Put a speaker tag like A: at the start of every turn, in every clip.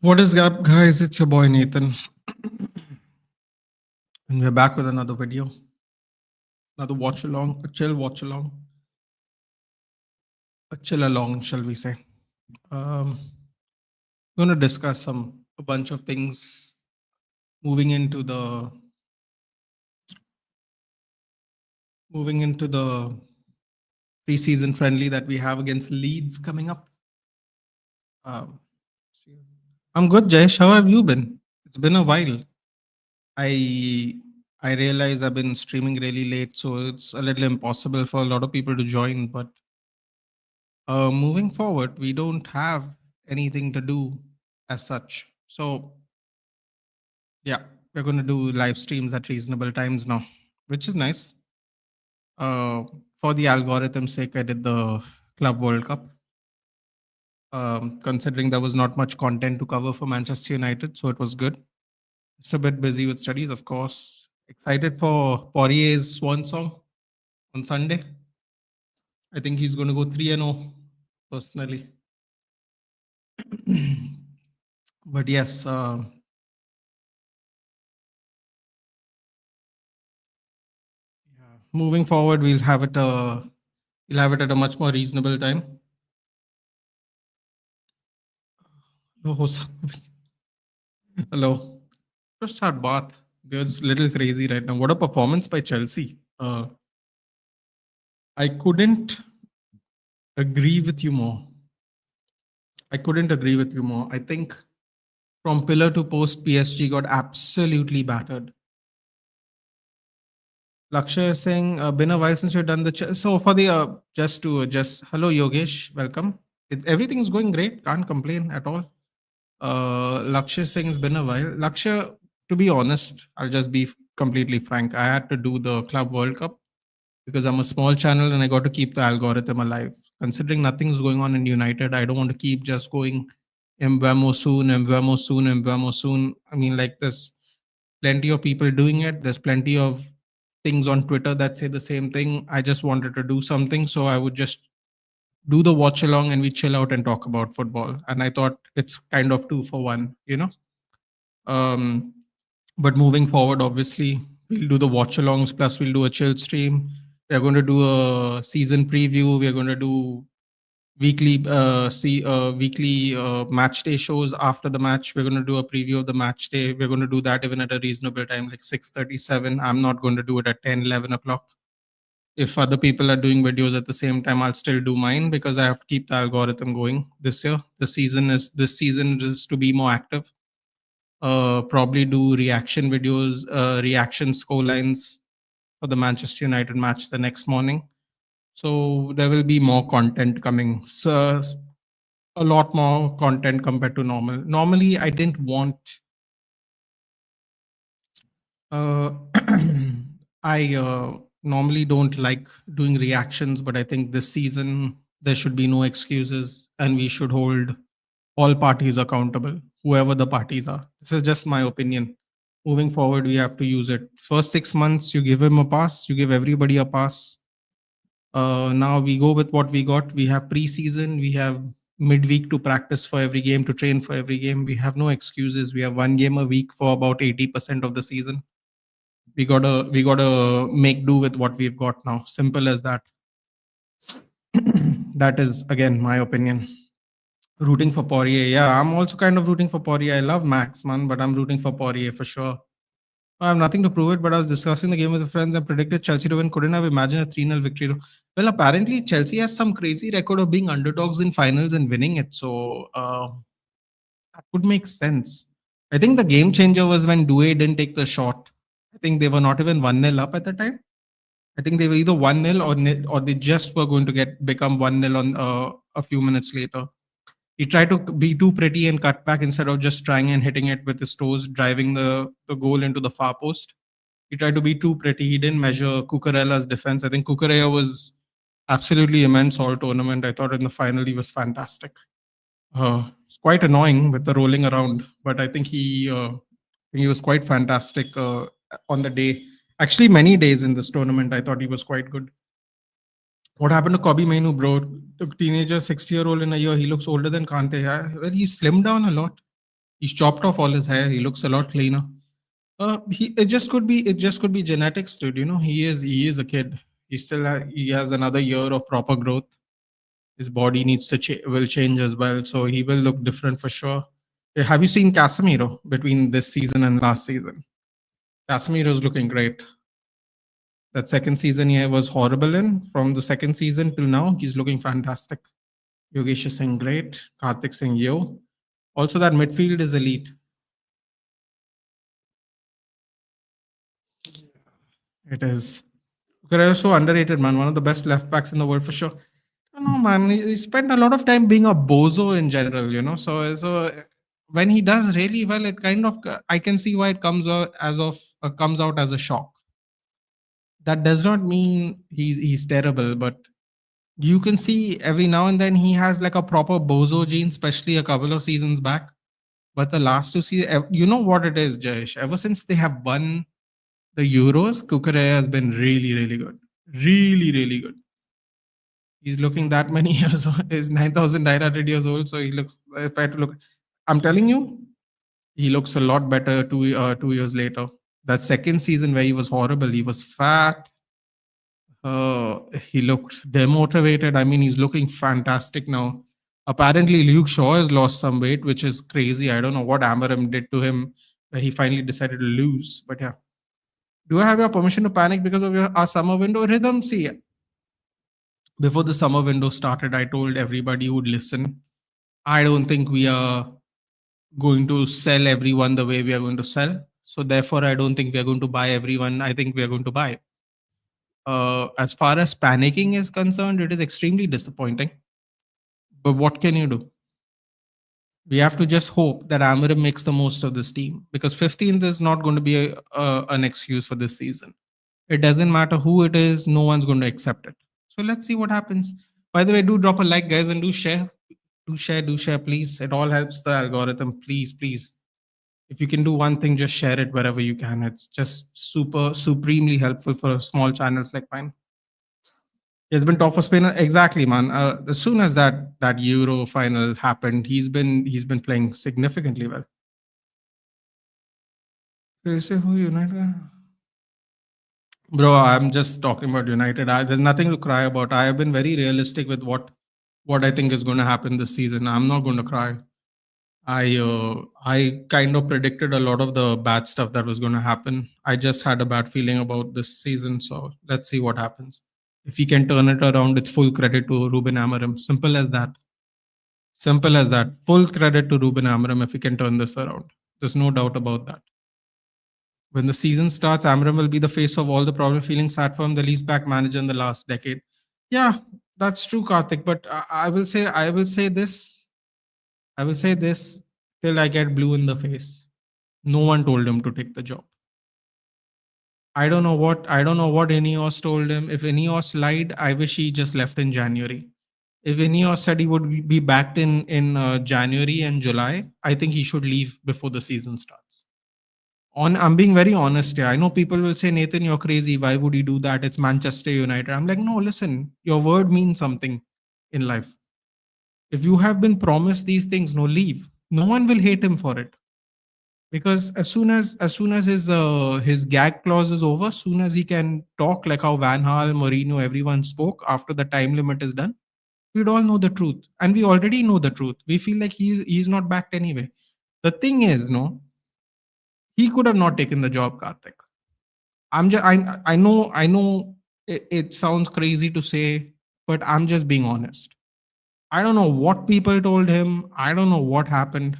A: What is up, guys? It's your boy Nathan, and we're back with another video, another watch along, a chill watch along, a chill along, shall we say? Going to discuss a bunch of things moving into the moving into the preseason friendly that we have against Leeds coming up. Um, I'm good, Jayesh. How have you been? It's been a while. I I realize I've been streaming really late, so it's a little impossible for a lot of people to join. But moving forward, we don't have anything to do as such. So yeah, we're going to do live streams at reasonable times now, which is nice. Uh, for the algorithm's sake, I did the Club World Cup. Considering there was not much content to cover for Manchester United, so it was good. It's a bit busy with studies, of course. Excited for Poirier's swan song on Sunday. I think he's going to go 3-0 personally. But yes, moving forward, we'll have it. We'll have it at a much more reasonable time. Oh, hello. Just start bath. It's a little crazy right now. What a performance by Chelsea. I couldn't agree with you more. I couldn't agree with you more. I think from pillar to post, PSG got absolutely battered. Lakshya is saying, been a while since you've done the. So for the just hello Yogesh, welcome. Everything's going great. Can't complain at all. Lakshya saying it's been a while. Lakshya, to be honest, I'll just be completely frank. I had to do the Club World Cup because I'm a small channel and I got to keep the algorithm alive. Considering nothing's going on in United, I don't want to keep just going Mbamo soon, Mbamo soon, Mbamo soon. I mean, like there's plenty of people doing it. There's plenty of things on Twitter that say the same thing. I just wanted to do something, so I would just do the watch along and we chill out and talk about football. And I thought it's kind of two for one, you know. Um, but moving forward, obviously, we'll do the watch alongs plus we'll do a chill stream. We're going to do a season preview. We're going to do weekly match day shows after the match. We're going to do a preview of the match day. We're going to do that even at a reasonable time, like 6:37. I'm not going to do it at 10, 11 o'clock. If other people are doing videos at the same time, I'll still do mine because I have to keep the algorithm going this year. This season is to be more active. Probably do reaction videos, reaction score lines for the Manchester United match the next morning. So there will be more content coming. So a lot more content compared to normal. Normally, I didn't want. Uh, I normally don't like doing reactions, but I think this season there should be no excuses, and we should hold all parties accountable, whoever the parties are. This is just my opinion. Moving forward, we have to use it. First 6 months, you give him a pass, you give everybody a pass. Now we go with what we got. We have preseason, we have midweek to practice for every game, to train for every game. We have no excuses. We have one game a week for about 80% of the season. We gotta make do with what we've got now. Simple as that. That is again my opinion. Rooting for Poirier. Yeah, I'm also kind of rooting for Poirier. I love Max, man, but I'm rooting for Poirier for sure. I have nothing to prove it, but I was discussing the game with friends and predicted Chelsea to win. Couldn't have imagined a 3-0 victory. Well, apparently Chelsea has some crazy record of being underdogs in finals and winning it. So that would make sense. I think the game changer was when Doué didn't take the shot. I think they were not even 1-0 up at the time. I think they were either 1-0 or they just were going to become 1-0 on a few minutes later. He tried to be too pretty and cut back instead of just trying and hitting it with his toes, driving the goal into the far post. He tried to be too pretty. He didn't measure Cucurella's defense. I think Cucurella was absolutely immense all tournament. I thought in the final he was fantastic. It's quite annoying with the rolling around, but I think he was quite fantastic on the day. Actually, many days in this tournament, I thought he was quite good. What happened to Kobe Mainu, bro? The teenager, 60-year-old in a year, he looks older than Kante. Yeah? Well, he slimmed down a lot. He's chopped off all his hair. He looks a lot cleaner. It just could be genetics, dude. You know, he is a kid. He has another year of proper growth. His body needs to will change as well, so he will look different for sure. Have you seen Casemiro between this season and last season? Casemiro's looking great. That second season he was horrible in. From the second season till now, he's looking fantastic. Yogesh Singh great. Karthik Singh yo. Also, that midfield is elite. It is. Kukurea is so underrated, man. One of the best left backs in the world for sure. No, man. He spent a lot of time being a bozo in general, you know. So when he does really well, it kind of I can see why it comes out as a shock. That does not mean he's terrible, but you can see every now and then he has like a proper bozo gene, especially a couple of seasons back. But the last two seasons, you know what it is, Jayesh. Ever since they have won the Euros, Kukurea has been really, really good. Really, really good. He's looking that many years old. He's 9,900 years old. So he looks, if I had to look, I'm telling you, he looks a lot better 2 years later. That second season where he was horrible, he was fat. He looked demotivated. I mean, he's looking fantastic now. Apparently, Luke Shaw has lost some weight, which is crazy. I don't know what Amarim did to him where he finally decided to lose. But yeah. Do I have your permission to panic because of our summer window rhythm? See, before the summer window started, I told everybody who would listen, I don't think we are going to sell everyone the way we are going to sell. So therefore, I don't think we are going to buy everyone. I think we are going to buy. As far as panicking is concerned, it is extremely disappointing. But what can you do? We have to just hope that Amarim makes the most of this team, because 15th is not going to be an excuse for this season. It doesn't matter who it is, no one's going to accept it. So let's see what happens. By the way, do drop a like, guys, and do share. Do share, please. It all helps the algorithm. Please, please. If you can do one thing, just share it wherever you can. It's just supremely helpful for small channels like mine. He's been top of Spain. Exactly, man. As soon as that Euro final happened, he's been playing significantly well. You say who United? Bro, I'm just talking about United. There's nothing to cry about. I have been very realistic with what I think is going to happen this season. I'm not going to cry. I kind of predicted a lot of the bad stuff that was going to happen. I just had a bad feeling about this season. So let's see what happens. If he can turn it around, it's full credit to Ruben Amorim. Simple as that. Simple as that. Full credit to Ruben Amorim if he can turn this around. There's no doubt about that. When the season starts, Amorim will be the face of all the problem, feeling sad for him, the least back manager in the last decade. Yeah, that's true, Karthik. But I will say this till I get blue in the face. No one told him to take the job. I don't know what Ineos told him. If Ineos lied, I wish he just left in January. If Ineos said he would be backed in January and July, I think he should leave before the season starts. I'm being very honest here. I know people will say, Nathan, you're crazy. Why would you do that? It's Manchester United. I'm like, no, listen, your word means something in life. If you have been promised these things, no, leave. No one will hate him for it. Because as soon as his gag clause is over, soon as he can talk like how Van Gaal, Mourinho, everyone spoke after the time limit is done, we'd all know the truth. And we already know the truth. We feel like he's not backed anyway. The thing is, no, he could have not taken the job, Karthik. I know it sounds crazy to say, but I'm just being honest. I don't know what people told him. I don't know what happened.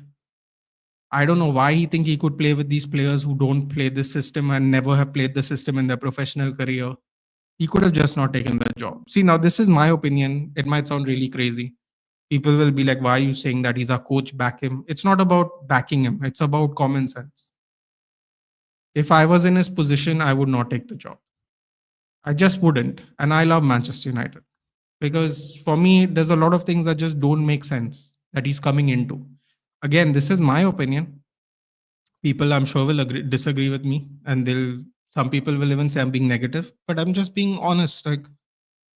A: I don't know why he think he could play with these players who don't play this system and never have played the system in their professional career. He could have just not taken the job. See, now this is my opinion. It might sound really crazy. People will be like, why are you saying that? He's our coach, back him. It's not about backing him. It's about common sense. If I was in his position, I would not take the job. I just wouldn't. And I love Manchester United. Because for me, there's a lot of things that just don't make sense that he's coming into. Again, this is my opinion. People, I'm sure, will disagree with me, and some people will even say I'm being negative. But I'm just being honest, like,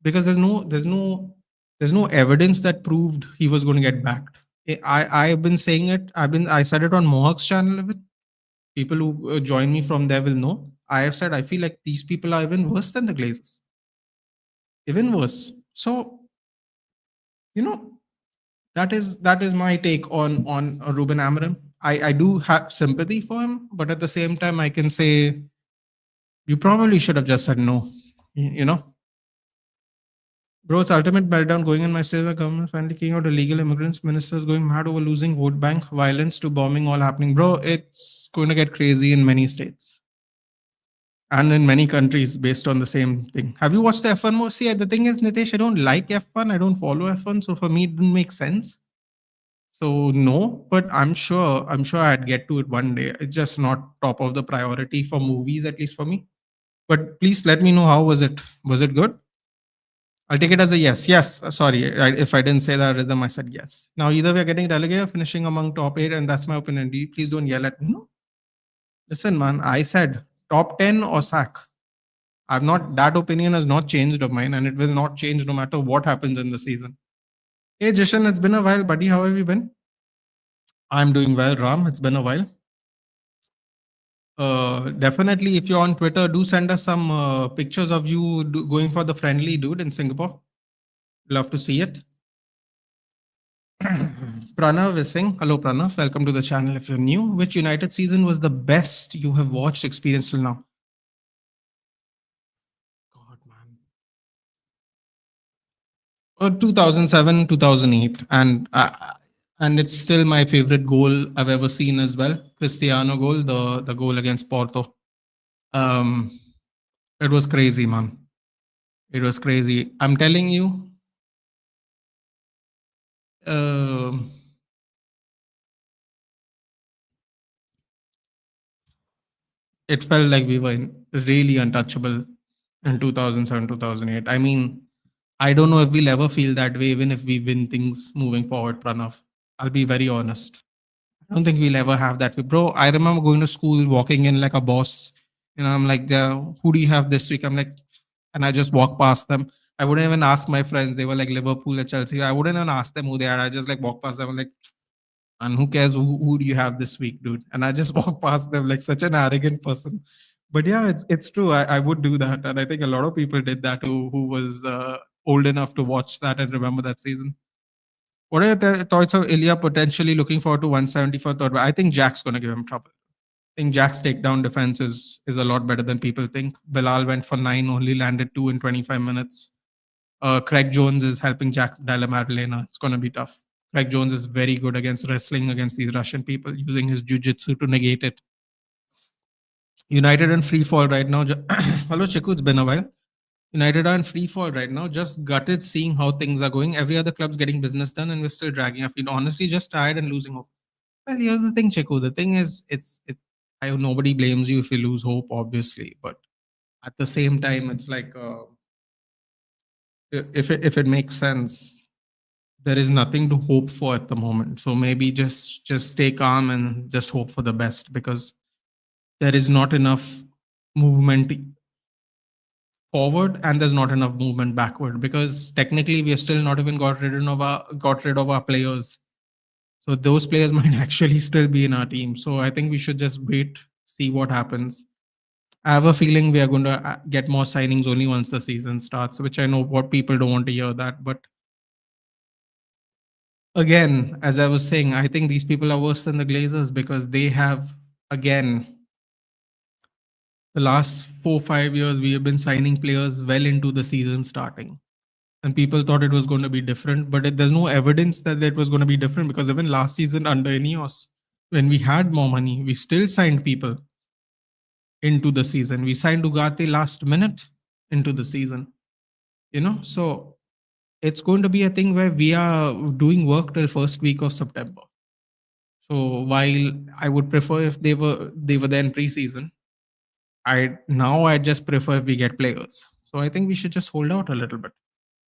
A: because there's no evidence that proved he was going to get backed. I've been saying it. I said it on Mohawk's channel. Even people who join me from there will know. I have said I feel like these people are even worse than the Glazers, even worse. So you know that is my take on Ruben Amorim. I do have sympathy for him, but at the same time, I can say you probably should have just said no. You know, bro, it's ultimate meltdown going in my state. Where government finally kicking out illegal immigrants, ministers going mad over losing vote bank, violence to bombing, all happening. Bro, it's going to get crazy in many states and in many countries based on the same thing. Have you watched the F1 more? See, the thing is, Nitesh, I don't like F1. I don't follow F1, so for me, it didn't make sense. So no, but I'm sure I'd get to it one day. It's just not top of the priority for movies, at least for me. But please let me know how was it. Was it good? I'll take it as a yes. Yes. Sorry, if I didn't say that rhythm, I said yes. Now either we are getting relegated or finishing among top 8, and that's my opinion. Please don't yell at me. No. Listen, man. I said top 10 or sack. I've not. That opinion has not changed of mine, and it will not change no matter what happens in the season. Hey, Jishan, it's been a while, buddy. How have you been? I'm doing well, Ram. It's been a while. Definitely, if you're on Twitter, do send us some pictures of you going for the friendly dude in Singapore. Love to see it. Pranav is saying, hello, Pranav. Welcome to the channel if you're new. Which United season was the best you have watched, experienced till now? God, man. 2007, 2008. And it's still my favorite goal I've ever seen as well. Cristiano goal, the goal against Porto. It was crazy, man. It was crazy. I'm telling you, it felt like we were really untouchable in 2007, 2008. I mean, I don't know if we'll ever feel that way, even if we win things moving forward, Pranav. I'll be very honest. I don't think we'll ever have that. Bro, I remember going to school, walking in like a boss. I'm like, who do you have this week? I'm like, and I just walk past them. I wouldn't even ask my friends. They were like Liverpool or Chelsea. I wouldn't even ask them who they are. I just like walk past them. I'm like, and who cares who do you have this week, dude? And I just walk past them like such an arrogant person. But yeah, it's true. I would do that, and I think a lot of people did that who was old enough to watch that and remember that season. What are the thoughts of Ilya potentially looking forward to 170 for third? I think Jack's going to give him trouble. I think Jack's takedown defense is a lot better than people think. Bilal went for 9, only landed 2 in 25 minutes. Craig Jones is helping Jack Della Maddalena. It's going to be tough. Craig Jones is very good against wrestling against these Russian people, using his jiu-jitsu to negate it. United in free fall right now. Hello, Chiku. It's been a while. United are in free fall right now. Just gutted seeing how things are going. Every other club's getting business done, and we're still dragging our feet. Honestly, just tired and losing hope. Well, here's the thing, Chiku. The thing is, nobody blames you if you lose hope, obviously. But at the same time, it's like if it makes sense, there is nothing to hope for at the moment. So maybe just stay calm and just hope for the best, because there is not enough movement forward and there's not enough movement backward, because technically we have still not even got rid of our players. So those players might actually still be in our team. So I think we should just wait, see what happens. I have a feeling we are going to get more signings only once the season starts, which I know what people don't want to hear that. But again, as I was saying, I think these people are worse than the Glazers, because they have, again, the last 4-5 years, we have been signing players well into the season starting. And people thought it was going to be different, but there's no evidence that it was going to be different, because even last season under Ineos, when we had more money, we still signed people into the season. We signed Ugarte last minute into the season. So it's going to be a thing where we are doing work till first week of September. So while I would prefer if they were there in preseason, I just prefer if we get players. So I think we should just hold out a little bit.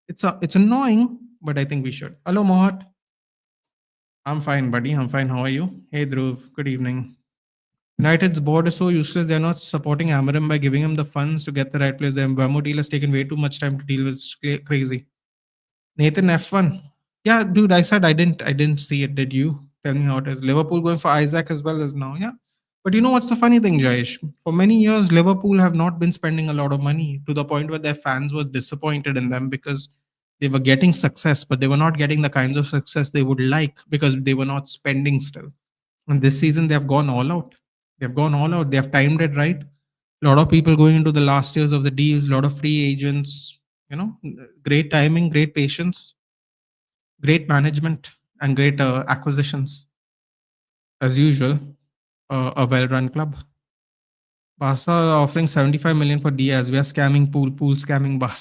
A: It's annoying, but I think we should. Hello, Mohat. I'm fine, buddy. I'm fine. How are you? Hey, Dhruv. Good evening. United's board is so useless. They're not supporting Amarim by giving him the funds to get the right players. The Mbamo deal has taken way too much time to deal with. It's crazy. Nathan F1. Yeah, dude, I said I didn't see it. Did you? Tell me how it is. Liverpool going for Isaac as well as now. Yeah. But you know what's the funny thing, Jayesh? For many years, Liverpool have not been spending a lot of money to the point where their fans were disappointed in them because they were getting success, but they were not getting the kinds of success they would like because they were not spending still. And this season, they have gone all out. They have gone all out. They have timed it right. A lot of people going into the last years of the deals, a lot of free agents, you know, great timing, great patience, great management, and great acquisitions. As usual, a well-run club. Barca are offering 75 million for Diaz. We are scamming pool scamming Barca.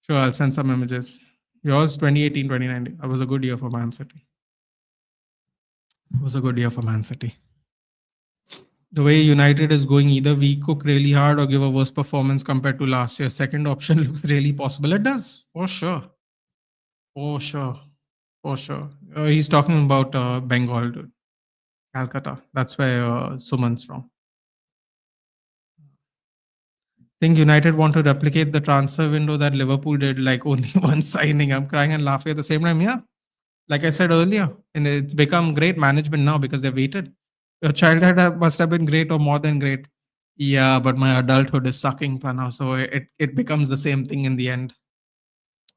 A: Sure, I'll send some images. Yours 2018, 2019. That was a good year for Man City. It was a good year for Man City. The way United is going, either we cook really hard or give a worse performance compared to last year. Second option looks really possible. It does, for sure. For sure. For sure. He's talking about Bengal, dude. Calcutta. That's where Suman's from. Think United want to replicate the transfer window that Liverpool did, like only one signing. I'm crying and laughing at the same time. Yeah, like I said earlier, and it's become great management now because they waited. Your childhood must have been great or more than great. Yeah, but my adulthood is sucking now, so it becomes the same thing in the end.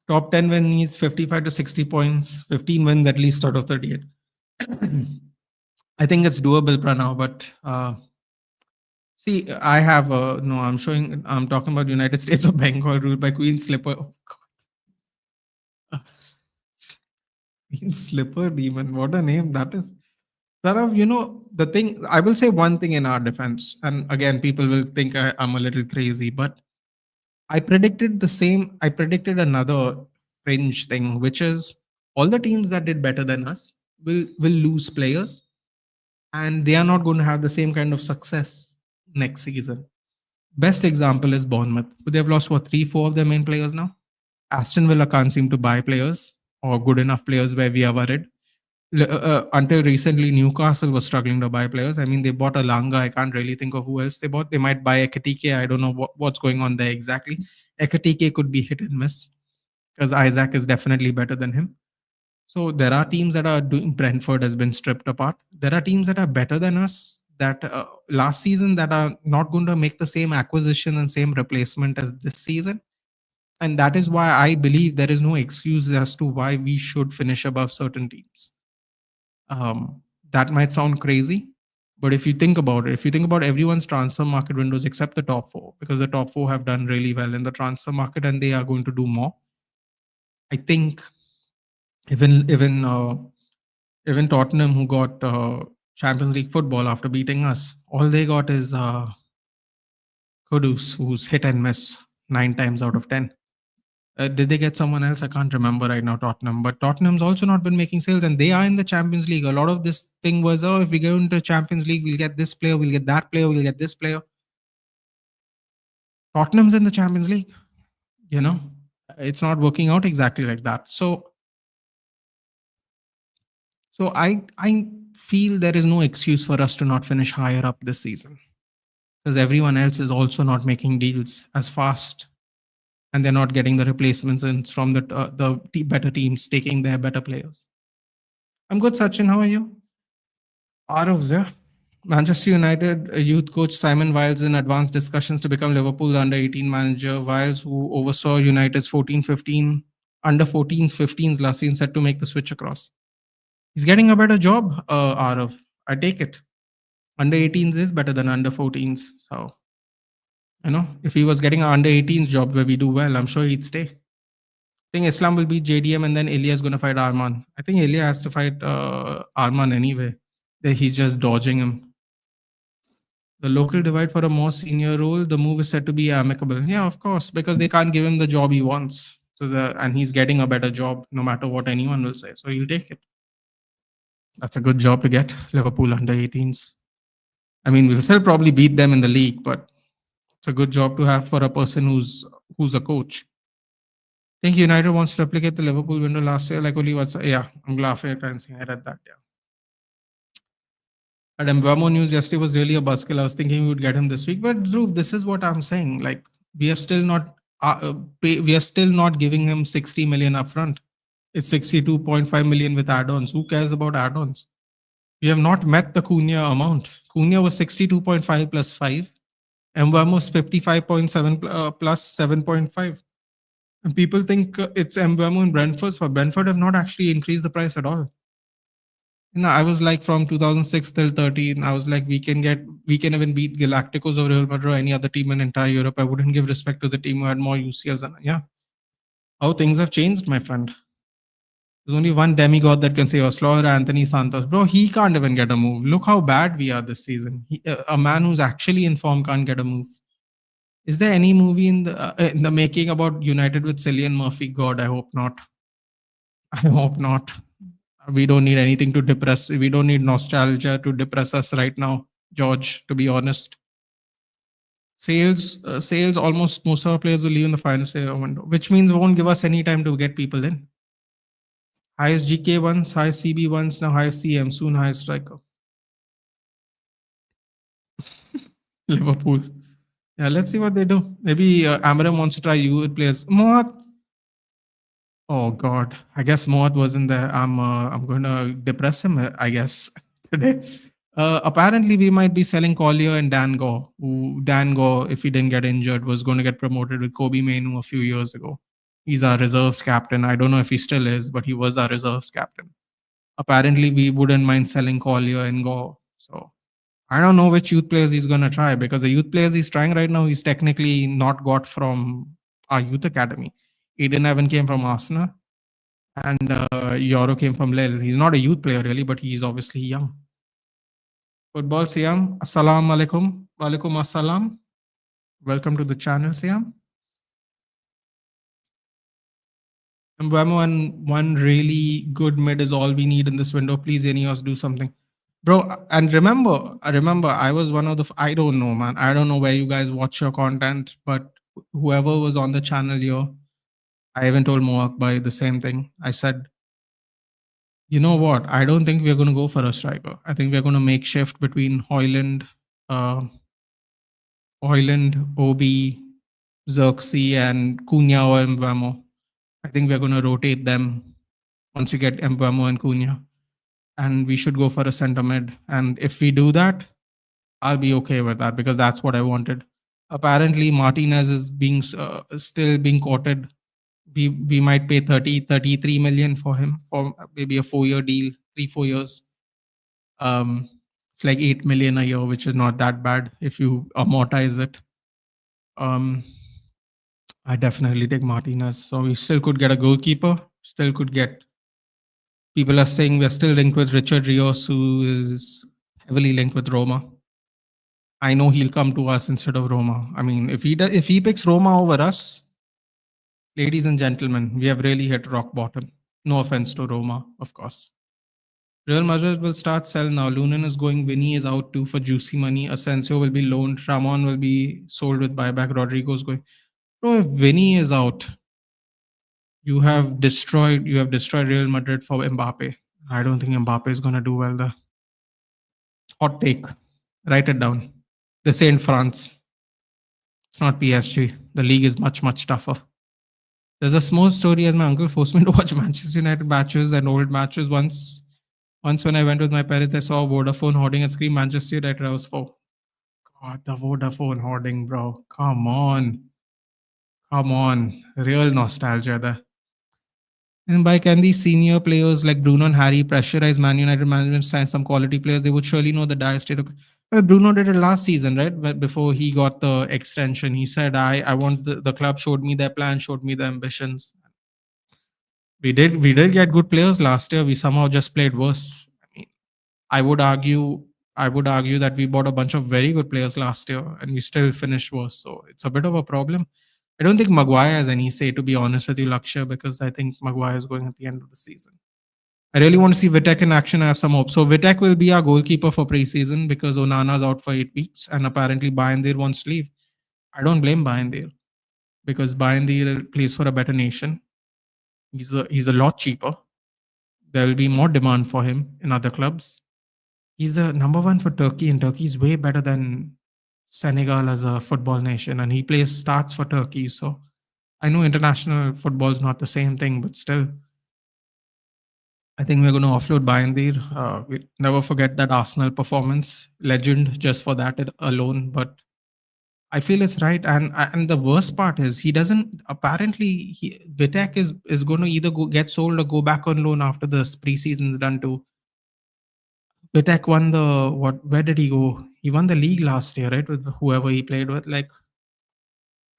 A: Top 10 win needs 55 to 60 points, 15 wins at least out of 38. I think it's doable, Pranav, but see, I have no. I'm showing. I'm talking about United States of Bengal, ruled by Queen Slipper. Oh God, Queen Slipper Demon. What a name that is. Pranav, you know the thing. I will say one thing in our defense, and again, people will think I'm a little crazy, but I predicted the same. I predicted another fringe thing, which is all the teams that did better than us will lose players, and they are not going to have the same kind of success next season. Best example is Bournemouth. They've lost what, three, four of their main players now. Aston Villa can't seem to buy players or good enough players where we are worried. Until recently, Newcastle was struggling to buy players. I mean, they bought Alanga. I can't really think of who else they bought. They might buy Ekatike. I don't know what's going on there exactly. Ekatike could be hit and miss because Isaac is definitely better than him. So there are teams that are doing. Brentford has been stripped apart. There are teams that are better than us that last season that are not going to make the same acquisition and same replacement as this season. And that is why I believe there is no excuse as to why we should finish above certain teams. That might sound crazy, but if you think about it, if you think about everyone's transfer market windows except the top four, because the top four have done really well in the transfer market and they are going to do more. I think even Tottenham, who got Champions League football after beating us, all they got is Kudus, who's hit and miss 9 times out of 10. Did they get someone else? I can't remember right now, Tottenham. But Tottenham's also not been making sales and they are in the Champions League. A lot of this thing was, oh, if we go into Champions League, we'll get this player, we'll get that player, we'll get this player. Tottenham's in the Champions League. You know, it's not working out exactly like that. So I feel there is no excuse for us to not finish higher up this season because everyone else is also not making deals as fast, and they're not getting the replacements in from the better teams taking their better players. I'm good, Sachin. How are you? Aravs, yeah. Manchester United youth coach Simon Wiles in advanced discussions to become Liverpool under 18 manager. Wiles, who oversaw United's 14-15 under 14-15s last season, set to make the switch across. He's getting a better job, Arav. I take it. Under 18s is better than under 14s. So, if he was getting an under 18s job where we do well, I'm sure he'd stay. I think Islam will beat JDM and then Ilya is going to fight Arman. I think Ilya has to fight Arman anyway. He's just dodging him. The local divide for a more senior role, the move is said to be amicable. Yeah, of course, because they can't give him the job he wants. And he's getting a better job no matter what anyone will say. So he'll take it. That's a good job to get, Liverpool under 18s. I mean, we'll still probably beat them in the league, but it's a good job to have for a person who's a coach. I think United wants to replicate the Liverpool window last year, like only what's I'm laughing at and saying I read that. Yeah. At Mbamo news yesterday was really a buzzkill. I was thinking we would get him this week, but Dhruv, this is what I'm saying. Like we have still not we are still not giving him 60 million upfront. It's 62.5 million with add-ons. Who cares about add-ons? We have not met the Cunha amount. Cunha was 62.5 plus 5. Mbeumo was 55.7 plus 7.5. And people think it's Mbeumo and Brentford. For Brentford have not actually increased the price at all. I was like from 2006 till 13, I was like, we can even beat Galacticos or Real Madrid or any other team in entire Europe. I wouldn't give respect to the team who had more UCLs. And yeah, how things have changed, my friend. There's only one demigod that can say Oslo, Anthony Santos. Bro, he can't even get a move. Look how bad we are this season. A man who's actually in form can't get a move. Is there any movie in the making about United with Cillian Murphy? God, I hope not. I hope not. We don't need anything to depress. We don't need nostalgia to depress us right now, George, to be honest. Sales, almost most of our players will leave in the final sale window, which means won't give us any time to get people in. Highest GK ones, highest CB ones, now highest CM, soon highest striker. Liverpool. Yeah, let's see what they do. Maybe Amarim wants to try youth players. Moat. Oh God, I guess Moat wasn't there. I'm going to depress him, I guess, today. Apparently, we might be selling Collier and Dan Gore. Who Dan Gore, if he didn't get injured, was going to get promoted with Kobe Mainu a few years ago. He's our reserves captain. I don't know if he still is, but he was our reserves captain. Apparently, we wouldn't mind selling Collier and Gore. So I don't know which youth players he's going to try, because the youth players he's trying right now, he's technically not got from our youth academy. Eden Evan came from Arsenal, and Yoro came from Lille. He's not a youth player really, but he's obviously young. Football Siam, Assalamu alaikum. Walaikum assalam. Welcome to the channel, Siam. Mbeumo and one really good mid is all we need in this window. Please, Ineos, do something. Bro, and remember, I was one of the, I don't know, man. I don't know where you guys watch your content, but whoever was on the channel here, I even told Moak by the same thing. I said, you know what? I don't think we're going to go for a striker. I think we're going to make shift between Højlund, Obi, Xerxes, and Cunha or Mbeumo. I think we're going to rotate them once we get Mbeumo and Cunha. And we should go for a center mid. And if we do that, I'll be okay with that, because that's what I wanted. Apparently, Martinez is being still being courted. We might pay 33 million for him for maybe a 4-year deal, 3-4 years. It's like 8 million a year, which is not that bad if you amortize it. I definitely take Martinez. So we still could get a goalkeeper, still could get. People are saying we're still linked with Richard Rios, who is heavily linked with Roma. I know he'll come to us instead of Roma. I mean, if he picks Roma over us, ladies and gentlemen, we have really hit rock bottom. No offense to Roma, of course. Real Madrid will start sell now. Lunin is going. Vinny is out too for juicy money. Asensio will be loaned. Ramon will be sold with buyback. Rodrigo's going. Bro, if Vinny is out, you have destroyed Real Madrid for Mbappe. I don't think Mbappe is going to do well there. Hot take. Write it down. They say in France, it's not PSG. The league is much, much tougher. There's a small story, as my uncle forced me to watch Manchester United matches and old matches. Once when I went with my parents, I saw Vodafone hoarding and screamed Manchester United. I was 4. God, the Vodafone hoarding, bro. Come on. Real nostalgia there. And by can these senior players like Bruno and Harry pressurize Man United management, sign some quality players? They would surely know the dire state of. Well, Bruno did it last season, right? But before he got the extension, he said, I want the club showed me their plan, showed me their ambitions. We did get good players last year. We somehow just played worse. I mean, I would argue that we bought a bunch of very good players last year and we still finished worse. So it's a bit of a problem. I don't think Maguire has any say, to be honest with you, Lakshya, because I think Maguire is going at the end of the season. I really want to see Vitek in action. I have some hope. So Vitek will be our goalkeeper for preseason because Onana's out for 8 weeks and apparently Bayindir wants to leave. I don't blame Bayindir because Bayindir plays for a better nation. He's a lot cheaper. There will be more demand for him in other clubs. He's the number 1 for Turkey, and Turkey is way better than Senegal as a football nation, and he starts for Turkey. So I know international football is not the same thing, but still, I think we're going to offload Bayandir. We never forget that Arsenal performance, legend just for that alone. But I feel it's right, and the worst part is he doesn't. Apparently, Vitek is going to either get sold or go back on loan after the preseason's done too. Vitek won the what? Where did he go? He won the league last year, right? With whoever he played with. Like,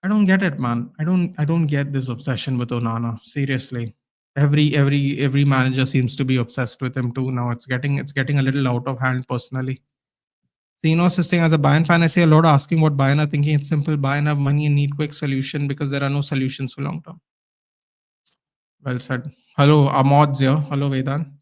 A: I don't get it, man. I don't get this obsession with Onana. Seriously. Every manager seems to be obsessed with him too now. It's getting a little out of hand personally. Sinos is saying, as a Bayern fan, I see a lot asking what Bayern are thinking. It's simple. Bayern have money and need quick solution because there are no solutions for long term. Well said. Hello, Ahmad's here. Hello, Vedan.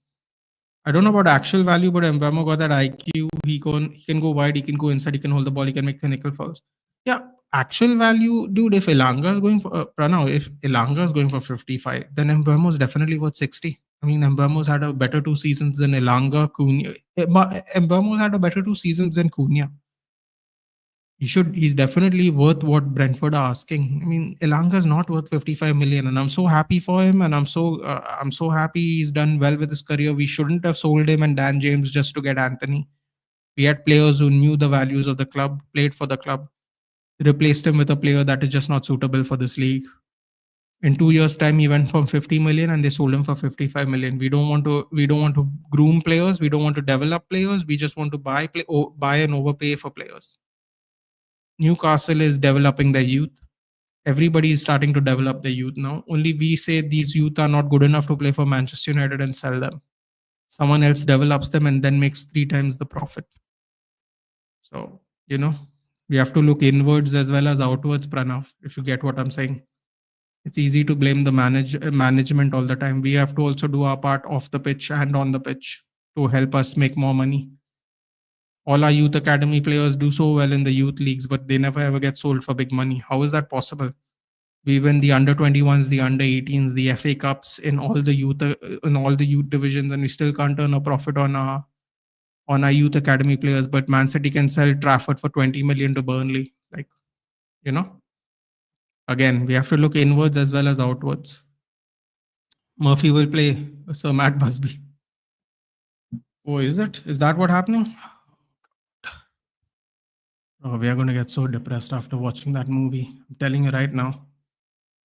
A: I don't know about actual value, but Mbamo got that IQ. He can go wide, he can go inside, he can hold the ball, he can make clinical fouls. Yeah, actual value, dude. If Elanga is going for Pranav, if Elanga is going for 55, then Mbamo is definitely worth 60. I mean, Mbamo's had a better 2 seasons than Elanga, Cunha. Mbamo's had a better 2 seasons than Cunha. He's definitely worth what Brentford are asking. I mean, Elanga is not worth 55 million, and I'm so happy for him, and I'm so happy he's done well with his career. We shouldn't have sold him and Dan James just to get Anthony. We had players who knew the values of the club, played for the club, replaced him with a player that is just not suitable for this league. In 2 years' time, he went from 50 million and they sold him for 55 million. We don't want to groom players. We don't want to develop players. We just want to buy and overpay for players. Newcastle is developing their youth. Everybody is starting to develop their youth now. Only we say these youth are not good enough to play for Manchester United and sell them. Someone else develops them and then makes 3 times the profit. So, we have to look inwards as well as outwards, Pranav, if you get what I'm saying. It's easy to blame the management all the time. We have to also do our part off the pitch and on the pitch to help us make more money. All our youth academy players do so well in the youth leagues, but they never ever get sold for big money. How is that possible? We win the under 21s, the under 18s, the FA Cups in all the youth divisions, and we still can't earn a profit on our youth academy players. But Man City can sell Trafford for 20 million to Burnley. Like, you know, again, we have to look inwards as well as outwards. Murphy will play Sir Matt Busby. Oh, is it? Is that what happening? Oh, we are going to get so depressed after watching that movie. I'm telling you right now.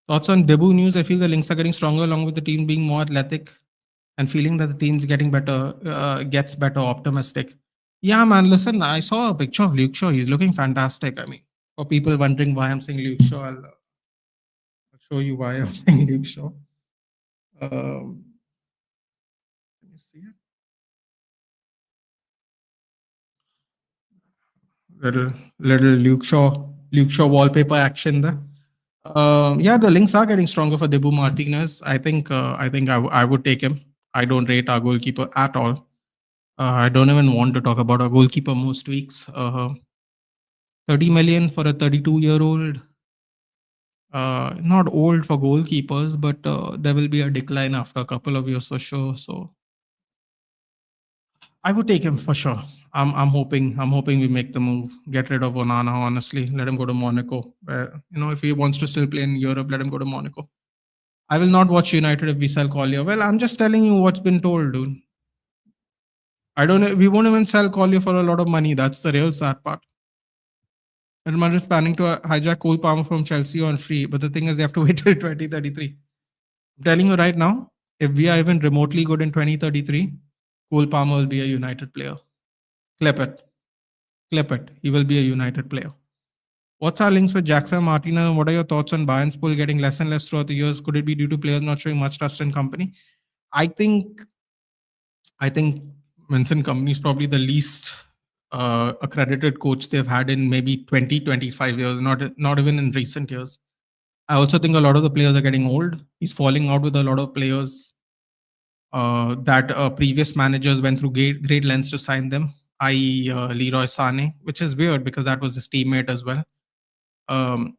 A: Thoughts on debut news? I feel the links are getting stronger along with the team being more athletic and feeling that the team's getting better, gets better, optimistic. Yeah, man, listen, I saw a picture of Luke Shaw. He's looking fantastic. I mean, for people wondering why I'm saying Luke Shaw, I'll show you why I'm saying Luke Shaw. Let me see it. Little Luke Shaw wallpaper action there. Yeah, the links are getting stronger for Dibu Martinez. I think I would take him. I don't rate our goalkeeper at all. I don't even want to talk about our goalkeeper most weeks. 30 million for a 32-year-old. Not old for goalkeepers, but there will be a decline after a couple of years for sure. So I would take him for sure. I'm hoping we make the move, get rid of Onana. Honestly, let him go to Monaco. If he wants to still play in Europe, let him go to Monaco. I will not watch United if we sell Collier. Well, I'm just telling you what's been told, dude. I don't know. We won't even sell Collier for a lot of money. That's the real sad part. Real Madrid is planning to hijack Cole Palmer from Chelsea on free, but the thing is, they have to wait till 2033. I'm telling you right now, if we are even remotely good in 2033, Cole Palmer will be a United player. Clip it. He will be a United player. What's our links with Jackson Martinez? What are your thoughts on Bayern's pull getting less and less throughout the years? Could it be due to players not showing much trust in company? I think Vincent Kompany is probably the least accredited coach they've had in maybe 20, 25 years, not even in recent years. I also think a lot of the players are getting old. He's falling out with a lot of players that previous managers went through great lengths to sign them, i.e. Leroy Sané, which is weird because that was his teammate as well.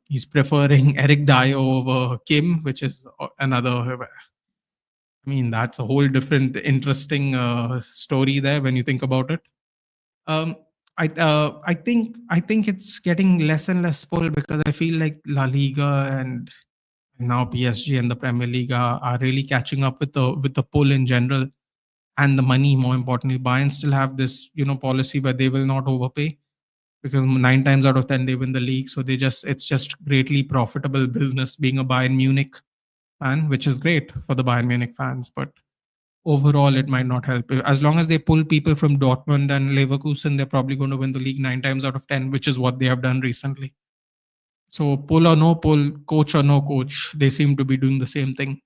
A: He's preferring Eric Dyer over Kim, which is another. I mean, that's a whole different interesting story there when you think about it. I think it's getting less and less pull because I feel like La Liga and Now PSG and the Premier League are really catching up with the pull in general and the money. More importantly, Bayern still have this policy where they will not overpay because 9 times out of 10 they win the league. So it's just greatly profitable business being a Bayern Munich fan, which is great for the Bayern Munich fans. But overall, it might not help. As long as they pull people from Dortmund and Leverkusen, they're probably going to win the league 9 times out of 10, which is what they have done recently. So pull or no pull, coach or no coach, they seem to be doing the same thing.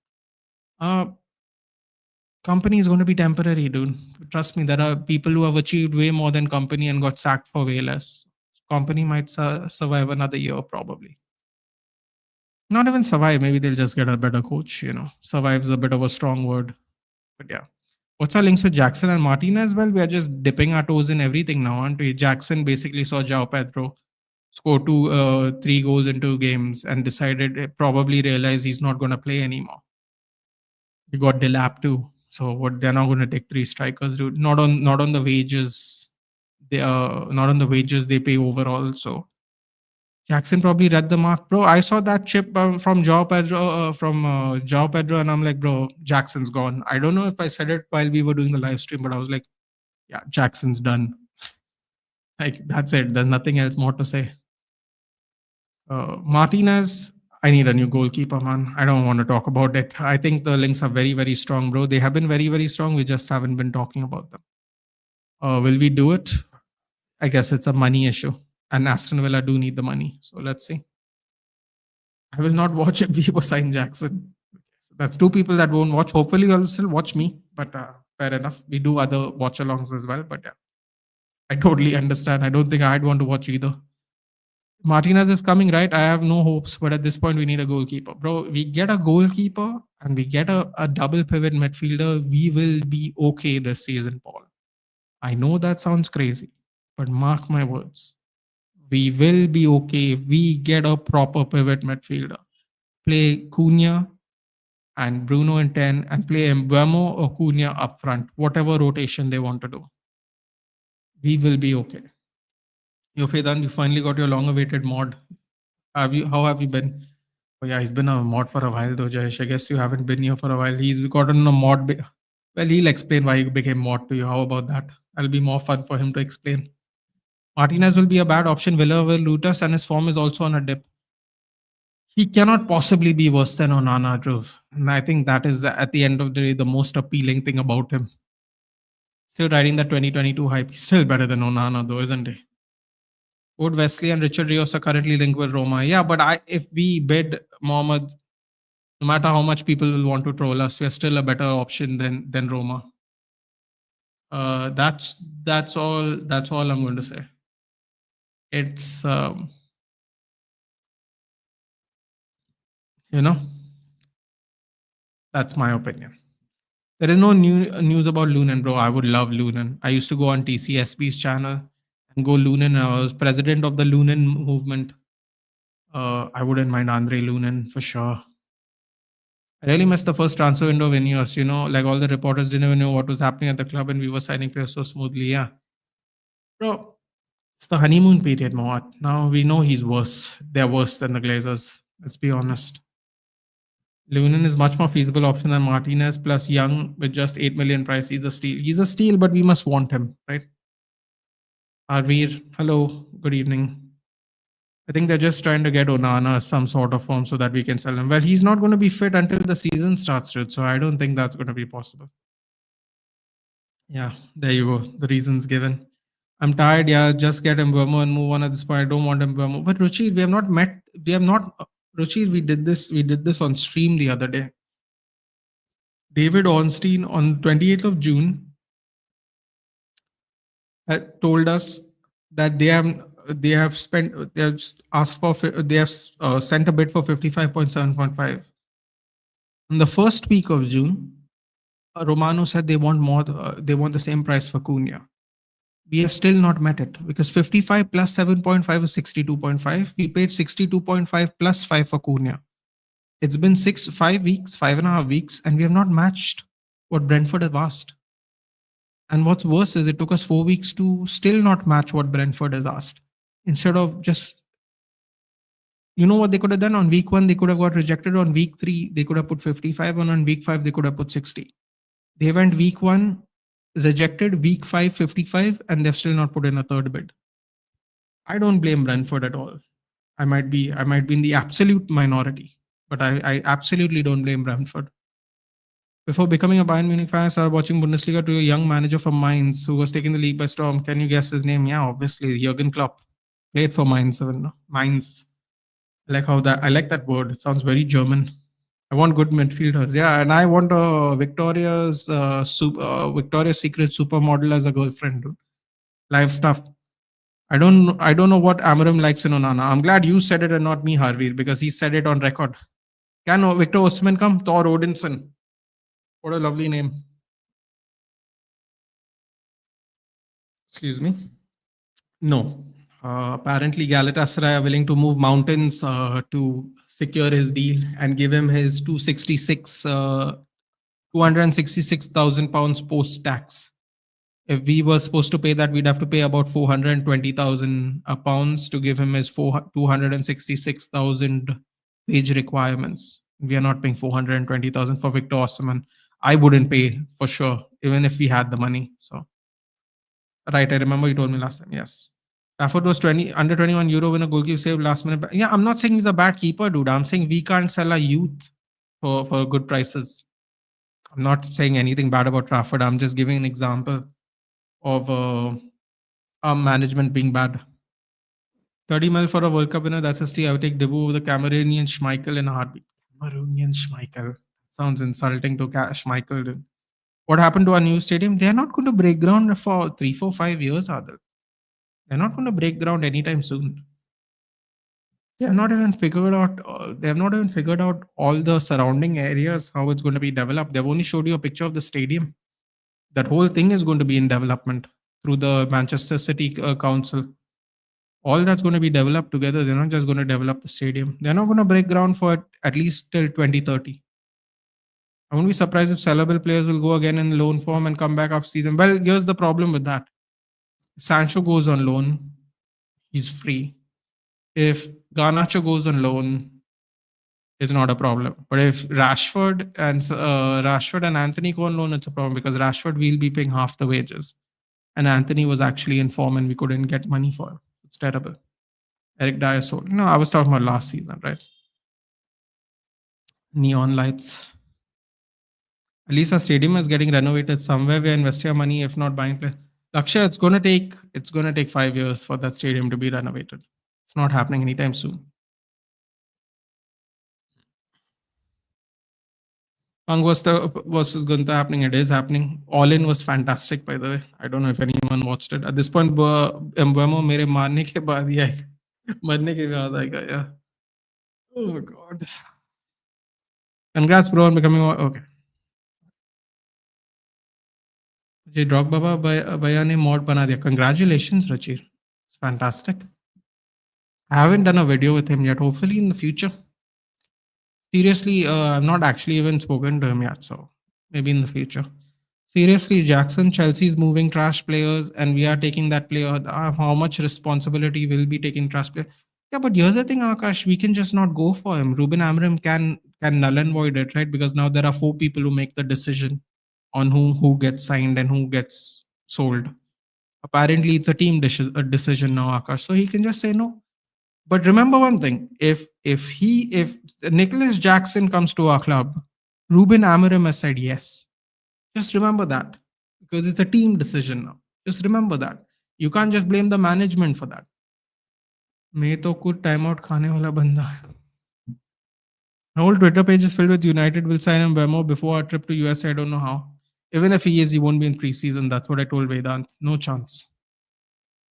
A: Uh, Company is going to be temporary, dude. Trust me, there are people who have achieved way more than company and got sacked for way less. Company might survive another year, probably. Not even survive. Maybe they'll just get a better coach. Survive is a bit of a strong word, but yeah. What's our links with Jackson and Martinez? Well, we are just dipping our toes in everything now, aren't we? Jackson basically saw João Pedro score 3 goals in 2 games and decided, probably realized he's not going to play anymore. He got Delap too. So what, they're not going to take 3 strikers, dude. Not on the wages. They are not on the wages they pay overall. So Jackson probably read the mark, bro. I saw that chip from João Pedro, and I'm like, bro, Jackson's gone. I don't know if I said it while we were doing the live stream, but I was like, yeah, Jackson's done. Like, that's it. There's nothing else more to say. Martinez, I need a new goalkeeper, man. I don't want to talk about it. I think the links are very, very strong, bro. They have been very, very strong. We just haven't been talking about them. Will we do it? I guess it's a money issue. And Aston Villa do need the money. So let's see. I will not watch if we sign Jackson. So that's 2 people that won't watch. Hopefully, you'll still watch me. But fair enough. We do other watch alongs as well. But yeah, I totally understand. I don't think I'd want to watch either. Martinez is coming, right? I have no hopes, but at this point, we need a goalkeeper. Bro, we get a goalkeeper and we get a double pivot midfielder, we will be okay this season, Paul. I know that sounds crazy, but mark my words. We will be okay if we get a proper pivot midfielder. Play Cunha and Bruno in 10 and play Mbeumo or Cunha up front, whatever rotation they want to do. We will be okay. Yo, Fedan, you finally got your long-awaited mod. How have you been? Oh yeah, he's been a mod for a while though, Jayesh. I guess you haven't been here for a while. He's gotten a mod. Well, he'll explain why he became mod to you. How about that? It'll be more fun for him to explain. Martinez will be a bad option. Villa will loot us, and his form is also on a dip. He cannot possibly be worse than Onana, Drew. And I think that is, at the end of the day, the most appealing thing about him. Still riding the 2022 hype. He's still better than Onana, though, isn't he? Wood Wesley and Richard Rios are currently linked with Roma. Yeah, but if we bid Mohamed, no matter how much people will want to troll us, we're still a better option than Roma. That's all I'm going to say. It's that's my opinion. There is no news about Lunin, bro. I would love Lunin. I used to go on TCSB's channel and go Lunin. I was president of the Lunin movement. I wouldn't mind Andre Lunin for sure. I really missed the first transfer window of Ineos. Like all the reporters didn't even know what was happening at the club, and we were signing players so smoothly. Yeah, bro, it's the honeymoon period, Moat. Now we know he's worse. They're worse than the Glazers. Let's be honest. Lunin is much more feasible option than Martinez, plus Young with just 8 million price. He's a steal. He's a steal, but we must want him, right? Arveer, hello, good evening. I think they're just trying to get Onana some sort of form so that we can sell him. Well, he's not going to be fit until the season starts, dude, so I don't think that's going to be possible. Yeah, there you go. The reasons given. I'm tired. Yeah, just get Mbeumo and move on at this point. I don't want Mbeumo. But Ruchir, we have not met. We have not. Ruchir, we did this on stream the other day. David Ornstein on 28th of June told us that they have sent a bid for 55.7.5. In the first week of June, Romano said they want more. They want the same price for Cunha. We have still not met it because 55 plus 7.5 is 62.5. We paid 62.5 plus 5 for Cunha. It's been 5 weeks, 5.5 weeks, and we have not matched what Brentford have asked. And what's worse is it took us 4 weeks to still not match what Brentford has asked. Instead of just, You know what they could have done? On week 1, they could have got rejected. On week 3, they could have put 55. And on week 5, they could have put 60. They went week 1, rejected, week 5, 55, and they've still not put in a third bid. I don't blame Brentford at all. I might be in the absolute minority, but I absolutely don't blame Brentford. Before becoming a Bayern Munich fan, I started watching Bundesliga to a young manager from Mainz who was taking the league by storm. Can you guess his name? Yeah, obviously, Jurgen Klopp. Played for Mainz. Mainz. I like that word. It sounds very German. I want good midfielders. Yeah, and I want a Victoria's Victoria's Secret supermodel as a girlfriend, dude. Live stuff. I don't know what Amarim likes in Onana. I'm glad you said it and not me, Harveer, because he said it on record. Can Victor Osimhen come? Thor Odinson. What a lovely name. Excuse me. No. Apparently, Galatasaray are willing to move mountains to secure his deal and give him his 266,000 pounds post tax. If we were supposed to pay that, we'd have to pay about 420,000 pounds to give him his 266,000 wage requirements. We are not paying 420,000 for Victor Osimhen. I wouldn't pay for sure, even if we had the money. So, right, I remember you told me last time. Yes, Rafford was under 21 euro when a goalkeeper saved last minute. Yeah, I'm not saying he's a bad keeper, dude. I'm saying we can't sell our youth for good prices. I'm not saying anything bad about Trafford. I'm just giving an example of our management being bad. 30 mil for a World Cup winner. That's a steal. I would take Debu over the Cameroonian Schmeichel in a heartbeat. Cameroonian Schmeichel. Sounds insulting to Schmeichel. Dude. What happened to our new stadium? They're not going to break ground for 3, 4, 5 years, are they? They're not going to break ground anytime soon. They have not even figured out. They have not even figured out all the surrounding areas, how it's going to be developed. They've only showed you a picture of the stadium. That whole thing is going to be in development through the Manchester City Council. All that's going to be developed together. They're not just going to develop the stadium. They're not going to break ground for it at least till 2030. I won't be surprised if sellable players will go again in loan form and come back after season. Well, here's the problem with that. If Sancho goes on loan, he's free. If Garnacho goes on loan, it's not a problem. But if Rashford and Anthony go on loan, it's a problem because Rashford will be paying half the wages. And Anthony was actually in form and we couldn't get money for him. It's terrible. Eric Dyer sold. No, I was talking about last season, right? Neon lights. At least our stadium is getting renovated somewhere. We're investing our money, if not buying play. Laksha, it's gonna take 5 years for that stadium to be renovated. It's not happening anytime soon. Pang versus Gunther happening. It is happening. All In was fantastic, by the way. I don't know if anyone watched it. At this point, Mbeumo mere marne ke baad hi aayega. Marne ke baad aayega, yeah. Oh God. Congrats, bro, on becoming okay. Jay Drog Baba Bhaiya ne mod bana diya. Congratulations, Rachir. It's fantastic. I haven't done a video with him yet. Hopefully in the future. Seriously, I've not actually even spoken to him yet, so maybe in the future. Seriously, Jackson, Chelsea's moving trash players, and we are taking that player. How much responsibility will be taking trash player? Yeah, but here's the thing, Akash. We can just not go for him. Ruben Amorim can null and void it, right? Because now there are 4 people who make the decision on who gets signed and who gets sold. Apparently, it's a team decision now, Akash. So he can just say no. But remember one thing: if Nicholas Jackson comes to our club, Ruben Amorim has said yes. Just remember that, because it's a team decision now. Just remember that. You can't just blame the management for that. मैं तो कुछ timeout खाने वाला बंदा है. My whole Twitter page is filled with United will sign Mbeumo before our trip to US. I don't know how. Even if he is, he won't be in preseason. That's what I told Vedant. No chance.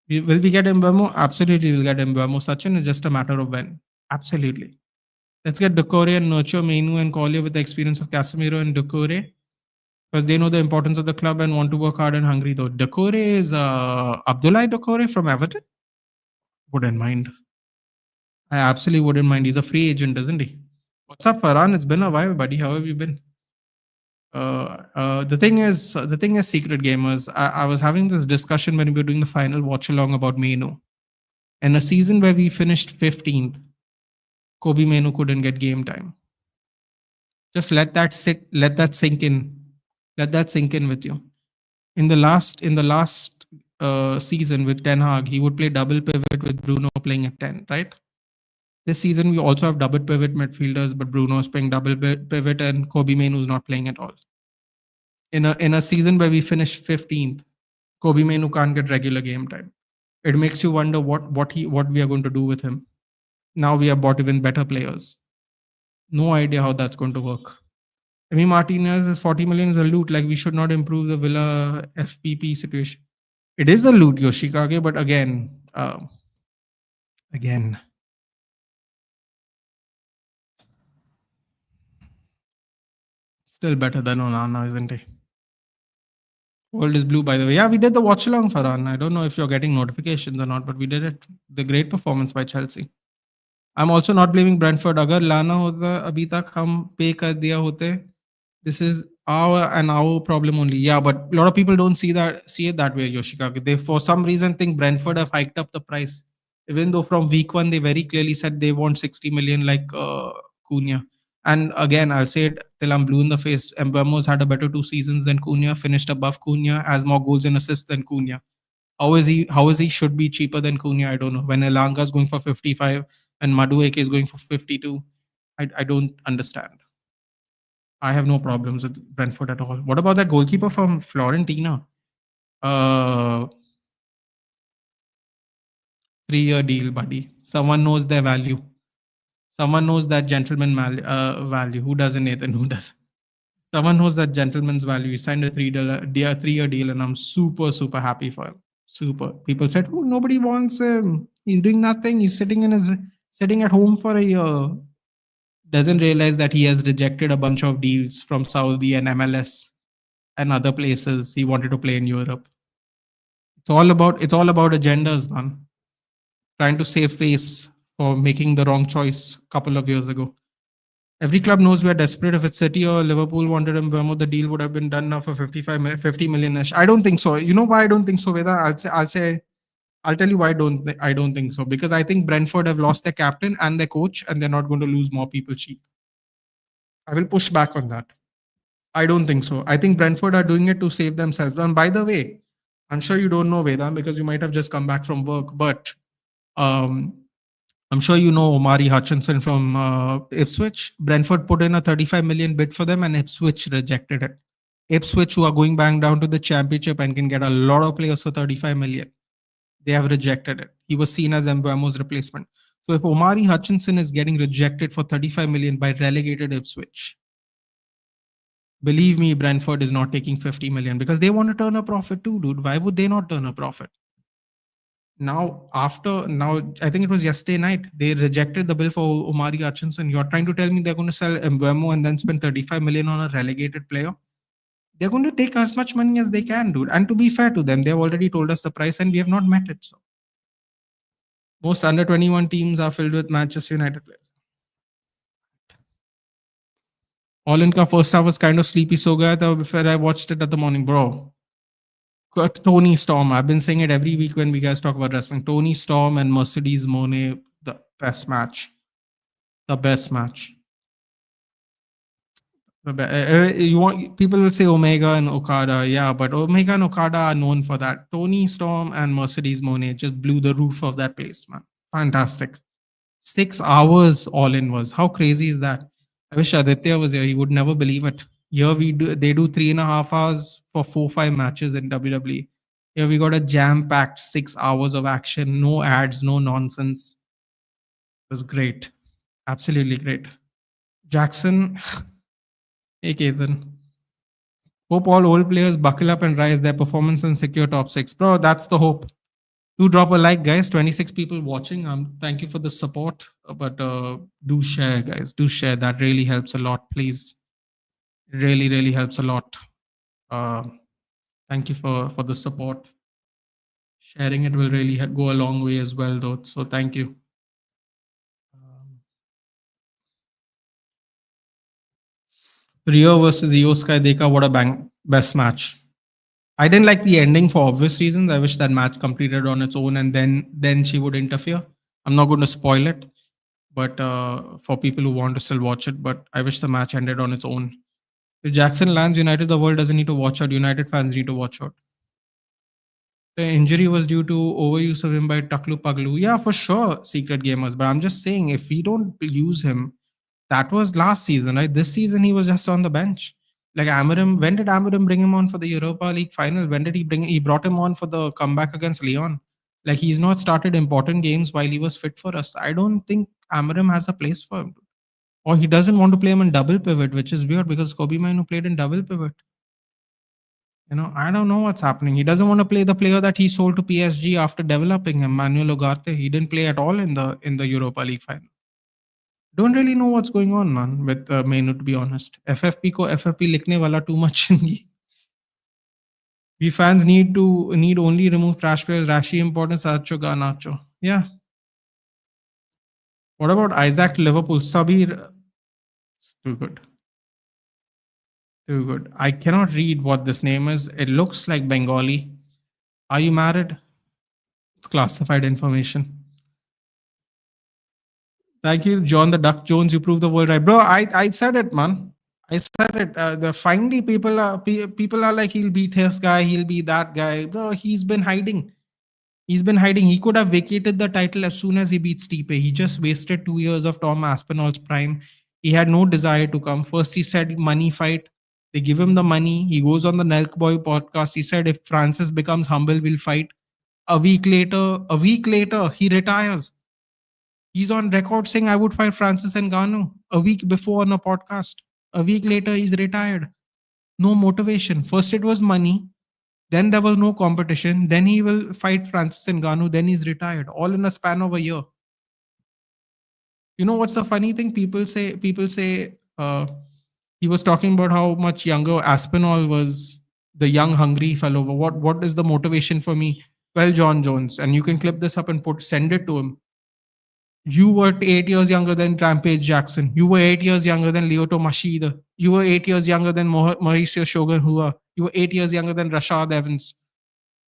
A: Will we get Mbeumo? Absolutely, we'll get Mbeumo. Sachin is just a matter of when. Absolutely. Let's get Doucouré and nurture Mainu and Collier with the experience of Casemiro and Doucouré, because they know the importance of the club and want to work hard and hungry. Though Doucouré is Abdoulaye Doucouré from Everton. Wouldn't mind. I absolutely wouldn't mind. He's a free agent, isn't he? What's up, Farhan? It's been a while, buddy. How have you been? The thing is, Secret Gamers, I was having this discussion when we were doing the final watch along about Mainu. In a season where we finished 15th, Kobe Manu couldn't get game time. Just let that sit, let that sink in. Let that sink in with you. In the last season with Ten Hag, he would play double pivot with Bruno playing at 10, right? This season we also have double pivot midfielders, but Bruno's playing double pivot and Kobe Manu's not playing at all. In a season where we finished 15th, Kobe Manu can't get regular game time. It makes you wonder what we are going to do with him. Now we have bought even better players. No idea how that's going to work. Emi Martinez is 40 million is a loot. Like, we should not improve the Villa FPP situation. It is a loot, Yoshikage, but again, still better than Onana, isn't he? World is blue, by the way. Yeah, we did the watch along, Farhan. I don't know if you're getting notifications or not, but we did it. The great performance by Chelsea. I'm also not blaming Brentford. अगर लाना होता अभी तक हम पे कर दिया होते. This is our problem only. Yeah, but a lot of people don't see it that way, Yoshikage. They for some reason think Brentford have hiked up the price, even though from week one they very clearly said they want 60 million like Cunha. And again, I'll say it till I'm blue in the face. Mbeumo's had a better 2 seasons than Cunha, finished above Cunha, has more goals and assists than Cunha. How is he should be cheaper than Cunha? I don't know. When Elanga's going for 55 and Madueke is going for 52, I don't understand. I have no problems with Brentford at all. What about that goalkeeper from Florentina? 3-year deal, buddy. Someone knows their value. Someone knows that gentleman value. Who doesn't, Nathan? Who does? Someone knows that gentleman's value. He signed a 3-year deal, and I'm super, super happy for him. Super. People said, "Oh, nobody wants him. He's doing nothing. He's sitting at home for a year." Doesn't realize that he has rejected a bunch of deals from Saudi and MLS and other places. He wanted to play in Europe. It's all about agendas, man. Trying to save face for making the wrong choice a couple of years ago. Every club knows we are desperate. If it's City or Liverpool wanted him, the deal would have been done now for 50 million. I don't think so. You know why I don't think so, Veda? I'll tell you why I don't think so. Because I think Brentford have lost their captain and their coach, and they're not going to lose more people cheap. I will push back on that. I don't think so. I think Brentford are doing it to save themselves. And by the way, I'm sure you don't know Veda because you might have just come back from work, but I'm sure you know Omari Hutchinson from Ipswich. Brentford put in a 35 million bid for them and Ipswich rejected it. Ipswich, who are going back down to the championship and can get a lot of players for 35 million, they have rejected it. He was seen as Mbeumo's replacement. So if Omari Hutchinson is getting rejected for 35 million by relegated Ipswich, believe me, Brentford is not taking 50 million because they want to turn a profit too, dude. Why would they not turn a profit? Now, I think it was yesterday night, they rejected the bill for Omari Hutchinson. You're trying to tell me they're going to sell Mbeumo and then spend 35 million on a relegated player? They're going to take as much money as they can, dude. And to be fair to them, they've already told us the price and we have not met it. So most under 21 teams are filled with Manchester United players. All in ka first half was kind of sleepy, so gaya tha before I watched it at the morning, bro. Tony Storm. I've been saying it every week when we guys talk about wrestling. Tony Storm and Mercedes Moné, the best match. The best match. People will say Omega and Okada, yeah, but Omega and Okada are known for that. Tony Storm and Mercedes Moné just blew the roof of that place, man. Fantastic. 6 hours all in was. How crazy is that? I wish Aditya was here. He would never believe it. Here they do 3.5 hours for 4-5 matches in WWE. Here we got a jam-packed 6 hours of action, no ads, no nonsense. It was great. Absolutely great. Jackson, hey Keithan. Hope all old players buckle up and rise their performance and secure top 6. Bro, that's the hope. Do drop a like, guys. 26 people watching. Thank you for the support. But do share, guys. Do share. That really helps a lot, please. It really, really helps a lot. Thank you for the support. Sharing it will really go a long way as well, though. So thank you. Rio versus Io Sky Deka, what a best match. I didn't like the ending for obvious reasons. I wish that match completed on its own and then she would interfere. I'm not going to spoil it. but for people who want to still watch it. But I wish the match ended on its own. If Jackson lands United, the world doesn't need to watch out. United fans need to watch out. The injury was due to overuse of him by Taklu Paglu. Yeah, for sure, Secret Gamers. But I'm just saying, if we don't use him, that was last season, right? This season, he was just on the bench. Like Amarim, when did Amarim bring him on for the Europa League final? When did he bring? He brought him on for the comeback against Leon. Like he's not started important games while he was fit for us. I don't think Amarim has a place for him, or he doesn't want to play him in double pivot, which is weird because Kobe Mino played in double pivot. I don't know what's happening. He doesn't want to play the player that he sold to PSG after developing him, Manuel Ugarte. He didn't play at all in the Europa League final. Don't really know what's going on, man, with Menu, to be honest. FFP ko FFP likhne wala too much. We fans need only remove trash players. Rashi important, Sacho Garnacho. Yeah. What about Isaac Liverpool? Sabir, too good. Too good. I cannot read what this name is. It looks like Bengali. Are you married? It's classified information. Thank you, John the Duck Jones. You proved the world right, bro. I said it, man. I said it. The finally people are like he'll beat his guy, he'll be that guy, bro. He's been hiding. He's been hiding. He could have vacated the title as soon as he beat Stipe. He just wasted 2 years of Tom Aspinall's prime. He had no desire to come. First, he said money fight. They give him the money. He goes on the Nelk Boy podcast. He said if Francis becomes humble, we'll fight. A week later, he retires. He's on record saying I would fight Francis Ngannou a week before on a podcast. A week later, he's retired. No motivation. First, it was money. Then there was no competition. Then he will fight Francis Ngannou. Then he's retired. All in a span of a year. You know what's the funny thing? People say he was talking about how much younger Aspinall was, the young hungry fellow. What is the motivation for me? Well, John Jones, and you can clip this up and send it to him. You were 8 years younger than Rampage Jackson. You were 8 years younger than Lyoto Machida. You were 8 years younger than Mauricio Shogun Hua. You were 8 years younger than Rashad Evans.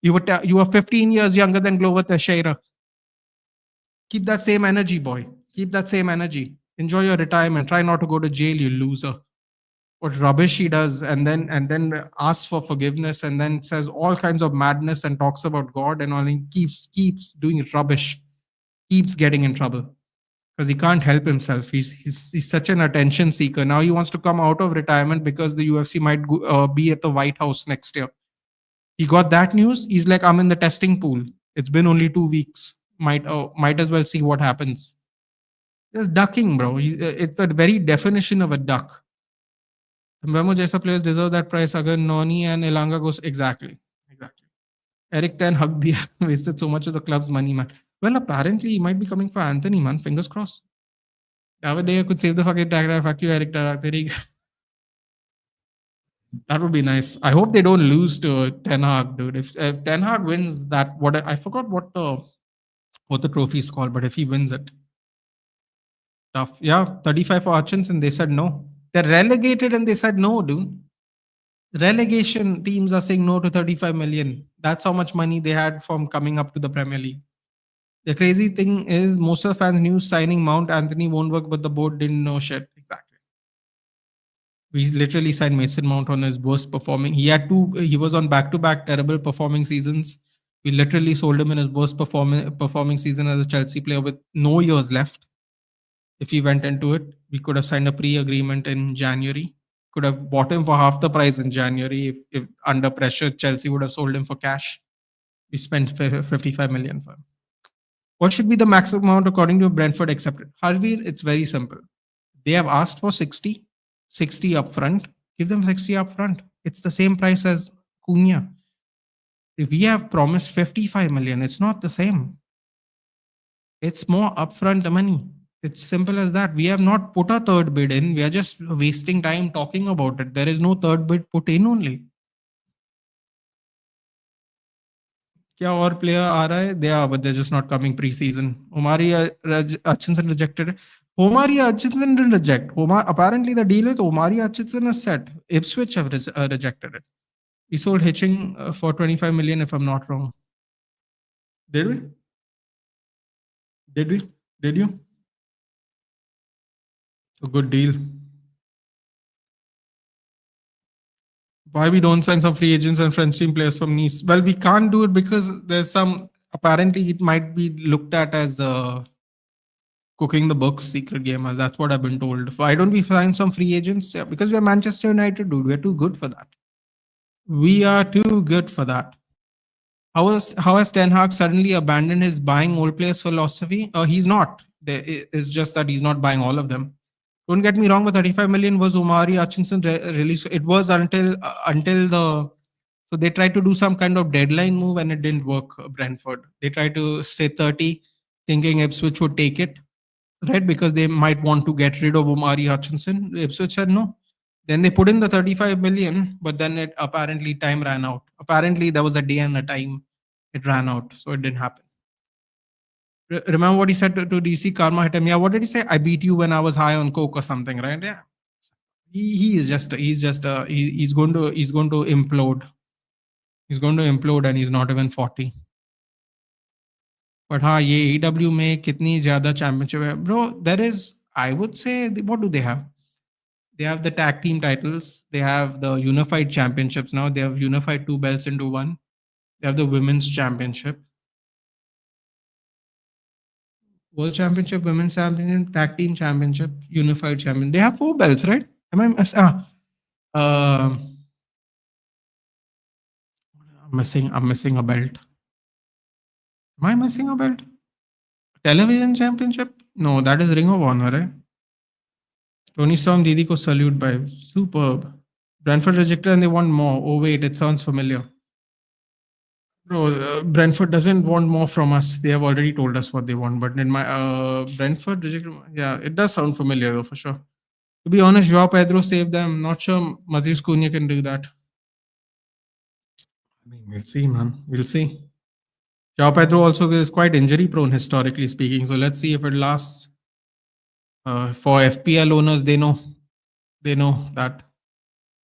A: You were 15 years younger than Glover Teixeira. Keep that same energy, boy. Keep that same energy. Enjoy your retirement. Try not to go to jail, you loser. What rubbish he does, and then asks for forgiveness, and then says all kinds of madness and talks about God and all. And keeps doing rubbish. Keeps getting in trouble because he can't help himself. He's such an attention seeker. Now he wants to come out of retirement because the UFC might be at the White House next year. He got that news. He's like, I'm in the testing pool. It's been only 2 weeks. Might as well see what happens. Just ducking, bro. It's the very definition of a duck. Mbemo Jaisa players deserve that price. Agar Noni and Elanga goes exactly. Eric Ten Hag wasted so much of the club's money, man. Well, apparently he might be coming for Anthony, man. Fingers crossed. David Day could save the fucking tag. Fuck you, Eric. That would be nice. I hope they don't lose to Ten Hag, dude. If Ten Hag wins that, I forgot what the trophy is called, but if he wins it, tough. Yeah, 35 for Hutchinson. They said no. They're relegated and they said no, dude. Relegation teams are saying no to 35 million. That's how much money they had from coming up to the Premier League. The crazy thing is, most of the fans knew signing Mount Anthony won't work, but the board didn't know shit. Exactly. We literally signed Mason Mount on his worst performing. He was on back-to-back terrible performing seasons. We literally sold him in his worst performing season as a Chelsea player with no years left. If he went into it, we could have signed a pre-agreement in January. Could have bought him for half the price in January. If under pressure, Chelsea would have sold him for cash. We spent 55 million for him. What should be the maximum amount according to Brentford accepted? Harvey, it's very simple. They have asked for 60 up front. Give them 60 up front. It's the same price as Cunha. If we have promised 55 million, it's not the same. It's more upfront money. It's simple as that. We have not put a third bid in. We are just wasting time talking about it. There is no third bid put in only. क्या और player आ रहा है? They are, but they're just not coming pre-season. Omari Hutchinson rejected. Omari Hutchinson didn't reject. Apparently the deal with Omari Hutchinson is set. Ipswich have rejected it. We sold Hitching for 25 million, if I'm not wrong. Did we? Did you? A good deal. Why we don't sign some free agents and French team players from Nice? Well, we can't do it because there's some, apparently it might be looked at as cooking the books secret game, as that's what I've been told. Why don't we sign some free agents? Yeah, because we're Manchester United, dude. We're too good for that. We are too good for that. How has Ten Hag suddenly abandoned his buying old players philosophy? He's not. It's just that he's not buying all of them. Don't get me wrong. The 35 million was Omari Hutchinson release. It was until the, so they tried to do some kind of deadline move and it didn't work. Brentford, they tried to say 30, thinking Ipswich would take it, right? Because they might want to get rid of Omari Hutchinson. Ipswich said no. Then they put in the 35 million, but then it apparently time ran out. Apparently there was a day and a time it ran out, so it didn't happen. Remember what he said to DC? Karma hit him. Yeah, what did he say? I beat you when I was high on coke or something, right? Yeah. He's going to implode. He's going to implode and he's not even 40. But हाँ, ये AEW में कितनी ज़्यादा championship है, bro? There is, I would say, what do they have? They have the tag team titles. They have the unified championships now. They have unified 2 belts into one. They have the women's championship, world championship, women's championship, tag team championship, unified champion. They have 4 belts, right? Am I I'm missing a belt. Am I missing a belt? Television championship? No, that is Ring of Honor, right? Tony Storm Didi ko salute by. Superb. Brentford rejected and they want more. Oh wait, it sounds familiar. Bro, Brentford doesn't want more from us. They have already told us what they want. But in my Brentford rejected, yeah, it does sound familiar though for sure. To be honest, Joao Pedro saved them. Not sure Matheus Cunha can do that. I mean, we'll see, man. We'll see. Joao Pedro also is quite injury prone historically speaking. So let's see if it lasts. For FPL owners, they know that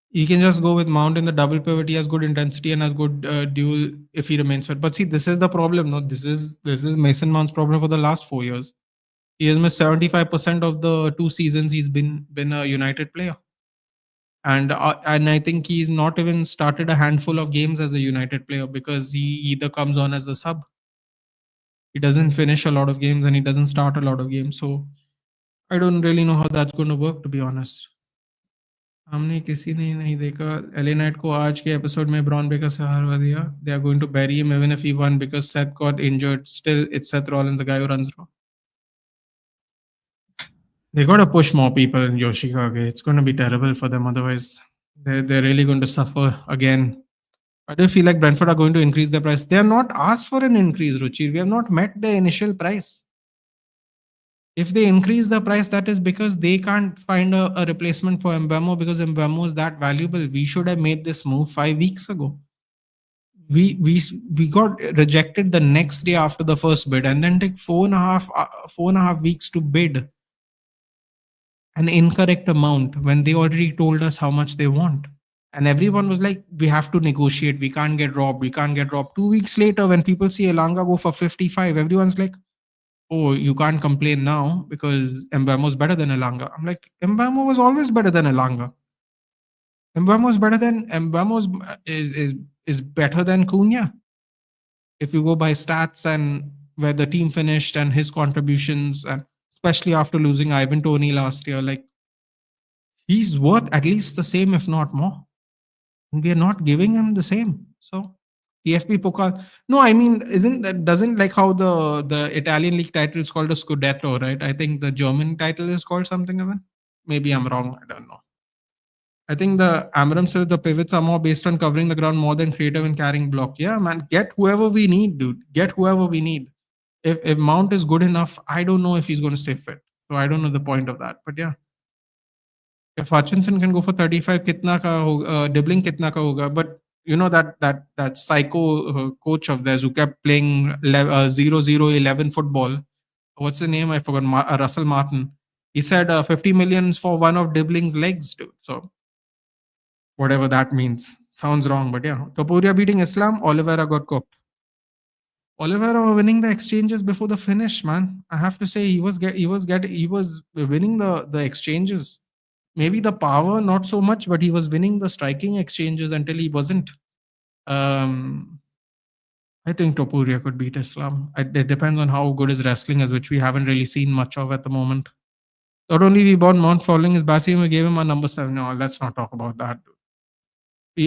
A: you can just go with Mount in the double pivot. He has good intensity and has good duel if he remains fit. But see, this is the problem. No, this is Mason Mount's problem for the last 4 years. He has missed 75% of the 2 seasons he's been a United player, and I think he's not even started a handful of games as a United player because he either comes on as a sub. He doesn't finish a lot of games and he doesn't start a lot of games. So I don't really know how that's going to work, to be honest. हमने किसी ने नहीं देखा LA Knight को आज के episode में bronze baker से हरा दिया. They are going to bury him even if he won because Seth got injured. Still, it's Seth Rollins, the guy who runs Raw. They got to push more people in Yoshikage. It's going to be terrible for them otherwise. They're really going to suffer again. I do feel like Brentford are going to increase their price. They are not asked for an increase, Ruchi. We have not met the initial price. If they increase the price, that is because they can't find a replacement for Mbemo because Mbemo is that valuable. We should have made this move 5 weeks ago. We got rejected the next day after the first bid, and then take 4.5 weeks to bid an incorrect amount when they already told us how much they want. And everyone was like, we have to negotiate. We can't get robbed. 2 weeks later, when people see Elanga go for 55, everyone's like, oh, you can't complain now because Mbemo is better than Elanga. I'm like, Mbemo was always better than Elanga. Mbemo is better than Cunha. If you go by stats and where the team finished and his contributions, and especially after losing Ivan Toney last year, like he's worth at least the same, if not more. And we are not giving him the same. So TFP Pokal. No, I mean, doesn't like how the Italian league title is called a Scudetto, right? I think the German title is called something even. Maybe I'm wrong. I don't know. I think the Amram says the pivots are more based on covering the ground more than creative and carrying block. Yeah, man, get whoever we need, dude. Get whoever we need. If Mount is good enough, I don't know if he's going to stay fit. So I don't know the point of that. But yeah, if Hutchinson can go for 35, kitna ka hoga, Dibbling kitna ka hoga. But you know that psycho coach of theirs who kept playing 0-0-11 football. What's the name? I forgot. Russell Martin. He said 50 million for one of Dibbling's legs, dude. So whatever that means. Sounds wrong, but yeah. Topuria beating Islam, Oliveira got cooked. Oliveira winning the exchanges before the finish, man. I have to say he was winning the exchanges. Maybe the power not so much, but he was winning the striking exchanges until he wasn't. Um, I think Topuria could beat Islam. It depends on how good his wrestling is, which we haven't really seen much of at the moment. Not only we bought Mount following his Basim, we gave him a number 7. No, let's not talk about that.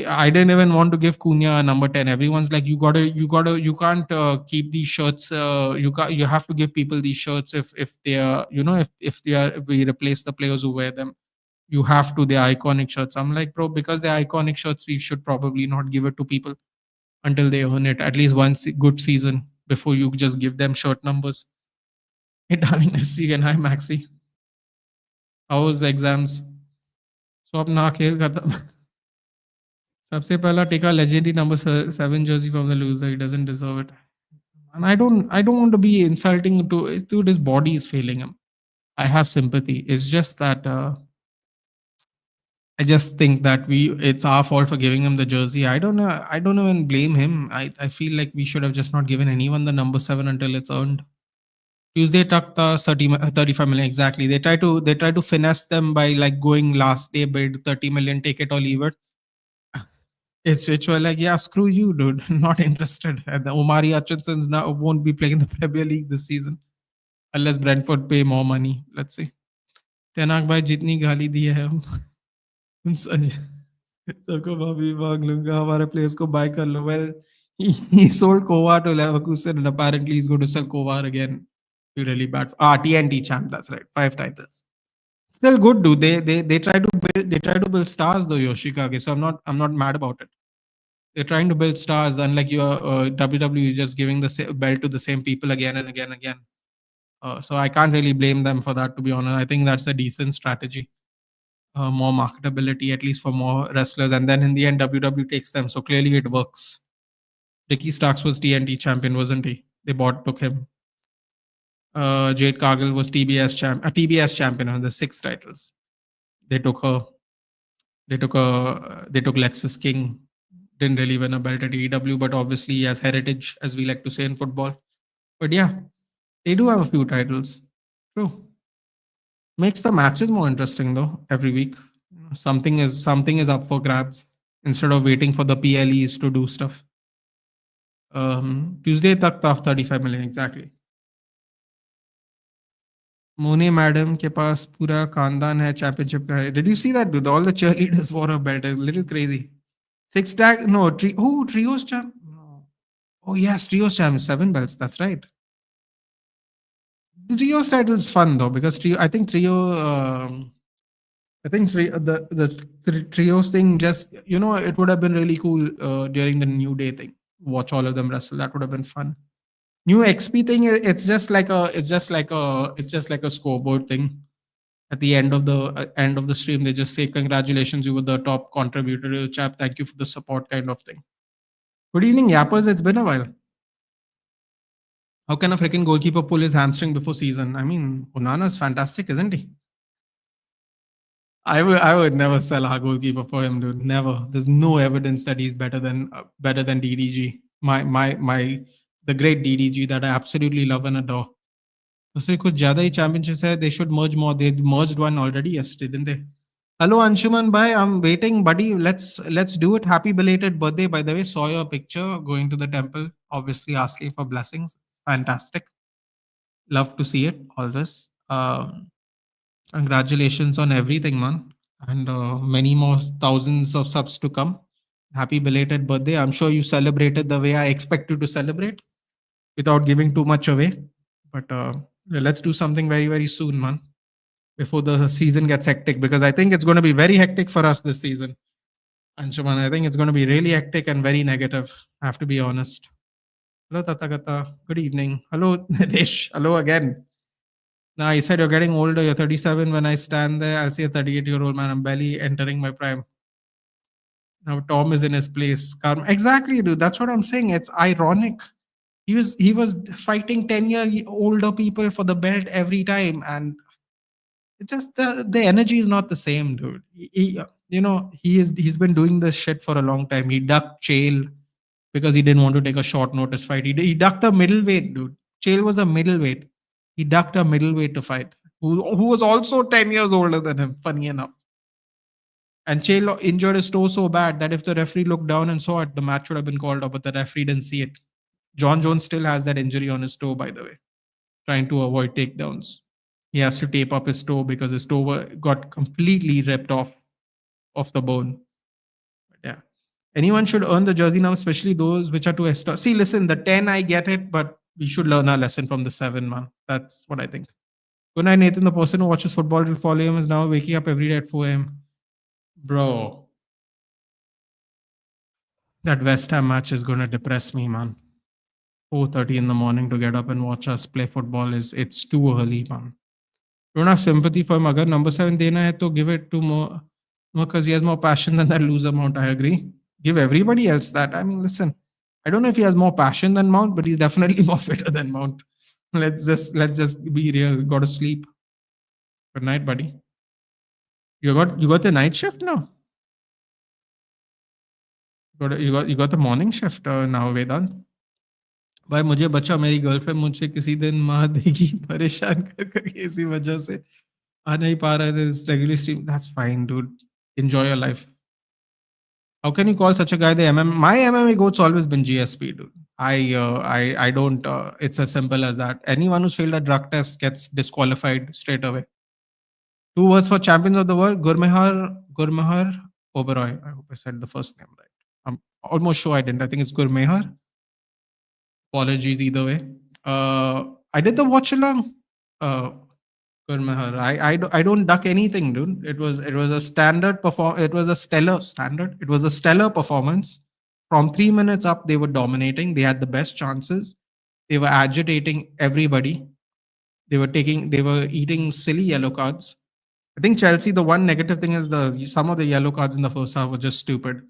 A: I didn't even want to give Cunha a number 10. Everyone's like, you can't keep these shirts. You have to give people these shirts if they are, if they are, if we replace the players who wear them. You have to, they're iconic shirts. I'm like, bro, because they're iconic shirts, we should probably not give it to people until they earn it at least one good season before you just give them short numbers. Hey, darling, Nessie and hi, Maxi. How was the exams? So अब ना खेल खत्म. सबसे पहला टेका legendary number 7 jersey from the loser. He doesn't deserve it. And I don't want to be insulting to his body is failing him. I have sympathy. It's just that I just think that it's our fault for giving him the jersey. I don't know. I don't even blame him. I feel like we should have just not given anyone the number 7 until it's earned. Tuesday tucked the 35 million exactly. They try to finesse them by like going last day bid 30 million, take it or leave it. It's which were like, yeah, screw you, dude. Not interested. And the Omari Hutchinson's now won't be playing in the Premier League this season unless Brentford pay more money. Let's see. Tenak bhai jitni गाली दी है हम उन सबको माफी मांग लूंगा हमारे players को buy कर लो. Well, he sold Kovar to Leverkusen and apparently he's going to sell Kovar again. Really bad. TNT champ. That's right. 5 titles. Still good, dude. They try to build stars though, Yoshikage. So I'm not mad about it. They're trying to build stars, unlike your WWE just giving the belt to the same people again and again and again. So I can't really blame them for that, to be honest. I think that's a decent strategy. More marketability, at least for more wrestlers, and then in the end, WWE takes them. So clearly, it works. Ricky Starks was TNT champion, wasn't he? They took him. Jade Cargill was TBS champion on the 6 titles. They took her. They took Lexus King. Didn't really win a belt at AEW, but obviously he has heritage, as we like to say in football. But yeah, they do have a few titles. True. Makes the matches more interesting though. Every week, something is up for grabs instead of waiting for the PLEs to do stuff. Tuesday tak 35 million exactly. Monet madam के पास पूरा खानदान है championship का है. Did you see that, dude? All the cheerleaders wore a belt. It's a little crazy. Six tag, no, trios champ. No. Oh yes, trios champ, 7 belts. That's right. The trios title is fun though because trio. I think the trios thing just it would have been really cool during the New Day thing. Watch all of them wrestle. That would have been fun. New XP thing. It's just like a scoreboard thing. At the end of the stream, they just say congratulations, you were the top contributor, chap. Thank you for the support, kind of thing. Good evening, yappers. It's been a while. How can a freaking goalkeeper pull his hamstring before season? I mean, Onana is fantastic, isn't he? I would never sell our goalkeeper for him, dude. Never. There's no evidence that he's better than DDG. The great DDG that I absolutely love and adore. उससे कुछ ज़्यादा ही championships है. They should merge more. They merged one already yesterday, didn't they? Hello, Anshuman bhai. I'm waiting, buddy. Let's do it. Happy belated birthday. By the way, saw your picture going to the temple, obviously asking for blessings. Fantastic. Love to see it always. Congratulations on everything, man. And many more thousands of subs to come. Happy belated birthday. I'm sure you celebrated the way I expect you to celebrate without giving too much away. But let's do something very, very soon, man, before the season gets hectic, because I think it's going to be very hectic for us this season. Anshuman, I think it's going to be really hectic and very negative. I have to be honest. Hello, Tathagata. Good evening. Hello, Nidesh. Hello again. Now, you said you're getting older. You're 37. When I stand there, I'll see a 38-year-old man. I'm barely entering my prime. Now, Tom is in his place. Exactly, dude. That's what I'm saying. It's ironic. He was fighting 10-year older people for the belt every time, and it's just the energy is not the same, dude. He's been doing this shit for a long time. He ducked Chael. because he didn't want to take a short notice fight. He ducked a middleweight, dude. Chael was a middleweight. He ducked a middleweight to fight, who was also 10 years older than him, funny enough. And Chael injured his toe so bad that if the referee looked down and saw it, the match would have been called off, but the referee didn't see it. John Jones still has that injury on his toe, by the way, trying to avoid takedowns. He has to tape up his toe because his toe got completely ripped off the bone. But yeah. Anyone should earn the jersey now, especially those which are too extra. See, listen, the 10, I get it, but we should learn our lesson from the 7, man. That's what I think. Good night, Nathan. The person who watches football till 4 a.m. is now waking up every day at 4 a.m. Bro, that West Ham match is going to depress me, man. 4:30 in the morning to get up and watch us play football it's too early, man. Don't have sympathy for him. Agar number 7 dena hai, to give it to more because he has more passion than that loser Mount. I agree. Give everybody else that. I mean, listen, I don't know if he has more passion than Mount, but he's definitely more fitter than Mount. Let's just be real. Go to sleep. Good night, buddy. You got the night shift now. You got the morning shift now, Vedant. भाई मुझे बचा मेरी girlfriend मुझसे किसी दिन मार देगी परेशान कर इसी वजह से आ नहीं पा रहा है this regular stream. That's fine, dude. Enjoy your life. How can you call such a guy the MMA? My MMA goat's always been GSP, dude. I don't. It's as simple as that. Anyone who's failed a drug test gets disqualified straight away. 2 words for champions of the world: Gurmehar Oberoi. I hope I said the first name right. I'm almost sure I didn't. I think it's Gurmehar. Apologies either way. I did the watch along. Gurmehar. I don't duck anything, dude. It was a standard perform. It was a stellar standard. It was a stellar performance. From 3 minutes up, they were dominating. They had the best chances. They were agitating everybody. They were eating silly yellow cards. I think Chelsea. The one negative thing is some of the yellow cards in the first half were just stupid.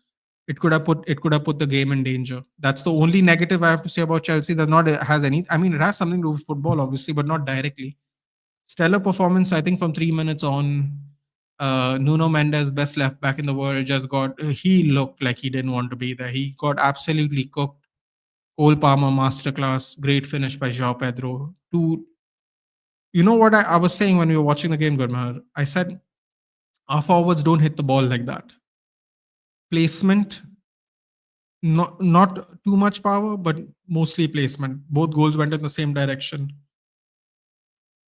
A: It could have put the game in danger. That's the only negative I have to say about Chelsea. Has any. I mean, it has something to do with football, obviously, but not directly. Stellar performance, I think, from 3 minutes on. Nuno Mendes, best left back in the world, he looked like he didn't want to be there. He got absolutely cooked. Cole Palmer, masterclass, great finish by João Pedro. You know what I was saying when we were watching the game, Gurmehar? I said, our forwards don't hit the ball like that. Placement, not too much power, but mostly placement. Both goals went in the same direction.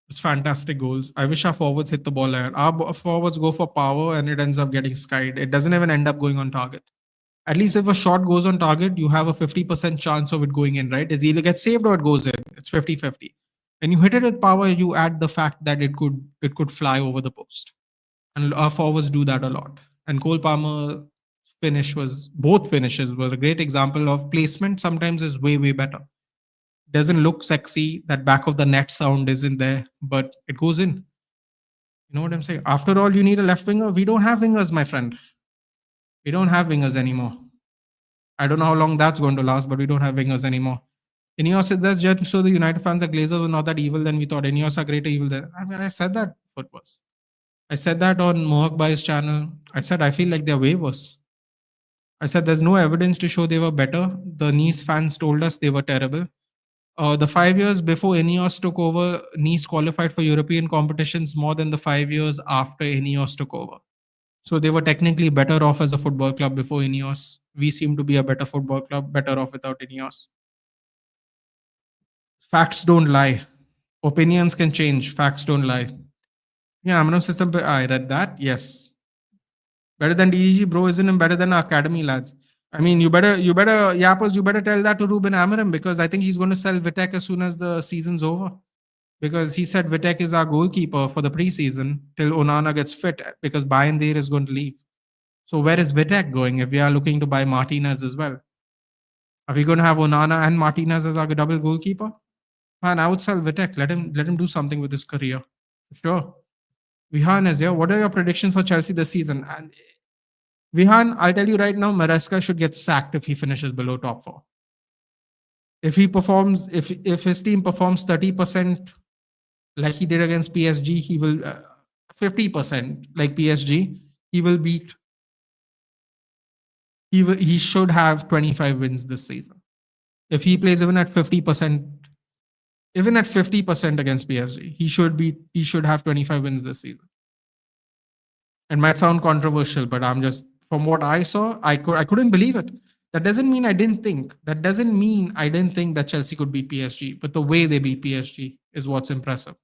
A: It's fantastic goals. I wish our forwards hit the ball like that. Our forwards go for power and it ends up getting skied. It doesn't even end up going on target. At least if a shot goes on target, you have a 50% chance of it going in, right? It either gets saved or it goes in. It's 50-50. When you hit it with power, you add the fact that it could fly over the post. And our forwards do that a lot. And Cole Palmer both finishes were a great example of placement sometimes is way, way better. Doesn't look sexy. That back of the net sound isn't there, but it goes in. You know what I'm saying? After all, you need a left winger. We don't have wingers, my friend. We don't have wingers anymore. I don't know how long that's going to last, but we don't have wingers anymore. Ineos said that's just to show the United fans that Glazers were not that evil than we thought. Ineos are greater evil than. I mean, I said that was. I said that on Mohawk Bai's channel. I said I feel like they're way worse. I said there's no evidence to show they were better. The Nice fans told us they were terrible. The 5 years before Ineos took over, Nice qualified for European competitions more than the 5 years after Ineos took over. So they were technically better off as a football club before Ineos. We seem to be a better football club, better off without Ineos. Facts don't lie. Opinions can change. Facts don't lie. Yeah, Amino system. I read that. Yes. Better than DG, bro, isn't him better than our academy lads? I mean, you better, Yapos, you better tell that to Ruben Amorim because I think he's going to sell Vitek as soon as the season's over. Because he said Vitek is our goalkeeper for the preseason till Onana gets fit because Bayern is going to leave. So where is Vitek going if we are looking to buy Martinez as well? Are we going to have Onana and Martinez as our double goalkeeper? Man, I would sell Vitek. Let him do something with his career. Sure. Vihan is here. What are your predictions for Chelsea this season? And Vihan, I'll tell you right now, Maresca should get sacked if he finishes below top 4. If he performs, if his team performs 30% like he did against PSG, he will 50% like PSG, he will beat he should have 25 wins this season. If he plays even at 50% against PSG, he should have 25 wins this season. It might sound controversial, but I'm just from what I saw, I couldn't believe it. That doesn't mean I didn't think. That doesn't mean I didn't think that Chelsea could beat PSG, but the way they beat PSG is what's impressive.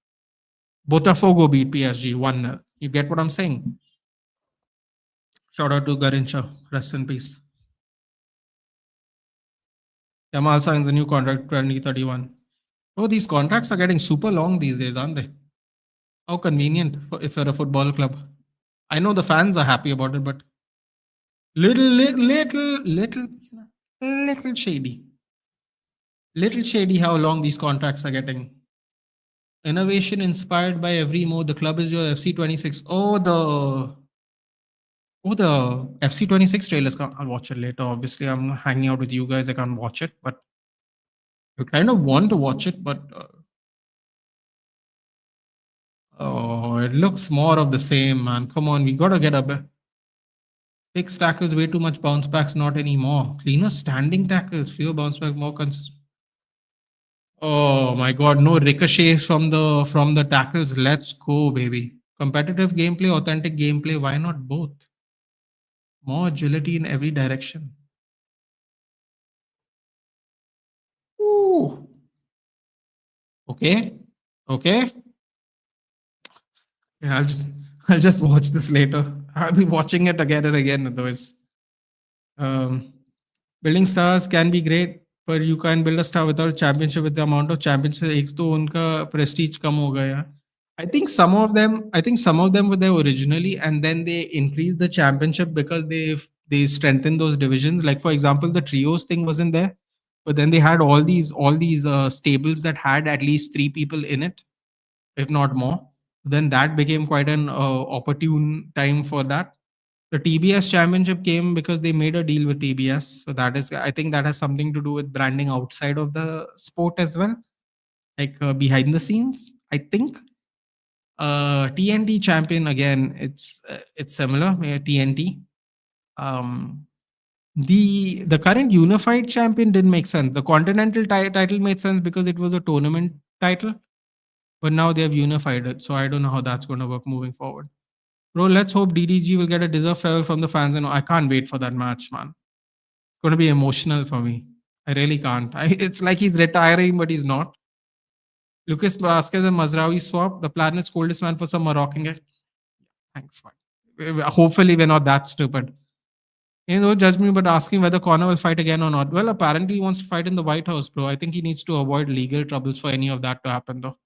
A: Botafogo beat PSG 1-0. You get what I'm saying? Shout out to Garincha. Rest in peace. Yamal signs a new contract 2031. Oh, these contracts are getting super long these days, aren't they? How convenient if you're a football club. I know the fans are happy about it, but little shady. Little shady how long these contracts are getting. Innovation inspired by every mode. The club is your FC26. The FC26 trailers. I'll watch it later. Obviously, I'm hanging out with you guys. I can't watch it, but I kind of want to watch it. But oh, it looks more of the same, man. Come on, we gotta get a bit. Fixed tackles, way too much bounce backs, not anymore. Cleaner standing tackles, fewer bounce back, more consistent. Oh my god, no ricochets from the tackles. Let's go, baby. Competitive gameplay, authentic gameplay. Why not both? More agility in every direction. Ooh. Okay. Okay. Yeah, I'll just watch this later. I'll be watching it again and again otherwise. Um, building stars can be great, but you can't build a star without a championship. With the amount of championships, एक तो उनका prestige कम हो गया. I think some of them were there originally, and then they increased the championship because they strengthened those divisions. Like for example, the trios thing wasn't there, but then they had all these stables that had at least 3 people in it, if not more. Then that became quite an opportune time for that. The TBS championship came because they made a deal with TBS. So that is, I think that has something to do with branding outside of the sport as well, like behind the scenes. I think TNT champion again. It's similar. TNT. Um, the current unified champion didn't make sense. The continental title made sense because it was a tournament title, but now they have unified it. So I don't know how that's going to work moving forward. Bro, let's hope DDG will get a deserved farewell from the fans. And I can't wait for that match, man. It's going to be emotional for me. I really can't. It's like he's retiring, but he's not. Lucas Vasquez and Mazraoui swap. The planet's coldest man for some Moroccan guy. Thanks, man. Hopefully, we're not that stupid. Judge me, but asking whether Connor will fight again or not. Well, apparently he wants to fight in the White House, bro. I think he needs to avoid legal troubles for any of that to happen, though.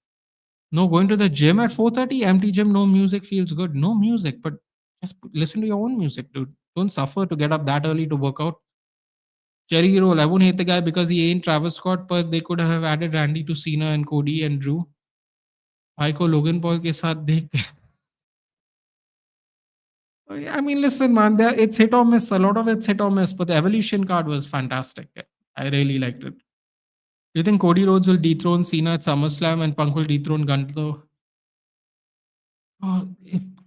A: No, going to the gym at 4:30, empty gym, no music feels good. No music, but just listen to your own music, dude. Don't suffer to get up that early to work out. Jerry Roll, I won't hate the guy because he ain't Travis Scott, but they could have added Randy to Cena and Cody and Drew. भाई को Logan Paul के साथ देख I mean, listen, man, it's hit or miss. A lot of it's hit or miss, but the Evolution card was fantastic. I really liked it. Do you think Cody Rhodes will dethrone Cena at SummerSlam and Punk will dethrone Gunther? Oh,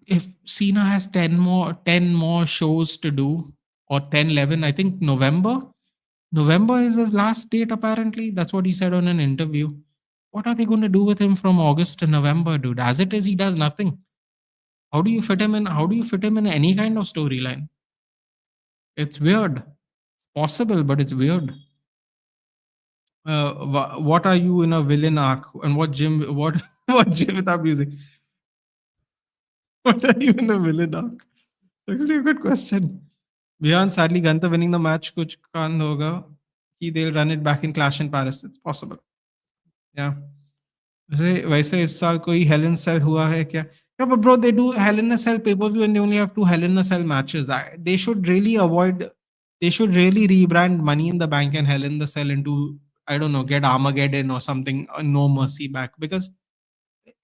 A: if Cena has 10 more shows to do, or 10, 11, I think November is his last date, apparently. That's what he said on an interview. What are they going to do with him from August to November, dude? As it is, he does nothing. How do you fit him in any kind of storyline? It's weird. Possible, but it's weird. What are you in a villain arc? And what gym without music? What are you in a villain arc? Actually a good question. Beyond sadly Gunther winning the match kuch kaand hoga कि they'll run it back in Clash in Paris. It's possible. Yeah. वैसे इस साल कोई Hell in a Cell हुआ है क्या? Yeah, but bro, they do Hell in a Cell pay-per-view and they only have 2 Hell in a Cell matches. They should really rebrand Money in the Bank and Hell in the Cell into, I don't know, get Armageddon or something, No Mercy back, because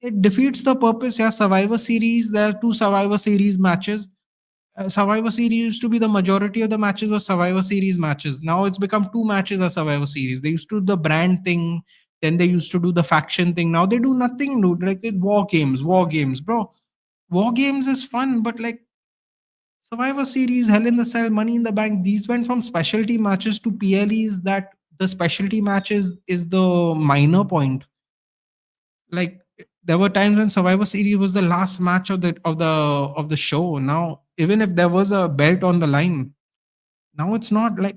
A: it defeats the purpose. Yeah, Survivor Series, there are 2 Survivor Series matches. Survivor Series used to be the majority of the matches were Survivor Series matches. Now it's become 2 matches as Survivor Series. They used to do the brand thing, then they used to do the faction thing. Now they do nothing, dude. Like War games, bro. War games is fun, but like Survivor Series, Hell in the Cell, Money in the Bank, these went from specialty matches to PLEs that the specialty matches is the minor point. Like there were times when Survivor Series was the last match of the show. Now, even if there was a belt on the line, now it's not like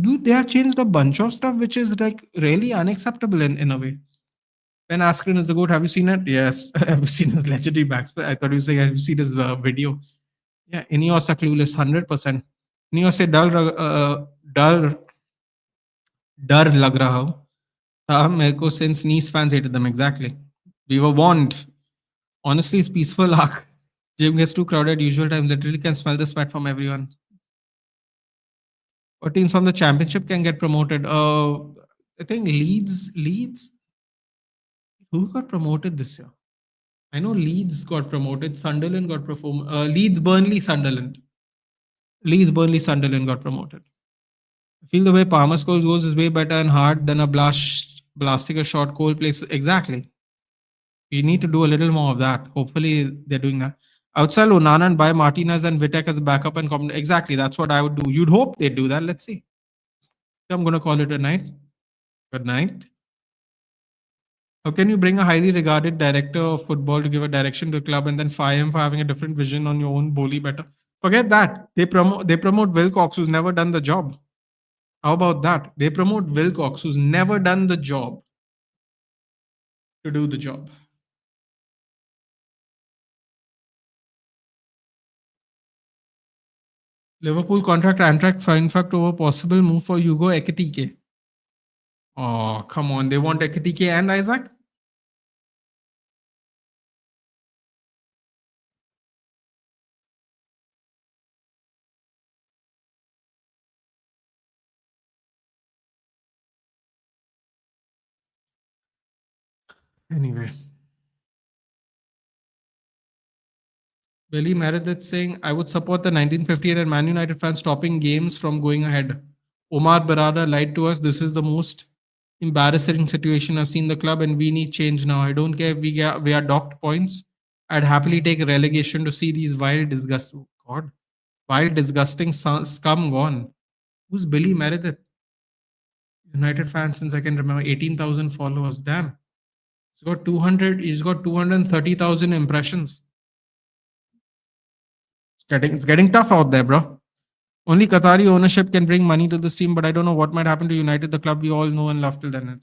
A: dude, they have changed a bunch of stuff which is like really unacceptable in a way. Ben Askren is the goat. Have you seen it? Yes. Have you seen his legendary backspin? I thought you were saying, have you seen his video? Yeah, Ineos are clueless, 100%. Ineos से डर डर लग रहा था मेरे को since Nice fans hated them. Exactly. We were warned. Honestly, it's peaceful arc. Gym gets too crowded usual times. Literally can smell the sweat from everyone. What teams from the championship can get promoted? I think Leeds. Who got promoted this year? I know Leeds got promoted. Sunderland got performed. Leeds, Burnley, Sunderland. Leeds, Burnley, Sunderland got promoted. I feel the way Palmer scores goals is way better and hard than a blasting a short goal place. Exactly. We need to do a little more of that. Hopefully, they're doing that. Outside Onana and buy Martinez and Vitek as a backup and exactly. That's what I would do. You'd hope they'd do that. Let's see. I'm going to call it a night. Good night. How can you bring a highly regarded director of football to give a direction to a club and then fire him for having a different vision on your own bully better? Forget that. They promote Wilcox, who's never done the job. How about that? They promote Wilcox, who's never done the job, to do the job. Liverpool contract Eintracht Frankfurt over possible move for Hugo Ekitike. Oh, come on. They want Ekitike and Isaac? Anyway. Billy Meredith saying, I would support the 1958 and Man United fans stopping games from going ahead. Omar Barada lied to us. This is the most embarrassing situation I've seen the club, and we need change now. I don't care if we are docked points. I'd happily take relegation to see these wild, disgusting, scum gone. Who's Billy Meredith? United fan since I can remember. 18,000 followers. Damn. He's got 230,000 impressions. It's getting tough out there, bro. Only Qatari ownership can bring money to this team, but I don't know what might happen to United, the club we all know and love till then.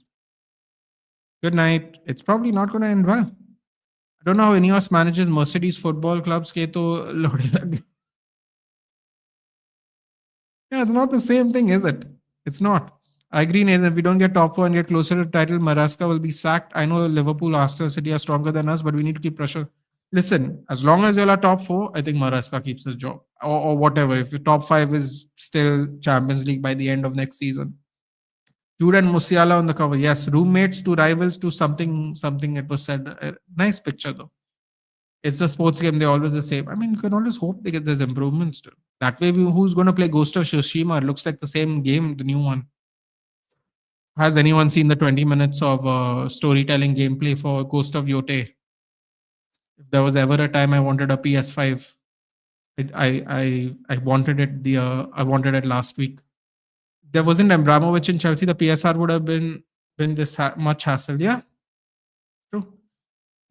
A: Good night. It's probably not going to end well. I don't know how Ineos manages Mercedes football clubs. Yeah, it's not the same thing, is it? It's not. I agree, Nathan. If we don't get top four and get closer to the title, Maresca will be sacked. I know Liverpool, Arsenal, City are stronger than us, but we need to keep pressure. Listen, as long as you're top four, I think Maresca keeps his job. Or whatever. If your top five is still Champions League by the end of next season. Jude and Musiala on the cover. Yes, roommates to rivals to something it was said. Nice picture though. It's a sports game. They're always the same. I mean, you can always hope they get there's improvements too. That way, who's going to play Ghost of Tsushima? It looks like the same game, the new one. Has anyone seen the 20 minutes of storytelling gameplay for Ghost of Yote? If there was ever a time I wanted a PS5, I wanted it. I wanted it last week. There wasn't Abramovich in Chelsea, the PSR would have been this much hassle. Yeah, true.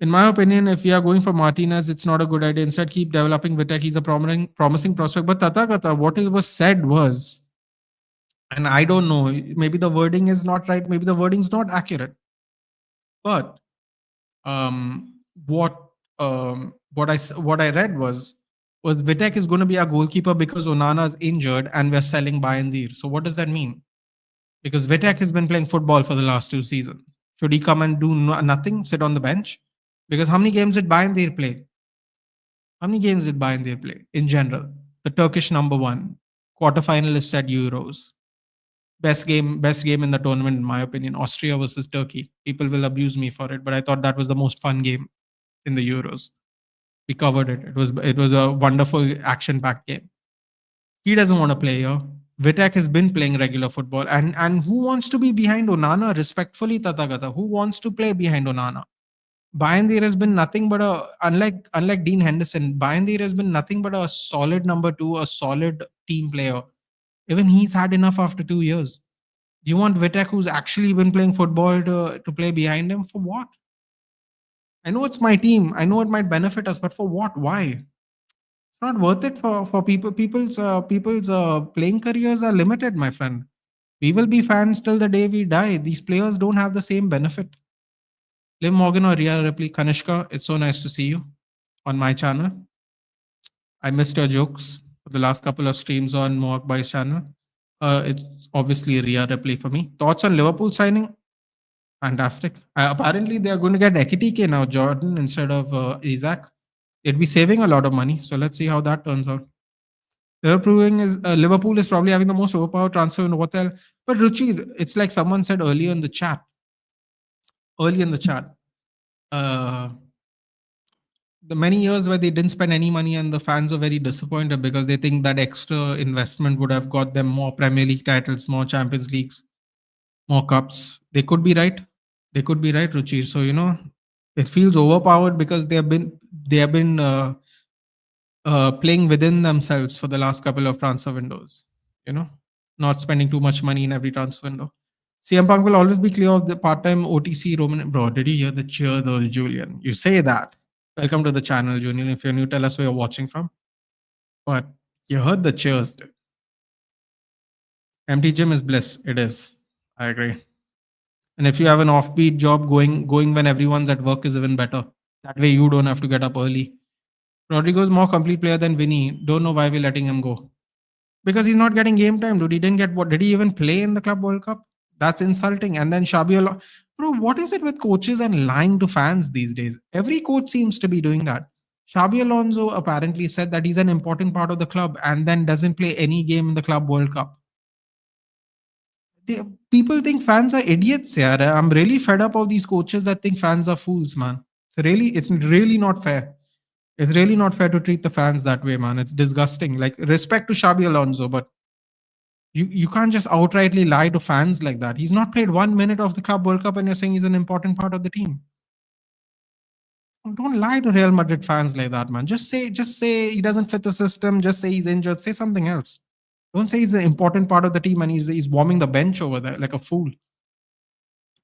A: In my opinion, if we are going for Martinez, it's not a good idea. Instead, keep developing Vitek. He's a promising prospect. But Tathagata, what was said was, and I don't know, maybe the wording is not right, maybe the wording's not accurate. But what I read was Vitek is going to be our goalkeeper because Onana is injured and we're selling Bayandir. So what does that mean? Because Vitek has been playing football for the last 2 seasons. Should he come and do nothing, sit on the bench? Because how many games did Bayandir play? How many games did Bayandir play in general? The Turkish number 1, quarterfinalist at Euros. Best game in the tournament, in my opinion. Austria versus Turkey. People will abuse me for it, but I thought that was the most fun game in the Euros. We covered it. It was a wonderful action-packed game. He doesn't want to play here. Vitek has been playing regular football. And who wants to be behind Onana? Respectfully, Tathagata. Who wants to play behind Onana? Bayandir has been nothing but a unlike Dean Henderson. Bayandir has been nothing but a solid number two, a solid team player. Even he's had enough after 2 years. Do you want Vitek, who's actually been playing football, to play behind him? For what? I know it's my team. I know it might benefit us, but for what? Why? It's not worth it for people. People's playing careers are limited, my friend. We will be fans till the day we die. These players don't have the same benefit. Liv Morgan or Rhea Ripley, Kanishka, it's so nice to see you on my channel. I missed your jokes for the last couple of streams on Mohawk Boys channel. It's obviously Rhea Ripley for me. Thoughts on Liverpool signing? Fantastic. Apparently, they are going to get Ekitike now, Jordan, instead of Isaac. They'd be saving a lot of money. So let's see how that turns out. Liverpool is probably having the most overpowered transfer in hotel. But Ruchi, it's like someone said earlier in the chat. Uh, the many years where they didn't spend any money and the fans are very disappointed because they think that extra investment would have got them more Premier League titles, more Champions Leagues, more cups. They could be right. They could be right, Ruchi. So it feels overpowered because they have been playing within themselves for the last couple of transfer windows. You know, not spending too much money in every transfer window. CM Punk will always be clear of the part-time OTC Roman. Bro, did you hear the cheer though, Julian? You say that. Welcome to the channel, Julian. If you're new, tell us where you're watching from. But you heard the cheers, dude. Empty gym is bliss. It is. I agree. And if you have an offbeat job, going when everyone's at work is even better. That way you don't have to get up early. Rodrigo's more complete player than Vinny. Don't know why we're letting him go. Because he's not getting game time, dude. He didn't get what? Did he even play in the Club World Cup? That's insulting. And then bro, what is it with coaches and lying to fans these days? Every coach seems to be doing that. Xabi Alonso apparently said that he's an important part of the club and then doesn't play any game in the Club World Cup. They, People think fans are idiots, yeah. I'm really fed up of these coaches that think fans are fools, man. It's really not fair. It's really not fair to treat the fans that way, man. It's disgusting. Like respect to Xabi Alonso, but you can't just outrightly lie to fans like that. He's not played 1 minute of the Club World Cup, and you're saying he's an important part of the team. Don't lie to Real Madrid fans like that, man. Just say he doesn't fit the system. Just say he's injured. Say something else. Don't say he's an important part of the team and he's warming the bench over there like a fool.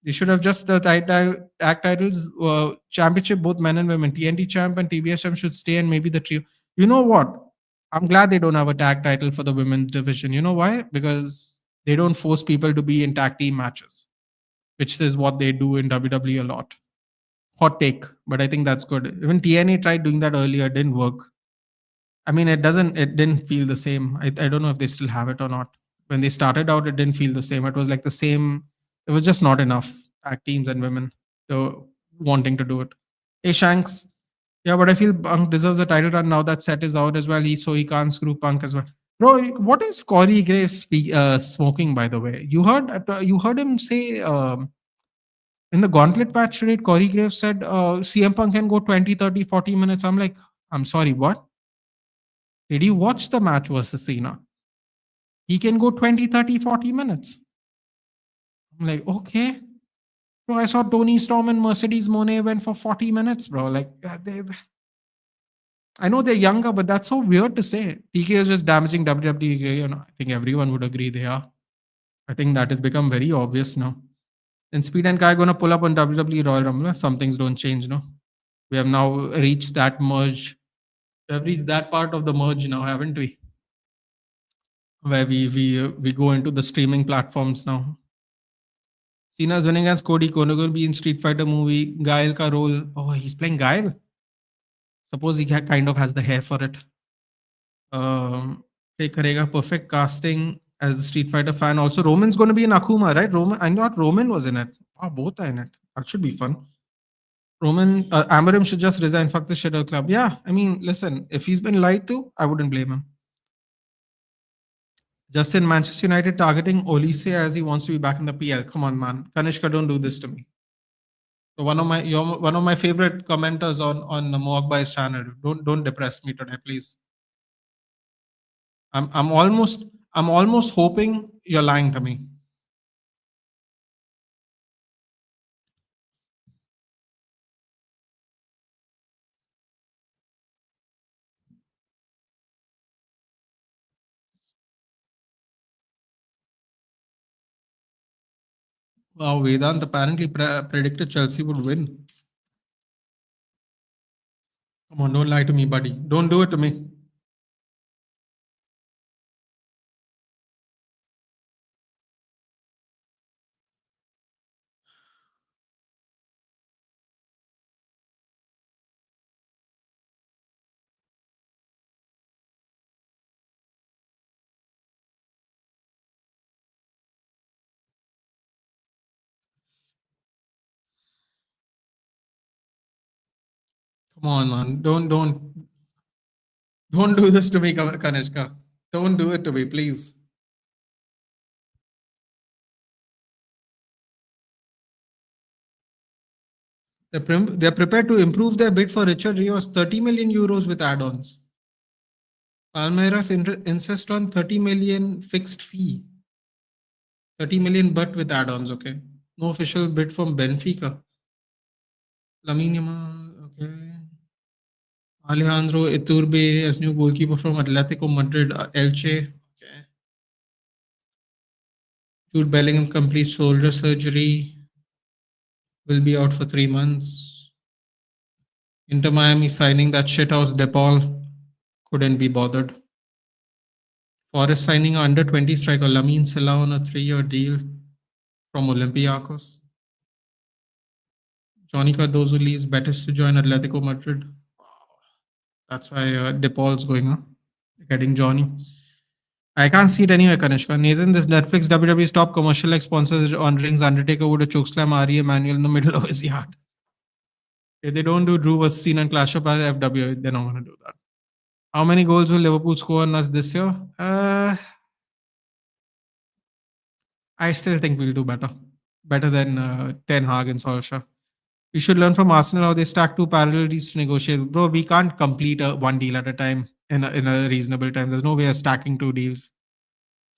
A: They should have just the tag titles, championship, both men and women. TNT champ and TBS champ should stay, and maybe the trio. You know what? I'm glad they don't have a tag title for the women's division. You know why? Because they don't force people to be in tag team matches, which is what they do in WWE a lot. Hot take, but I think that's good. Even TNA tried doing that earlier, it didn't work. I mean, it didn't feel the same. I don't know if they still have it or not. When they started out, it didn't feel the same. It was like the same. It was just not enough tag teams and women so wanting to do it. Hey Shanks, yeah, but I feel Punk deserves a title run now that Set is out as well. He can't screw Punk as well. Bro, what is Corey Graves smoking? By the way, you heard him say in the Gauntlet match today. Corey Graves said CM Punk can go 20, 30, 40 minutes. I'm like, I'm sorry, what? Did you watch the match versus Cena? He can go 20, 30, 40 minutes. I'm like, okay. Bro, I saw Tony Storm and Mercedes Moné went for 40 minutes, bro. Like, I know they're younger, but that's so weird to say. TK is just damaging WWE. I think everyone would agree they are. I think that has become very obvious now. And Speed and Kai gonna pull up on WWE Royal Rumble. Some things don't change, no? We have now reached that merge. We have reached that part of the merge now, haven't we? Where we go into the streaming platforms now. Cena's winning against Cody. Cody will be in Street Fighter movie. Gail ka role. Oh, he's playing Gail. Suppose he kind of has the hair for it. Play karega. Perfect casting as a Street Fighter fan. Also, Roman's going to be in Akuma, right? I thought Roman was in it. Oh, both are in it. That should be fun. Amarim should just resign. Fuck the Shadow Club. Yeah, I mean, listen, if he's been lied to, I wouldn't blame him. Justin, Manchester United targeting Olise as he wants to be back in the PL. Come on, man. Kanishka, don't do this to me. So you're one of my favorite commenters on the Mohawk channel. Don't depress me today, please. I'm almost hoping you're lying to me. Wow, Vedant apparently predicted Chelsea would win. Come on, don't lie to me, buddy. Don't do it to me. Come on, man. Don't do this to me, Kanishka. Don't do it to me, please. They're prepared to improve their bid for Richard Rios 30 million euros with add-ons. Palmeiras insist on 30 million fixed fee. 30 million but with add-ons, okay. No official bid from Benfica. Lamine Yamal, okay. Alejandro Iturbe as new goalkeeper from Atletico Madrid, Elche. Okay. Jude Bellingham completes shoulder surgery. Will be out for 3 months. Inter Miami signing that shithouse DePaul. Couldn't be bothered. Forest signing under 20 striker Lamine Silla on a 3-year deal from Olympiacos. Johnny Cardozo leaves Betis to join Atletico Madrid. That's why DePaul's going on, getting Johnny. I can't see it anywhere, Kanishka. Nathan, this Netflix WWE's top commercial like sponsors on rings. Undertaker would a chokeslam Ari Emanuel in the middle of his yard. If they don't do Drew vs. Cena and Clash of FW, they're not going to do that. How many goals will Liverpool score on us this year? I still think we'll do better. Better than Ten Hag and Solskjaer. We should learn from Arsenal how they stack two parallel deals to negotiate. Bro, we can't complete one deal at a time in a reasonable time. There's no way of stacking two deals.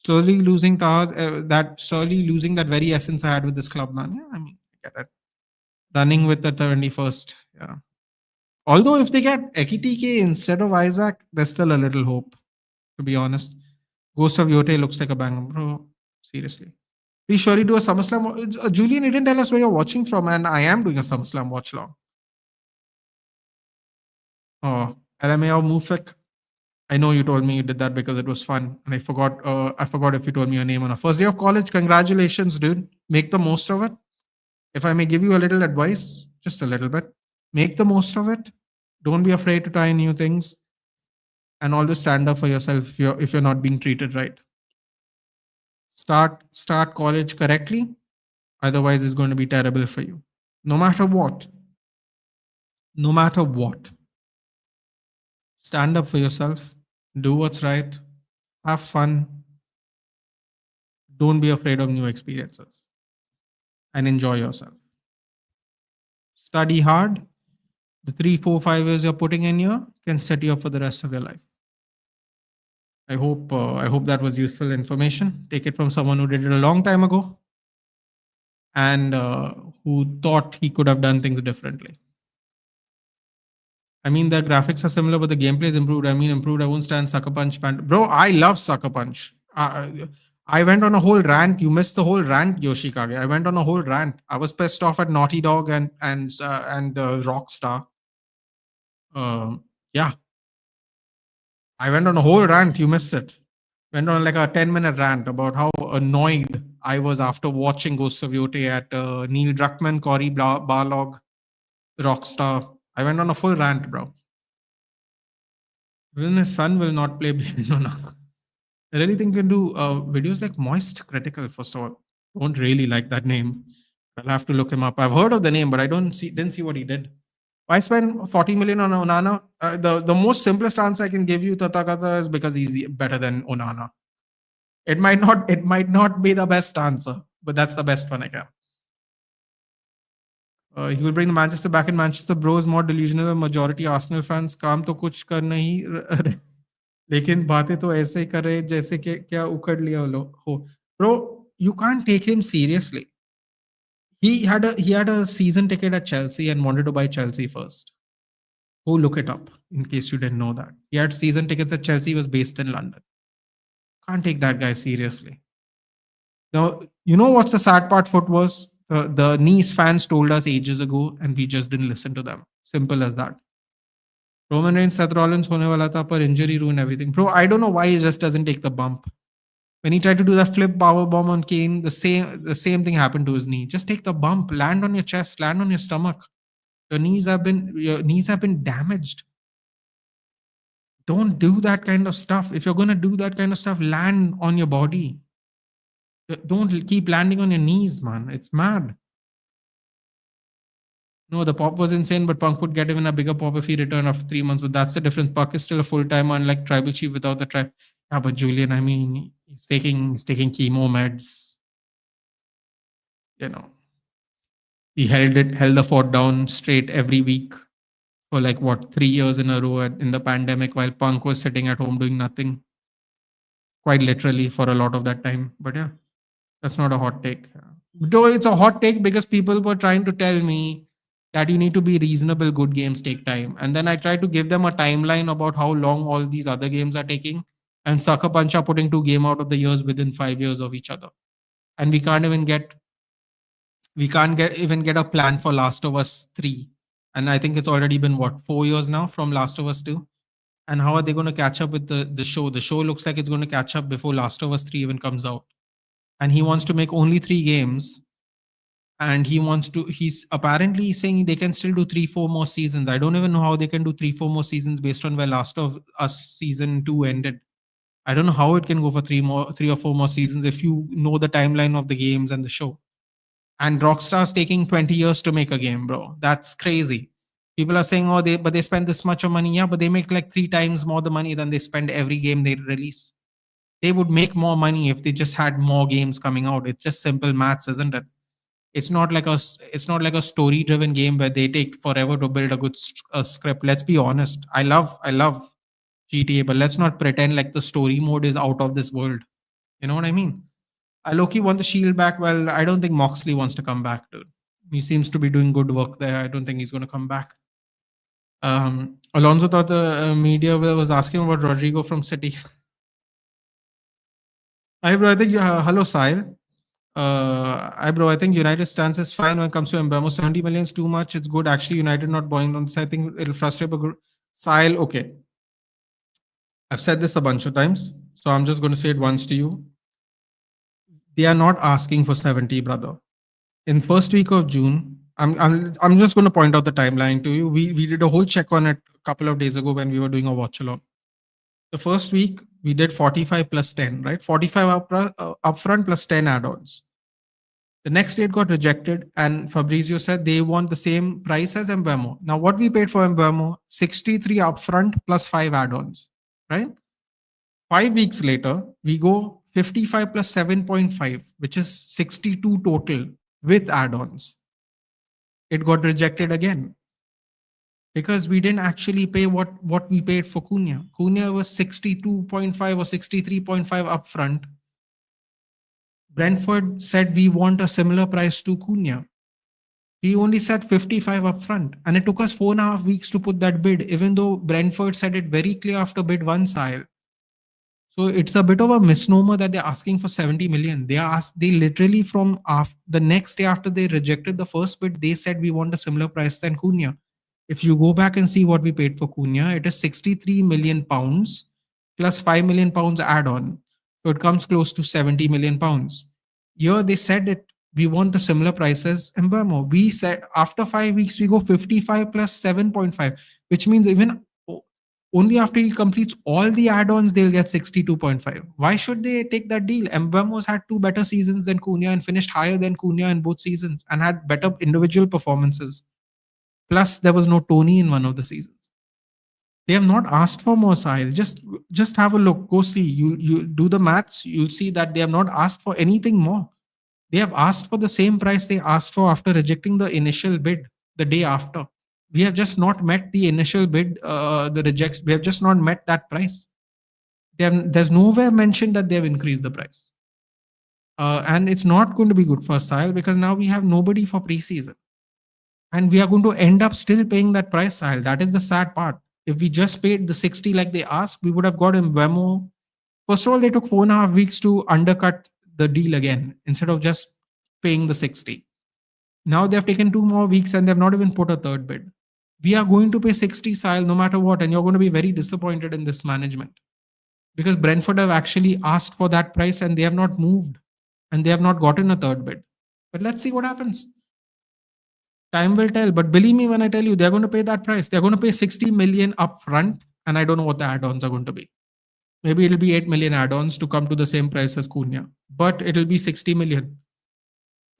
A: Slowly losing that very essence I had with this club, man. Yeah, I mean, I get it. Running with the 21st. Yeah. Although if they get Ekitike instead of Isaac, there's still a little hope, to be honest. Ghost of Yote looks like a banger, bro. Seriously. We surely do a SummerSlam. Julian, you didn't tell us where you're watching from, and I am doing a SummerSlam watch long. Oh, LMAO Mufik. I know you told me you did that because it was fun, and I forgot. I forgot if you told me your name on a first day of college. Congratulations, dude. Make the most of it. If I may give you a little advice, just a little bit, make the most of it. Don't be afraid to try new things, and always stand up for yourself if you're not being treated right. Start college correctly. Otherwise, it's going to be terrible for you. No matter what. No matter what. Stand up for yourself. Do what's right. Have fun. Don't be afraid of new experiences. And enjoy yourself. Study hard. The 3, 4, 5 years you're putting in here can set you up for the rest of your life. I hope that was useful information. Take it from someone who did it a long time ago and who thought he could have done things differently. I mean, the graphics are similar, but the gameplay is improved. I mean, improved. I won't stand Sucker Punch. Bro, I love Sucker Punch. I went on a whole rant. You missed the whole rant, Yoshikage. I went on a whole rant. I was pissed off at Naughty Dog and Rockstar. Yeah, I went on a whole rant. You missed it. Went on like a 10-minute rant about how annoyed I was after watching Ghosts of Yote at Neil Druckmann, Cory Barlog, Rockstar. I went on a full rant, bro. Even his son will not play Bayonetta. I really think you can do videos like Moist Critical, first of all. Don't really like that name. I'll have to look him up. I've heard of the name, but I didn't see what he did. Why spend 40 million on Onana? The most simplest answer I can give you, Tathagata, is because he's better than Onana. It might not be the best answer, but that's the best one I can. He will bring the Manchester back in Manchester. Bros more delusional majority Arsenal fans. काम तो कुछ कर नहीं लेकिन बातें तो ऐसे ही कर रहे जैसे कि क्या उकड़ लिया हो. Bro, you can't take him seriously. He had a season ticket at Chelsea and wanted to buy Chelsea first. Go look it up in case you didn't know that. He had season tickets at Chelsea. Was based in London. Can't take that guy seriously. You know what's the sad part, Foot was? The Nice fans told us ages ago, and we just didn't listen to them. Simple as that. Roman Reigns, Seth Rollins hone wala tha, par injury ruined everything. Bro, I don't know why he just doesn't take the bump. When he tried to do that flip power bomb on Kane, the same thing happened to his knee. Just take the bump, land on your chest, land on your stomach. Your knees have been damaged. Don't do that kind of stuff. If you're gonna do that kind of stuff, land on your body. Don't keep landing on your knees, man. It's mad. No, the pop was insane, but Punk would get even a bigger pop if he returned after 3 months. But that's the difference. Punk is still a full timer, unlike Tribal Chief without the tribe. Yeah, but Julian, I mean, he's taking chemo meds. You know, he held the fort down straight every week for like what 3 years in a row in the pandemic, while Punk was sitting at home doing nothing, quite literally for a lot of that time. But yeah, that's not a hot take. Though it's a hot take because people were trying to tell me that you need to be reasonable, good games take time. And then I tried to give them a timeline about how long all these other games are taking. And Sucker Punch are putting 2 games out of the years within 5 years of each other. And we can't even get a plan for Last of Us 3. And I think it's already been what, 4 years now from Last of Us 2. And how are they going to catch up with the show? The show looks like it's going to catch up before Last of Us 3 even comes out. And he wants to make only 3 games, and he's apparently saying they can still do 3-4 more seasons. I don't even know how they can do 3-4 more seasons based on where Last of Us season 2 ended. I don't know how it can go for 3 or 4 more seasons if you know the timeline of the games and the show. And Rockstar's taking 20 years to make a game, bro. That's crazy. People are saying, they spend this much of money. Yeah, but they make like 3 times more the money than they spend every game they release. They would make more money if they just had more games coming out. It's just simple maths, isn't it? It's not like a story driven game where they take forever to build a good script. Let's be honest. I love GTA, but let's not pretend like the story mode is out of this world. You know what I mean? Loki won the Shield back. Well, I don't think Moxley wants to come back, dude. He seems to be doing good work there. I don't think he's going to come back. Alonso thought the media was asking about Rodrigo from City. Hi, bro. I think hello, Sile. Bro, I think United stance is fine when it comes to Mbemo. 70 million is too much. It's good. Actually, United not buying on this. I think it'll frustrate, but good. Sile, okay. I've said this a bunch of times, so I'm just going to say it once to you. They are not asking for 70, brother. In first week of June, I'm just going to point out the timeline to you. We did a whole check on it a couple of days ago when we were doing a watch along. The first week we did 45 plus 10, right? 45 upfront plus 10 add-ons. The next day it got rejected, and Fabrizio said they want the same price as Mbemo. Now, what we paid for Mbemo, 63 upfront plus 5 add-ons, right? 5 weeks later, we go 55 plus 7.5, which is 62 total with add-ons. It got rejected again because we didn't actually pay what we paid for Cunha. Cunha was 62.5 or 63.5 upfront. Brentford said we want a similar price to Cunha. We only said 55 upfront, and it took us 4.5 weeks to put that bid, even though Brentford said it very clear after bid 1 sale. So it's a bit of a misnomer that they're asking for 70 million. They literally from the next day after they rejected the first bid, they said we want a similar price than Cunha. If you go back and see what we paid for Cunha, it is 63 million pounds plus 5 million pounds add-on. So it comes close to 70 million pounds. Here they said it, we want the similar price as Mbemo. We said after 5 weeks, we go 55 plus 7.5, which means even only after he completes all the add-ons, they'll get 62.5. Why should they take that deal? Mbemo's had 2 better seasons than Cunha and finished higher than Cunha in both seasons and had better individual performances. Plus, there was no Tony in one of the seasons. They have not asked for more, Sahil. Just have a look. Go see. You do the maths. You'll see that they have not asked for anything more. They have asked for the same price they asked for after rejecting the initial bid the day after. We have just not met the initial bid, the reject. We have just not met that price. There's nowhere mentioned that they have increased the price. And it's not going to be good for Sahil because now we have nobody for preseason. And we are going to end up still paying that price, Sahil. That is the sad part. If we just paid the 60 like they asked, we would have got Mbemo. First of all, they took 4.5 weeks to undercut the deal again instead of just paying the 60. Now they have taken 2 more weeks and they have not even put a third bid. We are going to pay 60, Sahil, no matter what, and you're going to be very disappointed in this management because Brentford have actually asked for that price and they have not moved and they have not gotten a third bid. But let's see what happens. Time will tell. But believe me when I tell you, they're going to pay that price. They're going to pay 60 million up front, and I don't know what the add-ons are going to be. Maybe it'll be 8 million add-ons to come to the same price as Cunha, but it'll be 60 million.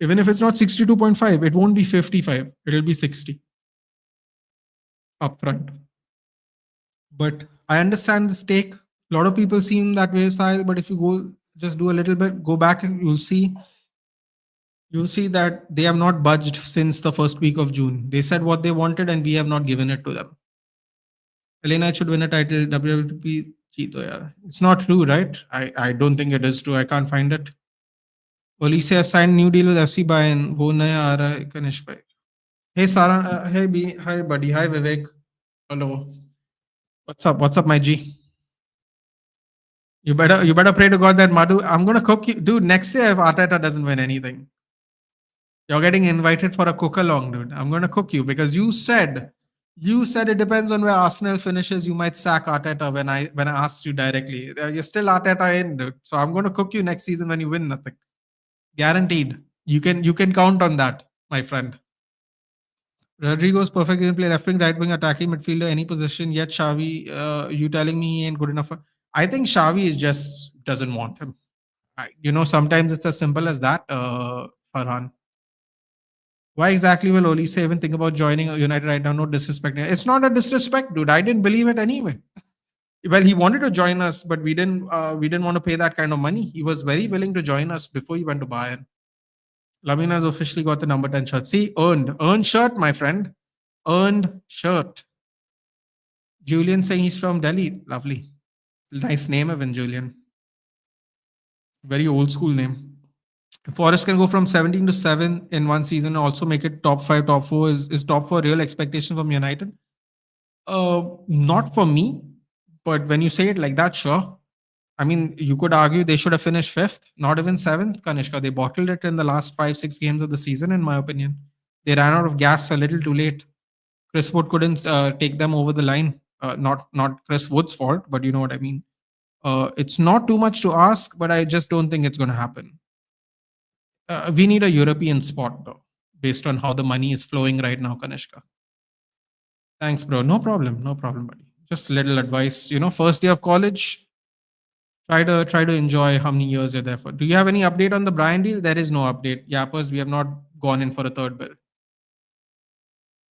A: Even if it's not 62.5, it won't be 55. It'll be 60 upfront. But I understand the stake. A lot of people seem that way, Sahil. But if you go just do a little bit, go back, you'll see that they have not budged since the first week of June. They said what they wanted, and we have not given it to them. Elena should win a title. WWP. It's not true, right? I don't think it is true. I can't find it. Olise has signed new deal with FC Bayern. वो नया आ रहा है कनिष्क भाई. Hey Sarah, hey B, hi buddy, hi Vivek. Hello. What's up? What's up, my G? You better pray to God that Madhu. I'm gonna cook you, dude. Next year, if Arteta doesn't win anything, you're getting invited for a cook along, dude. I'm gonna cook you because you said it depends on where Arsenal finishes. You might sack Arteta when I asked you directly. You're still Arteta in, dude. So I'm gonna cook you next season when you win nothing. Guaranteed. You can count on that, my friend. Rodrigo's perfect gameplay, left wing, right wing, attacking midfielder, any position. Yet Xavi, you telling me he ain't good enough? I think Xavi is just doesn't want him. Sometimes it's as simple as that, Farhan. Why exactly will Olise even think about joining United right now? No disrespect. It's not a disrespect, dude. I didn't believe it anyway. Well, he wanted to join us, but we didn't want to pay that kind of money. He was very willing to join us before he went to Bayern. Lamina has officially got the number 10 shirt. See, earned shirt, my friend. Earned shirt. Julian saying he's from Delhi. Lovely. Nice name, Evan Julian. Very old school name. Forest can go from 17 to 7 in one season and also make it top 5, top 4. Is top 4 real expectation from United? Not for me, but when you say it like that, sure. I mean, you could argue they should have finished 5th, not even 7th, Kanishka. They bottled it in the last 5-6 games of the season, in my opinion. They ran out of gas a little too late. Chris Wood couldn't take them over the line. Not Chris Wood's fault, but you know what I mean. It's not too much to ask, but I just don't think it's going to happen. We need a European spot, though, based on how the money is flowing right now, Kanishka. Thanks, bro. No problem, buddy. Just a little advice. First day of college, try to enjoy how many years you're there for. Do you have any update on the Brian deal? There is no update. Yappers, we have not gone in for a third bill.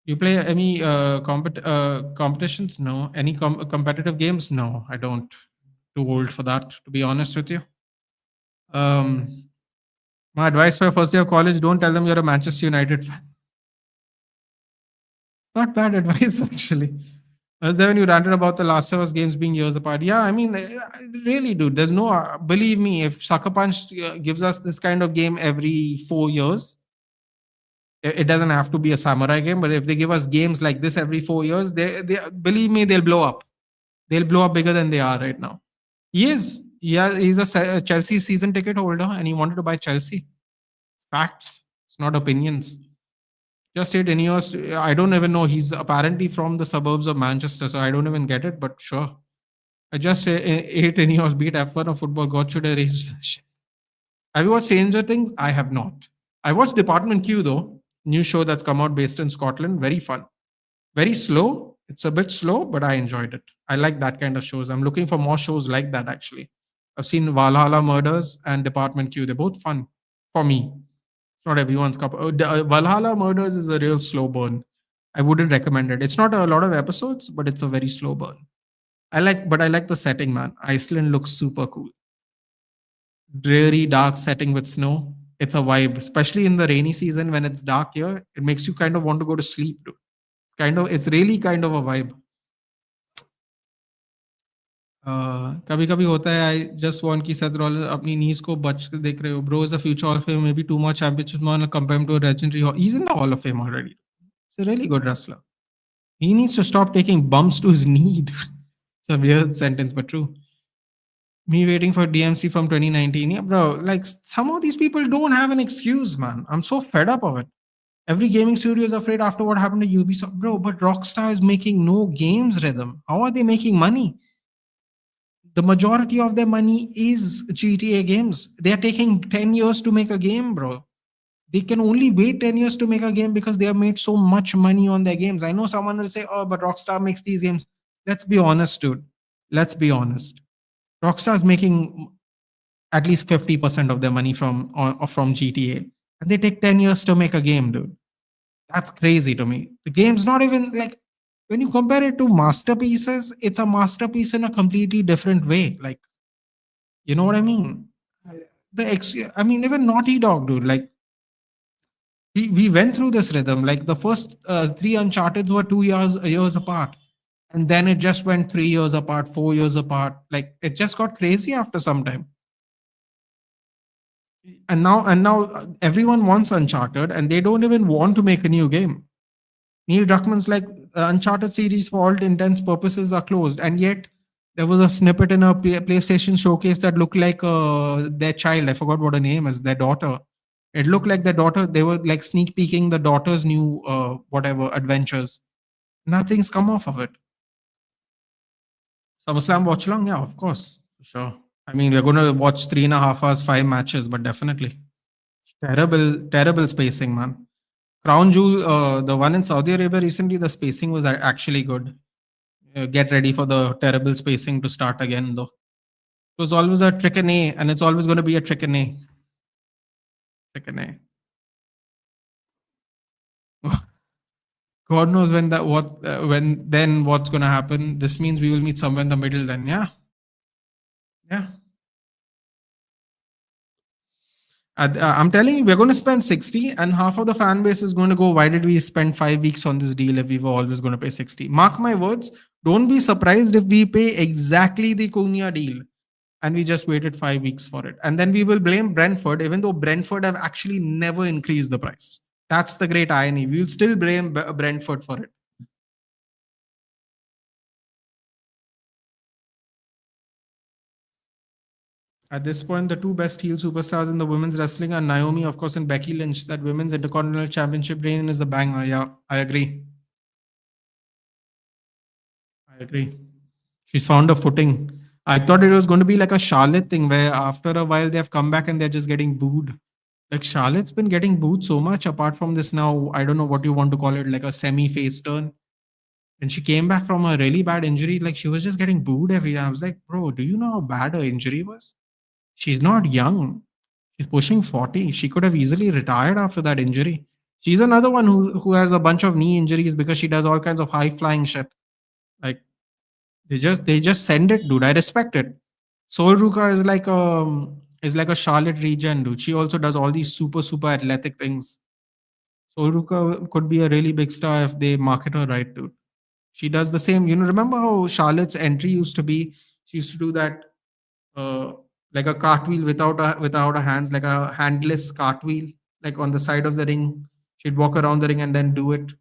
A: You play any competitions? No. Any competitive games? No, I don't. Too old for that, to be honest with you. My advice for first day of college: don't tell them you're a Manchester United fan. Not bad advice, actually. Was there when you ranted about the Last of Us games being years apart? Yeah, I mean, really, dude. There's no, believe me, if Sucker Punch gives us this kind of game every 4 years, it doesn't have to be a samurai game, but if they give us games like this every 4 years, they believe me, they'll blow up. They'll blow up bigger than they are right now. He is. Yeah, he's a Chelsea season ticket holder, and he wanted to buy Chelsea. Facts. It's not opinions. Just hate Ineos. I don't even know. He's apparently from the suburbs of Manchester, so I don't even get it, but sure. I just hate Ineos. Beat F1 of football. God should erase. Have you watched Stranger Things? I have not. I watched Department Q, though. New show that's come out based in Scotland. Very fun. Very slow. It's a bit slow, but I enjoyed it. I like that kind of shows. I'm looking for more shows like that, actually. I've seen Valhalla Murders and Department Q. They're both fun for me. It's not everyone's cup. Valhalla Murders is a real slow burn. I wouldn't recommend it. It's not a lot of episodes, but it's a very slow burn. I like the setting, man. Iceland looks super cool. Dreary, dark setting with snow. It's a vibe, especially in the rainy season when it's dark here. It makes you kind of want to go to sleep too. It's really kind of a vibe. कभी कभी होता है. I just want कि Seth Rollins अपनी knees को बच के देख रहे हो. Bro is a future Hall of Fame, maybe too much championship man, compare him to a legendary. He's in the Hall of Fame already. He's a really good wrestler. He needs to stop taking bumps to his knee. It's a weird sentence, but true. Me waiting for DMC from 2019. Yeah, bro. Like some of these people don't have an excuse, man. I'm so fed up of it. Every gaming studio is afraid after what happened to Ubisoft, bro. But Rockstar is making no games, Rhythm. How are they making money? The majority of their money is GTA games. They are taking 10 years to make a game, bro. They can only wait 10 years to make a game because they have made so much money on their games. I know someone will say, oh, but Rockstar makes these games. Let's be honest, dude. Let's be honest. Rockstar is making at least 50% of their money from GTA. And they take 10 years to make a game, dude. That's crazy to me. The game's not even like when you compare it to masterpieces, it's a masterpiece in a completely different way. Like, you know what I mean? I mean, even Naughty Dog, dude. Like, we went through this rhythm. Like the first three Uncharted were 2 years apart, and then it just went 3 years apart, 4 years apart. Like it just got crazy after some time. And now everyone wants Uncharted, and they don't even want to make a new game. Neil Druckmann's like Uncharted series for all intents purposes are closed, and yet there was a snippet in a PlayStation showcase that looked like their child. I forgot what her name is. Their daughter. It looked like their daughter. They were like sneak peeking the daughter's new whatever adventures. Nothing's come off of it. SummerSlam watch along, yeah, of course, sure. I mean, we're going to watch 3.5 hours, 5 matches, but definitely terrible, terrible spacing, man. Crown Jewel, the one in Saudi Arabia recently, the spacing was actually good. Get ready for the terrible spacing to start again, though. It was always a trick and A, and it's always going to be a trick and A. Trick and A. God knows when that when then what's going to happen. This means we will meet somewhere in the middle. Then, yeah, yeah. I'm telling you, we're going to spend 60, and half of the fan base is going to go, why did we spend 5 weeks on this deal if we were always going to pay 60? Mark my words, don't be surprised if we pay exactly the Cunha deal and we just waited 5 weeks for it. And then we will blame Brentford, even though Brentford have actually never increased the price. That's the great irony. We will still blame Brentford for it. At this point, the two best heel superstars in the women's wrestling are Naomi, of course, and Becky Lynch. That women's Intercontinental Championship reign is a banger. Yeah, I agree. I agree. She's found a footing. I thought it was going to be like a Charlotte thing where after a while they have come back and they're just getting booed. Like Charlotte's been getting booed so much apart from this now. I don't know what you want to call it, like a semi face turn. And she came back from a really bad injury. Like she was just getting booed every time. I was like, bro, do you know how bad her injury was? She's not young. She's pushing 40. She could have easily retired after that injury. She's another one who has a bunch of knee injuries because she does all kinds of high flying shit. Like they just send it, dude. I respect it. Soul Ruka is like a Charlotte regen, dude. She also does all these super athletic things. Soul Ruka could be a really big star if they market her right, dude. She does the same. Remember how Charlotte's entry used to be? She used to do that uh, like a cartwheel without her hands, like a handless cartwheel, like on the side of the ring. She'd walk around the ring and then do it.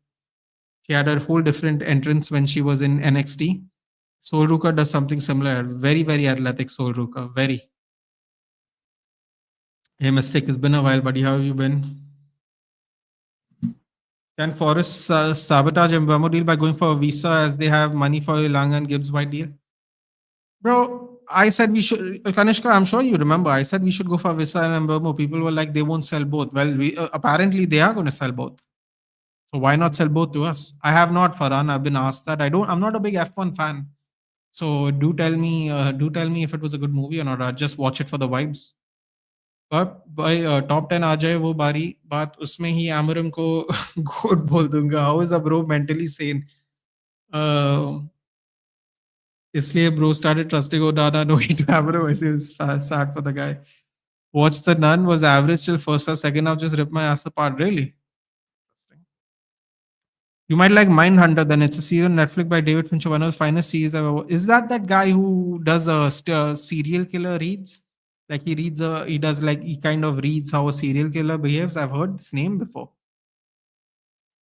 A: She had a whole different entrance when she was in NXT. Soul Ruka does something similar. Very athletic Soul Ruka. Very. Hey, Mystic, it's been a while, buddy. How have you been? Can Forest sabotage Mbamo deal by going for a visa as they have money for Ilanga and Gibbs White deal? Bro, I said we should. Kanishka, I'm sure you remember. I said we should go for Visa and Mbamo. People were like, they won't sell both. Well, apparently they are going to sell both. So why not sell both to us? I have not, Farhan. I've been asked that. I'm not a big F1 fan. So do tell me if it was a good movie or not. I'll just watch it for the vibes. But by top 10 आ जाए वो बात उसमें ही Amarim को गोट बोल दूंगा. How is a bro mentally sane? इसलिए bro started trusting Onana knowing to Amarim. I feel sad for the guy. Watch the Nun was average till first or second half. Just ripped my ass apart. Really? You might like Mindhunter. Then it's a series on Netflix by David Fincher, one of the finest series ever. Is that guy who does a serial killer reads? Like he does like he kind of reads how a serial killer behaves. I've heard this name before.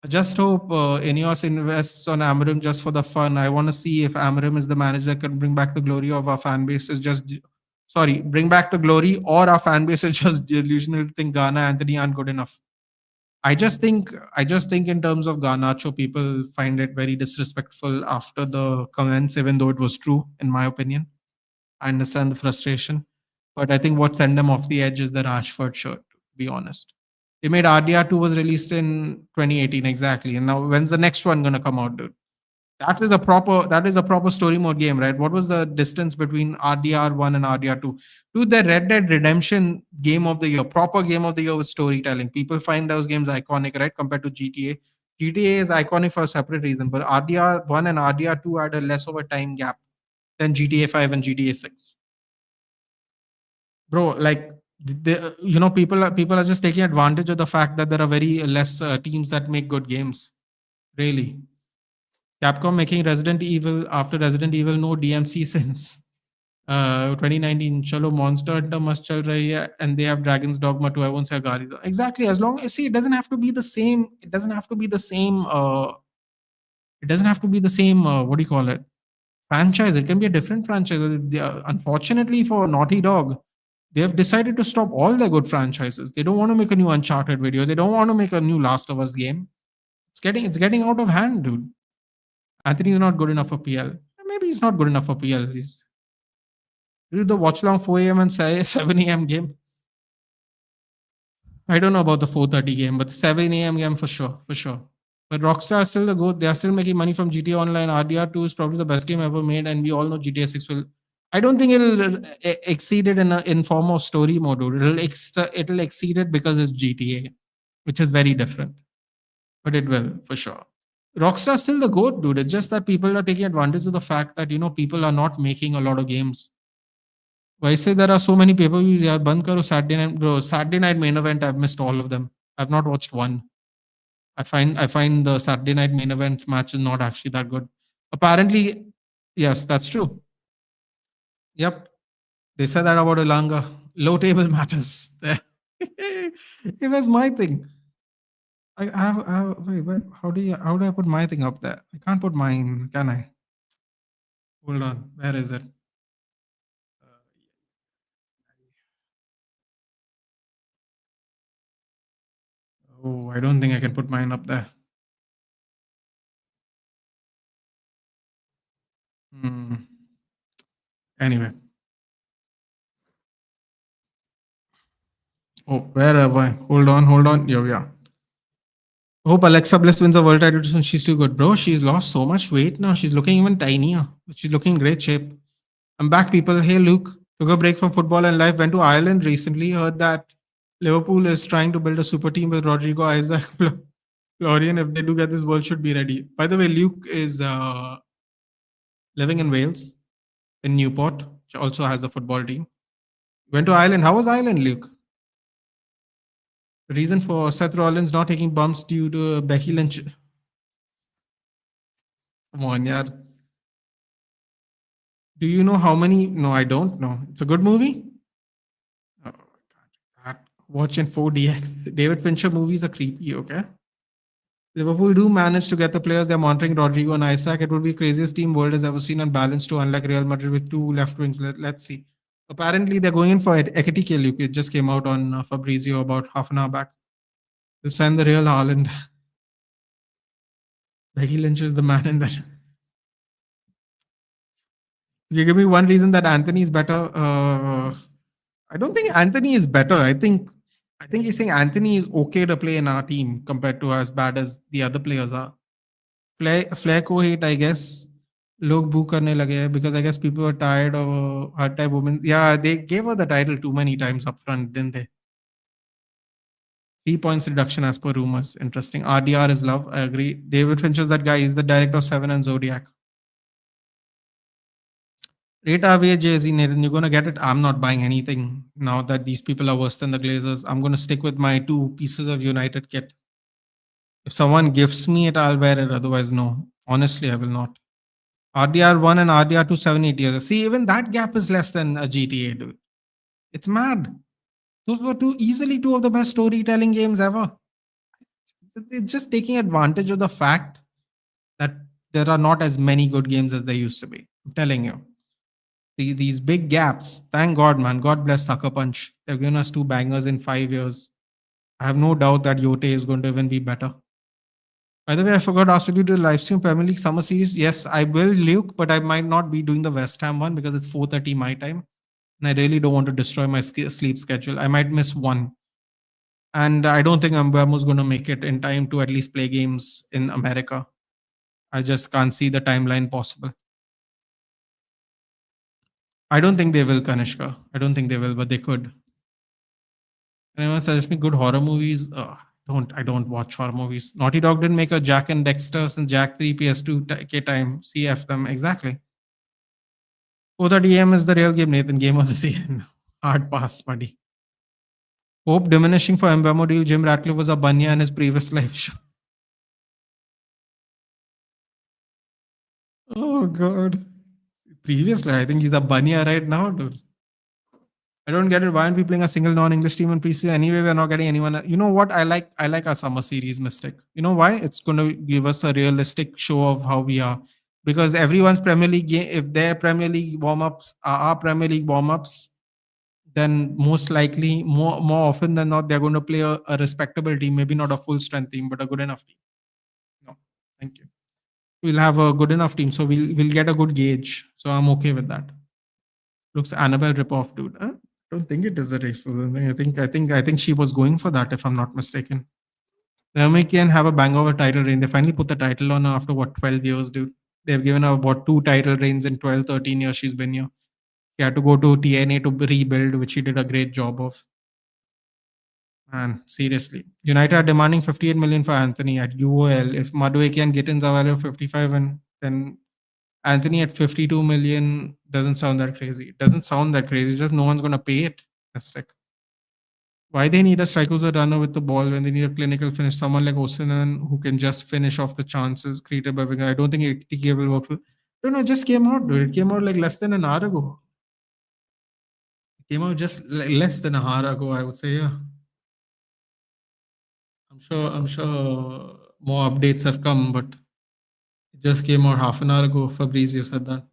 A: I just hope Ineos invests on Amarim just for the fun. I want to see if Amarim is the manager that can bring back the glory of our fan base. Is just Sorry, bring back the glory, or our fan base is just delusional to think Ghana Anthony aren't good enough. I just think in terms of Garnacho, people find it very disrespectful after the comments, even though it was true, in my opinion. I understand the frustration, but I think what sent them off the edge is the Rashford shirt, to be honest. They made RDR2 was released in 2018 exactly. And now when's the next one gonna come out, dude? That is a proper story mode game, right? What was the distance between RDR1 and RDR2? Dude, the Red Dead Redemption game of the year, proper game of the year with storytelling. People find those games iconic, right? Compared to GTA. GTA is iconic for a separate reason, but RDR1 and RDR2 had a less of a time gap than GTA 5 and GTA 6. Bro, like people are just taking advantage of the fact that there are very less teams that make good games. Really. Capcom making Resident Evil after Resident Evil no DMC since 2019. Chalo Monster Hunter must chal rahi hai, and they have Dragon's Dogma 2. I won't say Agari. Exactly. As long as see, it doesn't have to be the same. It doesn't have to be the same. It doesn't have to be the same. What do you call it? Franchise. It can be a different franchise. Unfortunately for Naughty Dog, they have decided to stop all their good franchises. They don't want to make a new Uncharted video. They don't want to make a new Last of Us game. It's getting out of hand, dude. Anthony is not good enough for PL. Maybe he's not good enough for PL. He's do the watch long 4 a.m. and 7 a.m. game. I don't know about the 4:30 game, but the 7 a.m. game for sure, for sure. But Rockstar is still the goat. They are still making money from GTA Online. RDR2 is probably the best game ever made, and we all know GTA 6 will. I don't think it'll exceed it in form of story mode. It'll exceed it because it's GTA, which is very different. But it will for sure. Rockstar is still the goat, dude. It's just that people are taking advantage of the fact that people are not making a lot of games. Why say there are so many pay-per-views? Yeah, band karo Saturday night, bro. Saturday night main event. I've missed all of them. I've not watched one. I find the Saturday night main event match is not actually that good. Apparently, yes, that's true. Yep, they said that about Ilanga. Low table matches. It was my thing. Wait, how do I put my thing up there? I can't put mine, can I? Hold on, where is it? Oh, I don't think I can put mine up there. Hmm. Anyway. Oh, where am I? Hold on. Here we are. Hope Alexa Bliss wins a world title soon. She's too good, bro. She's lost so much weight now. She's looking even tinier. She's looking in great shape. I'm back, people. Hey, Luke. Took a break from football and life. Went to Ireland recently. Heard that Liverpool is trying to build a super team with Rodrigo, Isaac, Florian. If they do get this, world should be ready. By the way, Luke is living in Wales, in Newport, which also has a football team. Went to Ireland. How was Ireland, Luke? The reason for Seth Rollins not taking bumps due to Becky Lynch. Come on, yeah. Do you know how many? No, I don't know. It's a good movie. Oh my god, watching 4DX. David Fincher movies are creepy. Okay. Liverpool do manage to get the players. They're monitoring Rodrigo and Isaac. It would be craziest team world has ever seen and balanced too, unlike Real Madrid with two left wings. Let's see. Apparently, they're going in for Ekitike. It just came out on Fabrizio about half an hour back. They'll sign the real Haaland. Becky Lynch is the man in that. You give me one reason that Anthony is better. I don't think Anthony is better. I think he's saying Anthony is okay to play in our team compared to as bad as the other players are. Flair को hate, I guess. लोग boo करने लगे हैं because I guess people were tired of hard type women. Yeah, they gave her the title too many times up front, didn't they? 3 points reduction as per rumors. Interesting. RDR is love. I agree. David Fincher's that guy. He's the director of Seven and Zodiac. Rate RVA Jay-Z, Nathan, you're going to get it. I'm not buying anything now that these people are worse than the Glazers. I'm going to stick with my 2 pieces of United kit. If someone gifts me it, I'll wear it. Otherwise, no. Honestly, I will not. RDR1 and RDR2 780 years. See, even that gap is less than a GTA, dude. It's mad. Those were easily two of the best storytelling games ever. It's just taking advantage of the fact that there are not as many good games as there used to be. I'm telling you. these big gaps. Thank God, man. God bless Sucker Punch. They've given us two bangers in 5 years. I have no doubt that Yote is going to even be better. By the way, I forgot to ask you to do the live stream Premier League Summer Series. Yes, I will, Luke, but I might not be doing the West Ham one because it's 4:30 my time, and I really don't want to destroy my sleep schedule. I might miss one, and I don't think Mbeumo's going to make it in time to at least play games in America. I just can't see the timeline possible. I don't think they will, Kanishka. I don't think they will, but they could. Anyone suggest me good horror movies? I don't watch horror movies. Naughty Dog didn't make a Jack and Dexter since Jack 3 PS2 K time. CF them exactly. The DM is the real game, Nathan. Game of the season. Hard pass, buddy. Hope diminishing for Mbeumo deal. Jim Ratcliffe was a Banya in his previous live show. Oh God. Previously, I think he's a Banya right now, dude. I don't get it. Why aren't we playing a single non-English team in preseason? Anyway, we're not getting anyone. You know what? I like our summer series mistake. You know why? It's going to give us a realistic show of how we are. Because everyone's Premier League game, if their Premier League warm-ups are our Premier League warm-ups, then most likely, more often than not, they're going to play a respectable team. Maybe not a full strength team, but a good enough team. No, thank you. We'll have a good enough team, so we'll get a good gauge. So I'm okay with that. Looks Annabelle ripoff, dude. Huh? I don't think it is a racism thing. I think she was going for that, if I'm not mistaken. The American have a bang of a title reign. They finally put the title on her after what 12 years, dude. They've given her about 2 title reigns in 12, 13 years she's been here. She had to go to TNA to rebuild, which she did a great job of. Man, seriously. United are demanding 58 million for Anthony at UOL. If Madueke and Gittins are valued 55, and then Anthony at 52 million doesn't sound that crazy. It doesn't sound that crazy. It's just no one's going to pay it. That's like, why they need a striker who's a runner with the ball when they need a clinical finish? Someone like Osanan who can just finish off the chances created by Wenger. I don't think ATK will work for. No, it just came out, dude. It came out like less than an hour ago. It came out just less than an hour ago, I would say, yeah. I'm sure more updates have come, but it just came out half an hour ago. Fabrizio said that.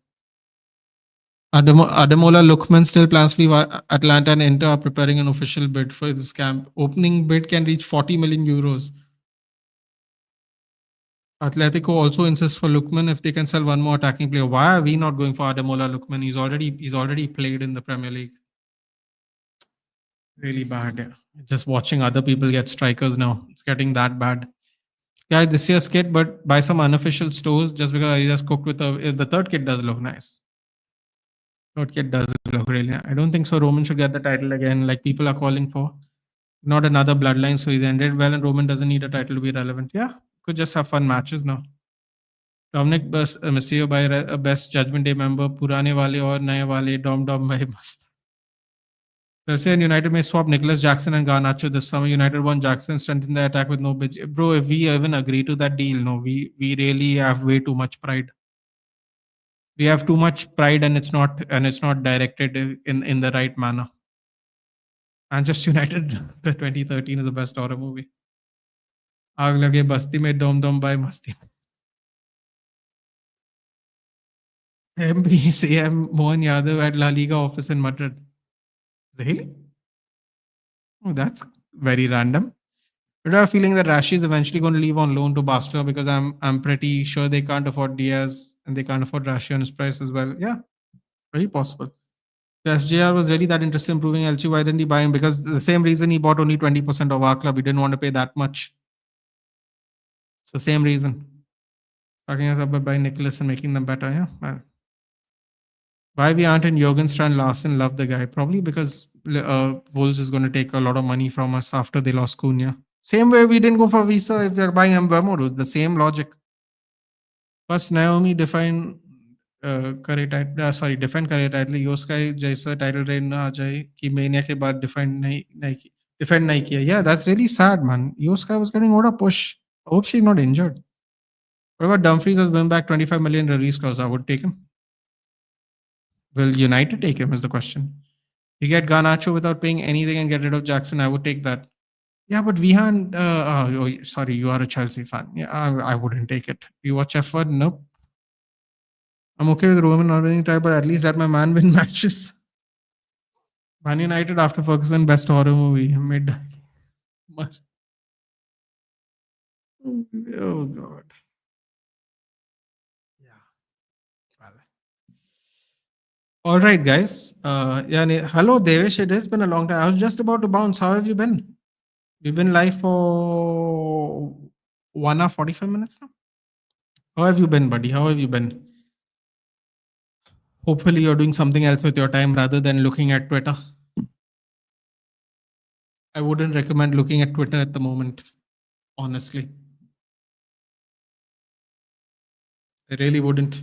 A: Ademola Lookman still plans to leave Atlanta and Inter are preparing an official bid for this camp. Opening bid can reach 40 million euros. Atletico also insists for Lookman if they can sell one more attacking player. Why are we not going for Ademola Lookman? He's already played in the Premier League. Really bad. Yeah. Just watching other people get strikers now. It's getting that bad. Yeah, this year's kit, but buy some unofficial stores just because I just cooked with the third kit does look nice. Third kit does look really nice. I don't think so. Roman should get the title again, like people are calling for. Not another bloodline, so he's ended well, and Roman doesn't need a title to be relevant. Yeah, could just have fun matches now. Dominic Mysterio by best Judgment Day member, Purane Wale or Naye Wale, Dom by must. Chelsea and United may swap Nicholas Jackson and Garnacho this summer. United want Jackson strengthen the attack with no bids. Bro, if we even agree to that deal, no, we really have way too much pride. We have too much pride, and it's not directed in the right manner. Manchester United, the 2013 is the best horror movie. आग लगे बस्ती में दम दम bye मस्ती. MP CM Mohan Yadav at La Liga office in Madrid. Really? Oh, that's very random. But I have a feeling that Rashi is eventually going to leave on loan to Barcelona because I'm pretty sure they can't afford Diaz and they can't afford Rashi on his price as well. Yeah, very possible. If SJR was really that interested in improving Elche, why didn't he buy him? Because the same reason he bought only 20% of our club. He didn't want to pay that much. It's the same reason. Talking us about buying Nicholas and making them better. Yeah. Well, why we aren't in Jurgen Strand Larsen? Love the guy. Probably because Wolves is going to take a lot of money from us after they lost Cunha. Same way we didn't go for Visa if they're buying Mbeumo. The same logic. First, Naomi define defend करे title. Yoska जैसा title reign ना आ जाए कि Mania के बाद defend नहीं किया. Yeah, that's really sad, man. Yoska was getting what a push. I hope she's not injured. What about Dumfries as win back 25 million release clause? I would take him. Will United take him is the question. You get Garnacho without paying anything and get rid of Jackson, I would take that. Yeah, but Vihan, sorry, you are a Chelsea fan. Yeah, I wouldn't take it. You watch F1? Nope. I'm okay with Roman not winning title, but at least let my man win matches. Man United after Ferguson, best horror movie. Mid. Oh God. Yeah. Well. All right, guys. Hello, Devesh. It has been a long time. I was just about to bounce. How have you been? We've been live for 1 hour 45 minutes now. How have you been, buddy? How have you been? Hopefully, you're doing something else with your time rather than looking at Twitter. I wouldn't recommend looking at Twitter at the moment, honestly. I really wouldn't.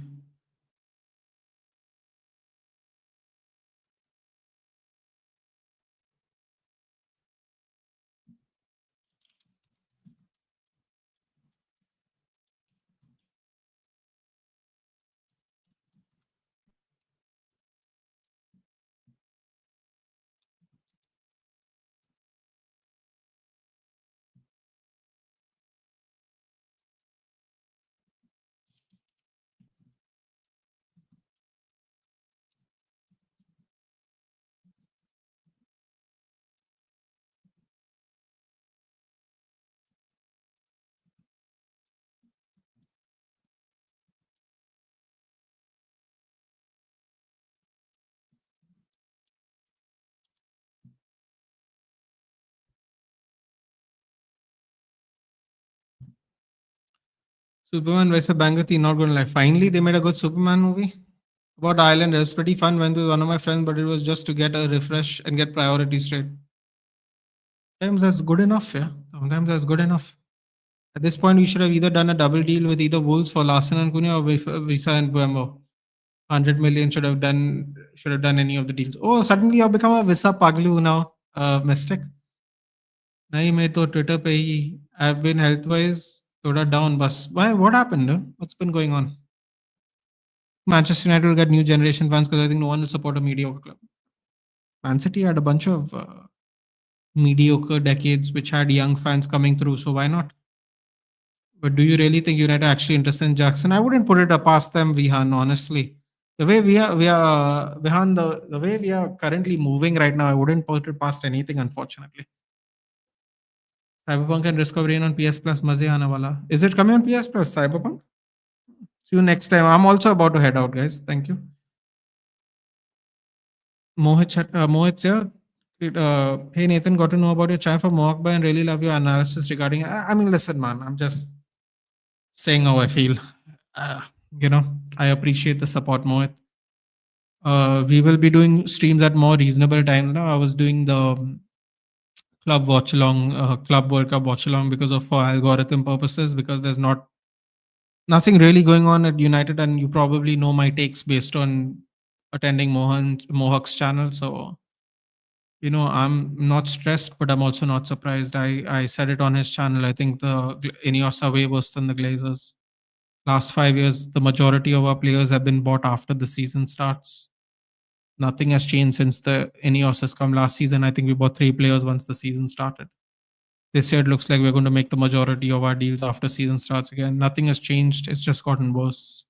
A: Superman vs. Bangati, not going to lie. Finally, they made a good Superman movie about Ireland. It was pretty fun. Went with one of my friends, but it was just to get a refresh and get priorities straight. Sometimes that's good enough, yeah. Sometimes that's good enough. At this point, we should have either done a double deal with either Wolves for Larson and Cunha or Visa and Buemo. 100 million should have done any of the deals. Oh, suddenly you've become a Visa Paglu now, Mystic. नहीं मैं तो Twitter पे ही I've been health wise थोड़ा down बस. Why? What happened? What's been going on? Manchester United will get new generation fans because I think no one will support a mediocre club. Man City had a bunch of mediocre decades which had young fans coming through, so why not? But do you really think United are actually interested in Jackson? I wouldn't put it past them, Vihan, honestly. The way Vihan, the way we are currently moving right now, I wouldn't put it past anything, unfortunately. Cyberpunk and Discovery on PS Plus, maze aane wala. Is it coming on PS Plus, Cyberpunk? See you next time. I'm also about to head out, guys. Thank you. Mohit here. Hey Nathan, got to know about your chat for Mohawk and really love your analysis regarding. I mean, listen, man, I'm just saying how I feel. Uh, I appreciate the support, Mohit. We will be doing streams at more reasonable times now. I was doing the club watch along, Club World Cup watch along because of for algorithm purposes, because there's nothing really going on at United, and you probably know my takes based on attending Mohawk's channel. So, I'm not stressed, but I'm also not surprised. I said it on his channel. I think the Ineos are way worse than the Glazers. Last 5 years, the majority of our players have been bought after the season starts. Nothing has changed since the Ineos has come last season. I think we bought 3 players once the season started. This year, it looks like we're going to make the majority of our deals after season starts again. Nothing has changed. It's just gotten worse.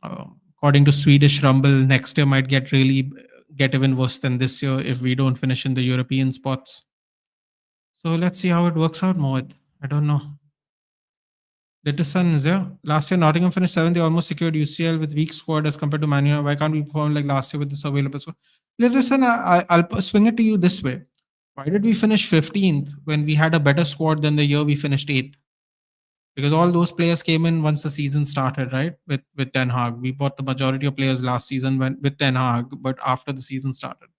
A: According to Swedish Rumble, next year might get even worse than this year if we don't finish in the European spots. So let's see how it works out, Mohit. I don't know. Litterson is there. Last year, Nottingham finished 7th. They almost secured UCL with weak squad as compared to Man United. Why can't we perform like last year with this available squad? Litterson, I'll swing it to you this way. Why did we finish 15th when we had a better squad than the year we finished 8th? Because all those players came in once the season started, right? With Ten Hag, we bought the majority of players last season with Ten Hag, but after the season started,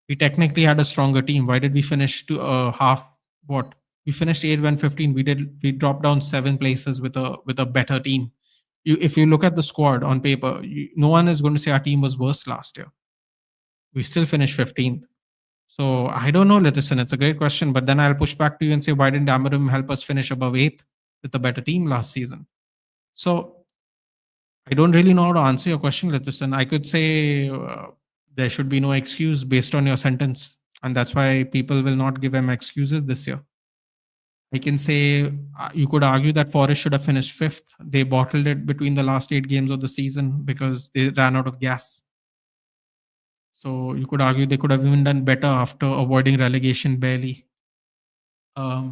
A: we technically had a stronger team. Why did we finish to half? What we finished 8 when 15. We dropped down 7 places with a better team. If you look at the squad on paper, no one is going to say our team was worse last year. We still finished 15th. So I don't know, Letterson. It's a great question, but then I'll push back to you and say, why didn't Amarim help us finish above 8th with a better team last season? So I don't really know how to answer your question, Letterson. I could say there should be no excuse based on your sentence, and that's why people will not give him excuses this year. I can say you could argue that Forest should have finished fifth. They bottled it between the last 8 games of the season because they ran out of gas. So you could argue they could have even done better after avoiding relegation barely. So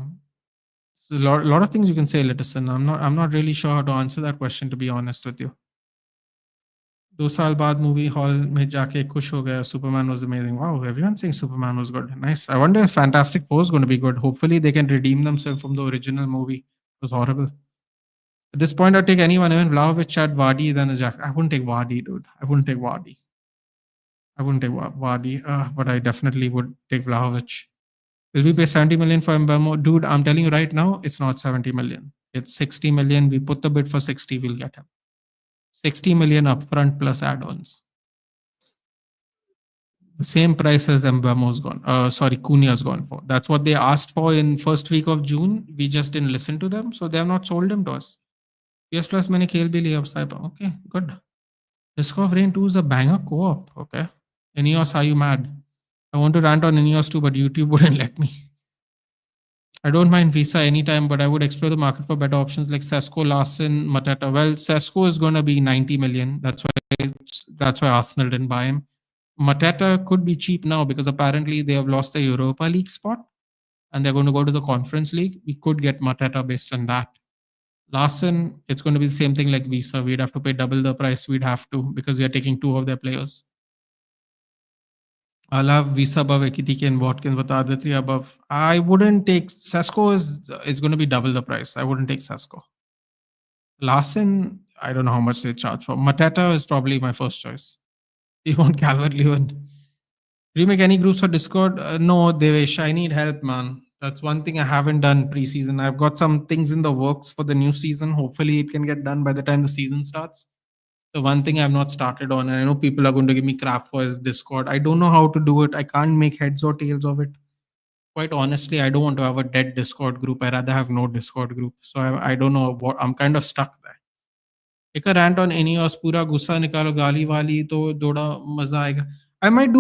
A: lot of things you can say, Littison. I'm not really sure how to answer that question, to be honest with you. 2 साल बाद movie hall में जाके खुश हो गया. Superman was amazing. Wow, everyone's saying Superman was good. Nice. I wonder if Fantastic Four is going to be good. Hopefully, they can redeem themselves from the original movie. It was horrible. At this point, I'd take anyone, even Vlahovic, Chad, Vardy, then a Jack. I wouldn't take Vardy, dude. I wouldn't take Vardy. But I definitely would take Vlahovic. Will we pay 70 million for Mbemo? Dude, I'm telling you right now, it's not 70 million. It's 60 million. We put the bid for 60, we'll get him. 60 million upfront plus add-ons. The same price as Mbemo's gone. Cunha's gone for. That's what they asked for in first week of June. We just didn't listen to them, so they have not sold him to us. PS Plus मैंने खेल भी लिया अब cyber. Okay, good. Risk of Rain 2 is a banger co-op. Okay. Ineos, are you mad? I want to rant on Ineos too, but YouTube wouldn't let me. I don't mind Visa anytime, but I would explore the market for better options like Sesko, Larsen, Mateta. Well, Sesko is going to be 90 million. That's why Arsenal didn't buy him. Mateta could be cheap now because apparently they have lost the Europa League spot and they're going to go to the Conference League. We could get Mateta based on that. Larsen, it's going to be the same thing like Visa. We'd have to pay double the price. We'd have to because we are taking 2 of their players. I'll have Visa above Ekitike and Watkins, but the other 3 above. I wouldn't take Sesko is going to be double the price. I wouldn't take Sesko. Larsen, I don't know how much they charge for. Mateta is probably my first choice. You want Calvert-Lewin? Do you make any groups for Discord? No, Devesh, I need help, man. That's one thing I haven't done preseason. I've got some things in the works for the new season. Hopefully, it can get done by the time the season starts. The one thing I've not started on, and I know people are going to give me crap for, is Discord. I don't know how to do it. I can't make heads or tails of it. Quite honestly, I don't want to have a dead Discord group. I'd rather have no Discord group. So I don't know what, I'm kind of stuck there. एक rant on Ineos, पूरा गुस्सा निकालो गाली वाली तो थोड़ा मजा आएगा. I might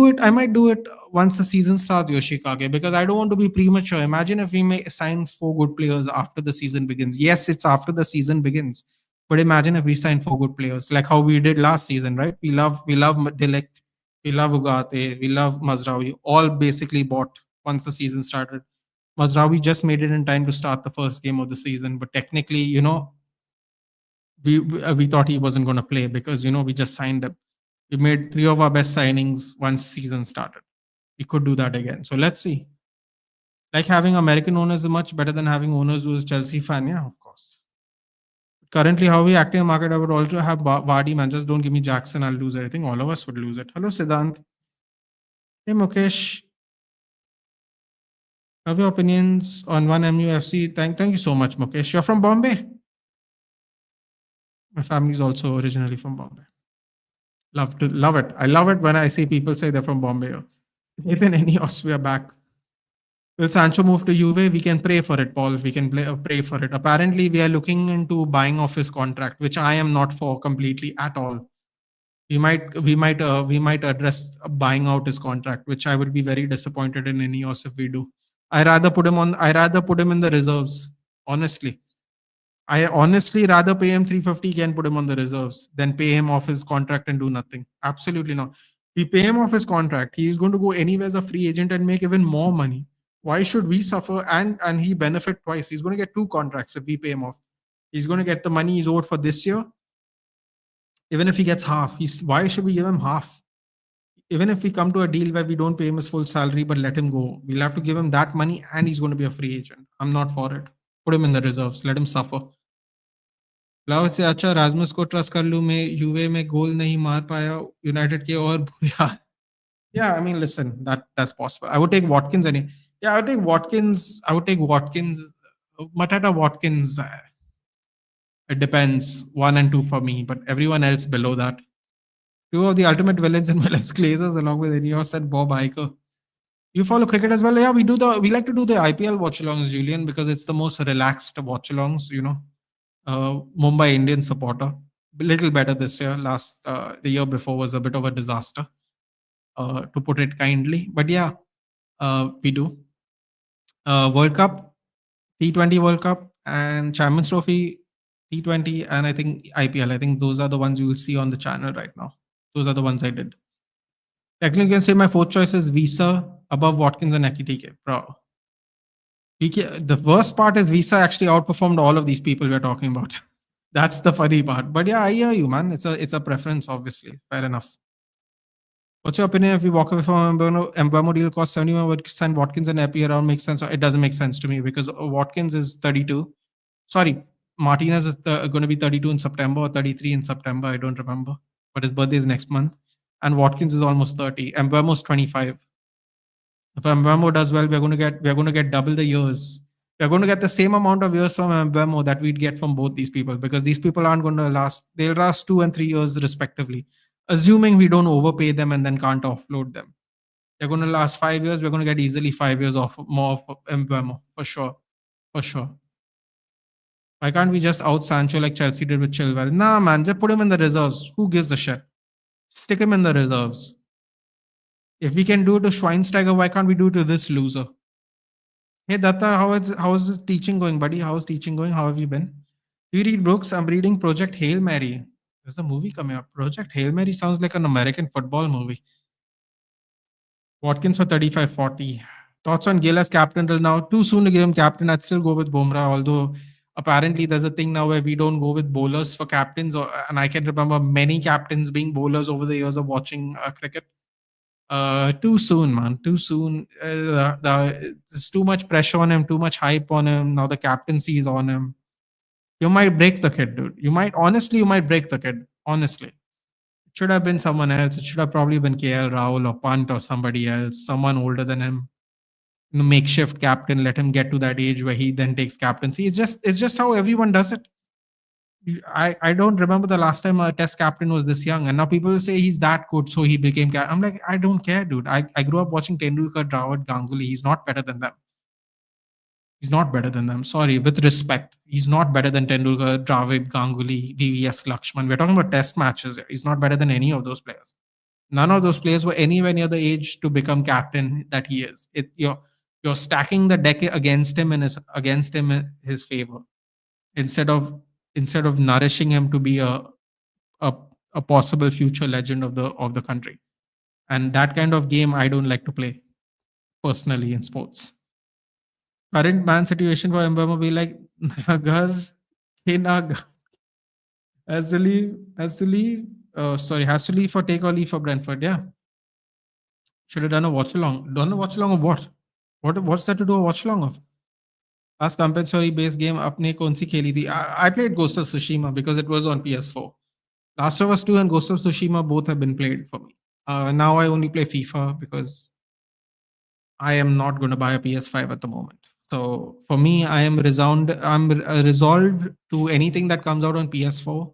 A: do it once the season starts, Yoshikage, because I don't want to be premature. Imagine if we may sign 4 good players after the season begins. Yes, it's after the season begins, but imagine if we sign 4 good players, like how we did last season, right? We love Delict, we love Ugarte, we love Mazraoui, all basically bought once the season started. Mazraoui just made it in time to start the first game of the season, but technically, we thought he wasn't going to play because we just signed him. We made 3 of our best signings once season started. We could do that again. So let's see. Like having American owners is much better than having owners who's Chelsea fan. Yeah, of course. Currently, how we acting in market, I would also have Vardy, man. Just don't give me Jackson. I'll lose everything. All of us would lose it. Hello, Siddhant. Hey, Mukesh. Have your opinions on one MUFC? Thank you so much, Mukesh. You're from Bombay? My family is also originally from Bombay. Love it. I love it when I see people say they're from Bombay. Even any Austria back. Will Sancho move to Juve? We can pray for it, Paul. We can pray for it. Apparently, we are looking into buying off his contract, which I am not for completely at all. We might address buying out his contract, which I would be very disappointed in Ineos if we do. I rather put him in the reserves. Honestly, I honestly rather pay him 350 and put him on the reserves than pay him off his contract and do nothing. Absolutely not. We pay him off his contract. He is going to go anywhere as a free agent and make even more money. Why should we suffer and he benefit twice? He's going to get 2 contracts if we pay him off. He's going to get the money he's owed for this year. Even if he gets half, why should we give him half? Even if we come to a deal where we don't pay him his full salary but let him go, we'll have to give him that money and he's going to be a free agent. I'm not for it. Put him in the reserves. Let him suffer. लाओ से अच्छा राजमस को trust कर लूं मैं यूवे में गोल नहीं मार पाया यूनाइटेड के और बुरा. Yeah, I mean, listen, that's possible. I would take Watkins I would take Watkins. Mateta, Watkins. It depends. 1 and 2 for me, but everyone else below that. 2 of the ultimate villains in my life's Glazers, along with Ineos and Bob Iker. You follow cricket as well? Yeah, we like to do the IPL watch-alongs, Julian, because it's the most relaxed watch-alongs, Mumbai Indians supporter. A little better this year. The year before was a bit of a disaster, to put it kindly. But yeah, we do. World Cup, T20 World Cup and Champions Trophy, T20, and I think IPL. I think those are the ones you will see on the channel right now. Those are the ones I did. Technically, you can say my fourth choice is Visa above Watkins and Ekitike. Bro, the worst part is Visa actually outperformed all of these people we're talking about. That's the funny part. But yeah, I hear you, man. It's a preference, obviously. Fair enough. What's your opinion if we walk away from Mbeumo deal cost 71% Watkins and Epi around makes sense? It doesn't make sense to me because Watkins is 32. Sorry, Martinez is going to be 32 in September or 33 in September. I don't remember. But his birthday is next month. And Watkins is almost 30. Mbeumo's 25. If Mbeumo does well, we're going to get double the years. We're going to get the same amount of years from Mbeumo that we'd get from both these people because these people aren't going to last. They'll last 2 and 3 years respectively, assuming we don't overpay them and then can't offload them. They're going to last 5 years. We're going to get easily 5 years off more of Mbeumo for sure, for sure. Why can't we just out Sancho like Chelsea did with Chilwell? Nah, man, just put him in the reserves. Who gives a shit? Stick him in the reserves. If we can do it to Schweinsteiger, why can't we do it to this loser? Hey Datta, how is this teaching going, buddy? How's teaching going? How have you been? Do you read books? I'm reading Project Hail Mary. There's a movie coming up. Project Hail Mary sounds like an American football movie. Watkins for 35-40. Thoughts on Gill as captain till now? Too soon to give him captain. I'd still go with Bumrah, although apparently there's a thing now where we don't go with bowlers for captains. And I can remember many captains being bowlers over the years of watching cricket. Too soon, man. Too soon. There's too much pressure on him, too much hype on him. Now the captaincy is on him. You might break the kid, dude. You might break the kid. Honestly. It should have been someone else. It should have probably been KL Rahul or Pant or somebody else, someone older than him. Makeshift captain, let him get to that age where he then takes captaincy. It's just how everyone does it. I don't remember the last time a test captain was this young, and now people say he's that good, so he became captain. I'm like, I don't care, dude. I grew up watching Tendulkar, Dravid, Ganguly. He's not better than them. He's not better than them. Sorry, with respect, he's not better than Tendulkar, Dravid, Ganguly, VVS, Lakshman. We're talking about test matches. He's not better than any of those players. None of those players were anywhere near the age to become captain that he is. You're stacking the deck against him and against him in his favor instead of nourishing him to be a possible future legend of the country. And that kind of game I don't like to play personally in sports. Current ban situation for Mbeumo be like Nagar has to leave. Has to leave for take or leave for Brentford. Yeah. Should have done a watch along. Done a watch along of what? What's that to do a watch along of? Last compensatory based game apne kaun si kheli thi? I played Ghost of Tsushima because it was on PS4. Last of Us 2 and Ghost of Tsushima both have been played for me. Now I only play FIFA because I am not going to buy a PS5 at the moment. So for me, I'm resolved to anything that comes out on PS4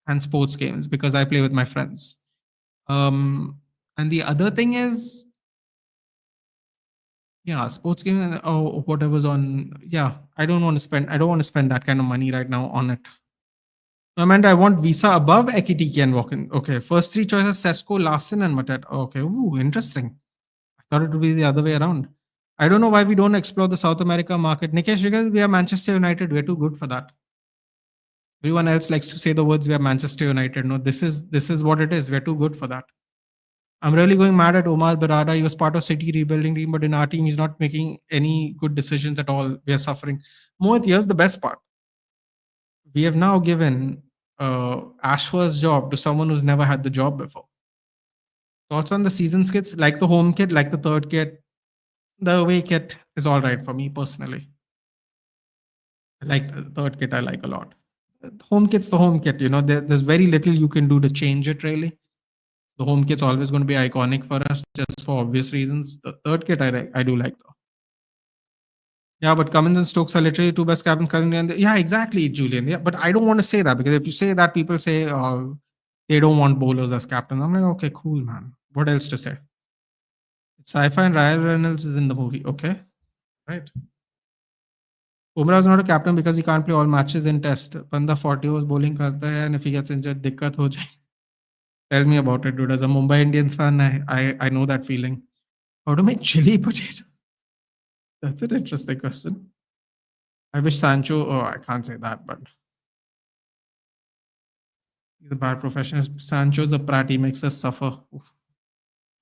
A: and sports games because I play with my friends. And the other thing is, yeah, sports games and whatever's on. Yeah, I don't want to spend that kind of money right now on it. Amanda, I want Visa above Ekitike and Walken. Okay, first three choices: Sesko, Larsen, and Matet. Okay, ooh, interesting. I thought it would be the other way around. I don't know why we don't explore the South America market. Nikesh, because we are Manchester United. We're too good for that. Everyone else likes to say the words we are Manchester United. No, this is what it is. We're too good for that. I'm really going mad at Omar Berrada. He was part of City rebuilding team, but in our team, he's not making any good decisions at all. We are suffering. Mohit, here's the best part. We have now given Ashworth's job to someone who's never had the job before. Thoughts on the season kits? Like the home kit, like the third kit, the away kit is all right for me personally. I like the third kit. I like a lot. Home kit's the home kit. There's very little you can do to change it really. The home kit's always going to be iconic for us just for obvious reasons. The third kit I do like though. Yeah, but Cummins and Stokes are literally two best captains currently. Yeah, exactly, Julian. Yeah, but I don't want to say that because if you say that, people say they don't want bowlers as captains. I'm like, okay, cool, man. What else to say? It's sci-fi and Ryan Reynolds is in the movie. Okay, right. Bumrah is not a captain because he can't play all matches in test. Banda 40 overs bowling karta hai, and if he gets injured, dikkat ho jaye. Tell me about it, dude. As a Mumbai Indians fan, I know that feeling. How to make chili potato? That's an interesting question. I wish Sancho. Oh, I can't say that, but he's a bad professional. Sancho's a brat. He makes us suffer. Oof.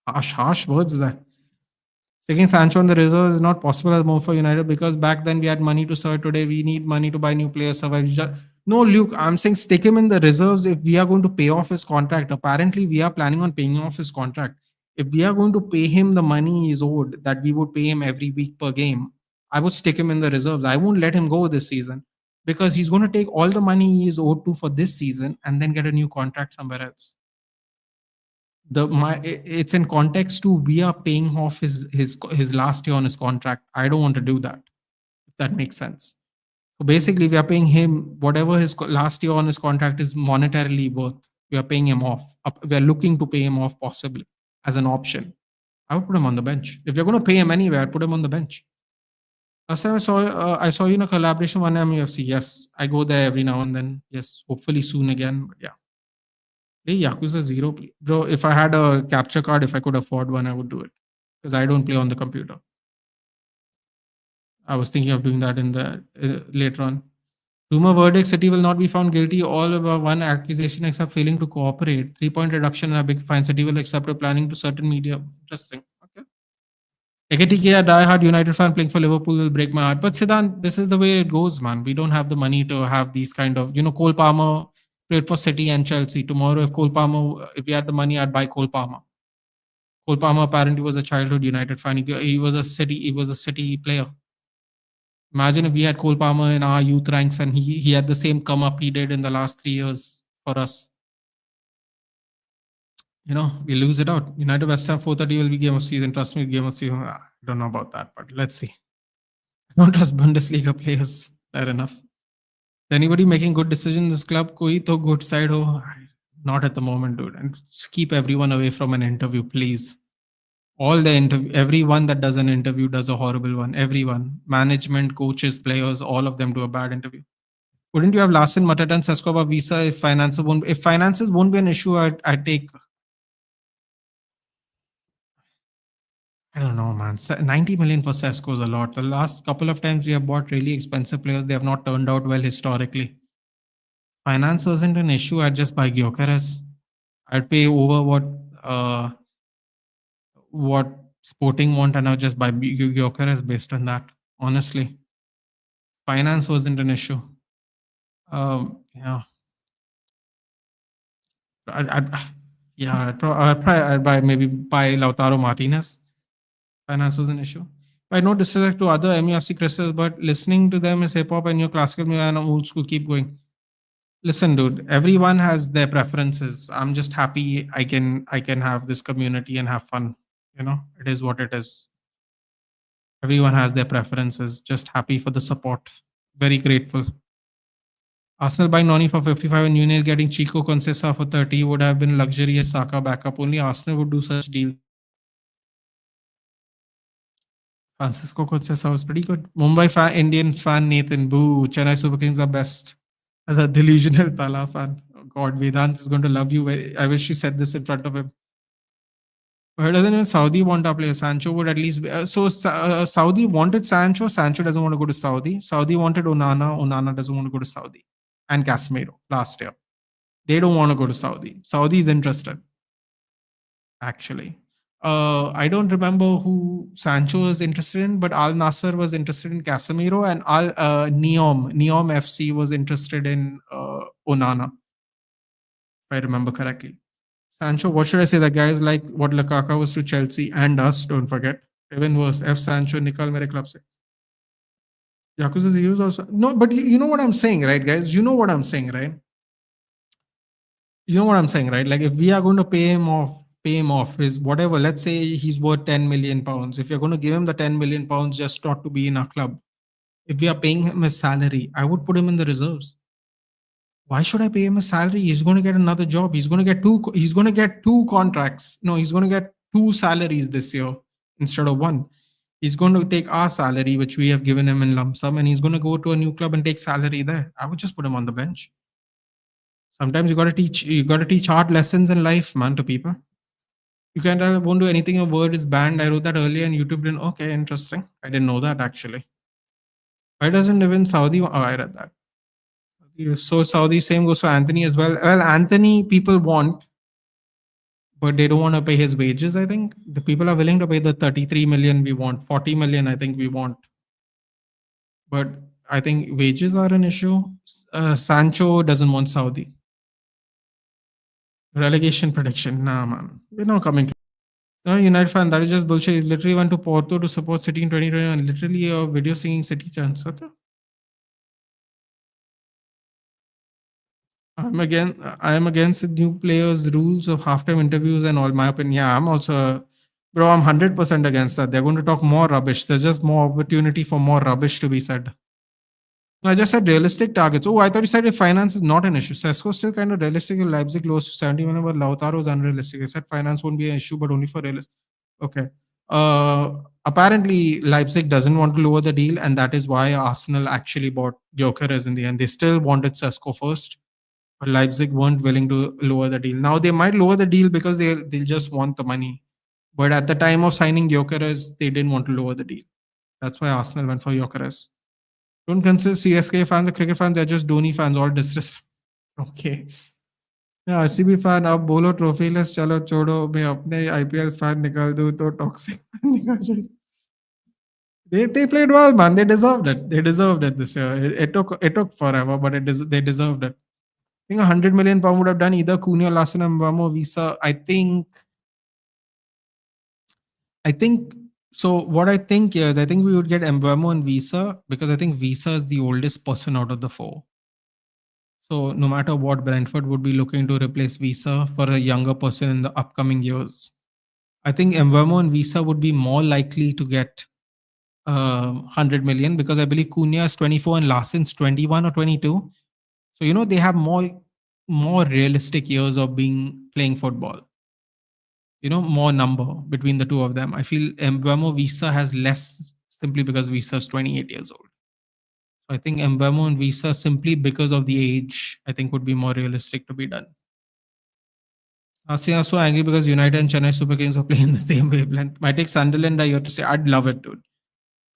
A: Harsh words there. Taking Sancho on the reserve is not possible as more for United because back then we had money to survive. Today we need money to buy new players. Survive. No, Luke, I'm saying stick him in the reserves if we are going to pay off his contract. Apparently, we are planning on paying off his contract. If we are going to pay him the money he's owed that we would pay him every week per game, I would stick him in the reserves. I won't let him go this season because he's going to take all the money he is owed to for this season and then get a new contract somewhere else. It's in context to we are paying off his last year on his contract. I don't want to do that, if that makes sense. So basically we are paying him whatever his last year on his contract is monetarily worth. We are paying him off. We are looking to pay him off possibly as an option. I would put him on the bench. If you're going to pay him anyway, I'd put him on the bench. Last time I saw you in a collaboration one UFC. Yes, I go there every now and then. Yes, hopefully soon again. But yeah. Hey, Yakuza 0, bro. If I had a capture card, if I could afford one, I would do it because I don't play on the computer. I was thinking of doing that in the later on. Rumor verdict: City will not be found guilty. All about one accusation except failing to cooperate. 3-point reduction and a big fine. City will accept a planning to certain media. Interesting. Okay. AKTK, a die-hard United fan playing for Liverpool will break my heart. But Siddhant, this is the way it goes, man. We don't have the money to have these kind of, Cole Palmer played for City and Chelsea. Tomorrow, if we had the money, I'd buy Cole Palmer. Cole Palmer apparently was a childhood United fan. He was a City player. Imagine if we had Cole Palmer in our youth ranks and he had the same come up he did in the last 3 years for us. We lose it out. United West Ham 4:30 will be game of season. Trust me, game of season. I don't know about that, but let's see. I don't trust Bundesliga players. Fair enough. Anybody making good decisions in this club? Koi to good side ho? Not at the moment, dude. And just keep everyone away from an interview, please. Everyone that does an interview does a horrible one. Everyone, management, coaches, players, all of them do a bad interview. Wouldn't you have Larsen, Matata, and Seskova visa if finances won't be an issue? I'd take. I don't know, man. 90 million for Sesko is a lot. The last couple of times we have bought really expensive players, they have not turned out well historically. Finance wasn't an issue. I'd just buy Gyökeres. I'd pay over what Sporting want, and I'll just buy Gyökeres based on that. Honestly, finance wasn't an issue. Yeah. I'd probably buy Lautaro Martinez. Finance was an issue. By no disrespect to other MUFC crystals, but listening to them is hip hop and your classical music and old school. Keep going. Listen, dude. Everyone has their preferences. I'm just happy I can have this community and have fun. It is what it is. Everyone has their preferences. Just happy for the support. Very grateful. Arsenal buying Noni for 55 and Nunez getting Chico Concesa for 30 would have been luxurious Saka backup. Only Arsenal would do such deal. Francisco Concesa was pretty good. Mumbai fan, Indian fan Nathan, boo. Chennai Super Kings are best. As a delusional Tala fan. Oh God, Vedant is going to love you. I wish you said this in front of him. Why doesn't even Saudi want our player? Sancho would at least be. Saudi wanted Sancho. Sancho doesn't want to go to Saudi. Saudi wanted Onana. Onana doesn't want to go to Saudi. And Casemiro last year. They don't want to go to Saudi. Saudi is interested. Actually. I don't remember who Sancho was interested in, but Al Nasser was interested in Casemiro, and Neom FC was interested in Onana, if I remember correctly. Sancho, what should I say? That guy is like what Lukaku was to Chelsea and us, don't forget. Even worse, F. Sancho, Nikal mere club se. Yakuza Zero's also. No, but you know what I'm saying, right, guys? You know what I'm saying, right? Like if we are going to pay him off his whatever, let's say he's worth 10 million pounds. If you're going to give him the 10 million pounds just not to be in our club, if we are paying him his salary, I would put him in the reserves. Why should I pay him a salary? He's going to get another job. He's going to get two contracts. No, he's going to get 2 salaries this year instead of 1. He's going to take our salary, which we have given him in lump sum, and he's going to go to a new club and take salary there. I would just put him on the bench. Sometimes you got to teach hard lessons in life, man, to people. You won't do anything. A word is banned. I wrote that earlier and YouTube didn't. Okay, interesting. I didn't know that actually. Why doesn't even Saudi? Oh, I read that. So Saudi same goes for Anthony as well. Well, Anthony people want, but they don't want to pay his wages. I think the people are willing to pay the 33 million we want, 40 million. I think we want, but I think wages are an issue. Sancho doesn't want Saudi. Relegation prediction. Nah, man. We're not coming to. No, United fan. That is just bullshit. He literally went to Porto to support City in 2021. Literally a video singing City chants. Okay. I am against the new players' rules of halftime interviews and all. My opinion. Yeah, I'm also, bro. I'm 100% against that. They're going to talk more rubbish. There's just more opportunity for more rubbish to be said. No, I just said realistic targets. Oh, I thought you said if finance is not an issue. Sesko still kind of realistic. In Leipzig close to 71, but Lautaro is unrealistic. I said finance won't be an issue, but only for realistic. Okay. Apparently, Leipzig doesn't want to lower the deal, and that is why Arsenal actually bought Gyökeres in the end. They still wanted Sesko first, but Leipzig weren't willing to lower the deal. Now they might lower the deal because they'll just want the money. But at the time of signing Gyökeres, they didn't want to lower the deal. That's why Arsenal went for Gyökeres. Don't consider CSK fans or cricket fans. They're just Dhoni fans, all disrespect. Okay. Yeah, RCB fan, अब बोलो ट्रॉफीलेस चलो छोड़ो मैं अपने IPL fan निकाल दूं तो toxic निकाल जाएगा. They played well, man. They deserved it. They deserved it this year. It took forever, but they deserved it. I think 100 million pound would have done either Cunha, Larson, and Mbamo, Visa. I think so. What I think is, I think we would get Mbamo and Visa because I think Visa is the oldest person out of the four. So no matter what, Brentford would be looking to replace Visa for a younger person in the upcoming years. I think Mbamo and Visa would be more likely to get 100 million because I believe Cunha is 24 and Larsen's 21 or 22. So they have more realistic years of playing football. More number between the two of them. I feel Mbamo Visa has less simply because Visa is 28 years old. So I think Mbamo and Visa simply because of the age, I think would be more realistic to be done. Asiya, I'm so angry because United and Chennai Super Kings are playing the same wavelength. Might take Sunderland, I have to say, I'd love it, dude.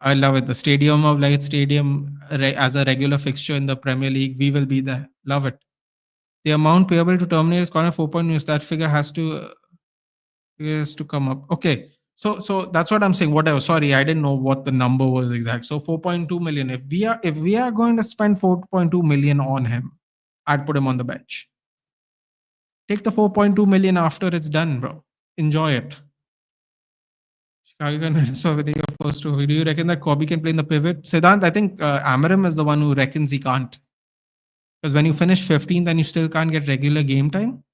A: I love it. The Stadium of Light Stadium as a regular fixture in the Premier League, we will be there. Love it. The amount payable to terminate is corner 4 news. That figure has to come up. Okay. So that's what I'm saying. Whatever. Sorry, I didn't know what the number was exact. So 4.2 million. If we are going to spend 4.2 million on him, I'd put him on the bench. Take the 4.2 million after it's done, bro. Enjoy it. So do you reckon that Kobe can play in the pivot? Siddhant, I think Amarim is the one who reckons he can't. Because when you finish 15th and you still can't get regular game time,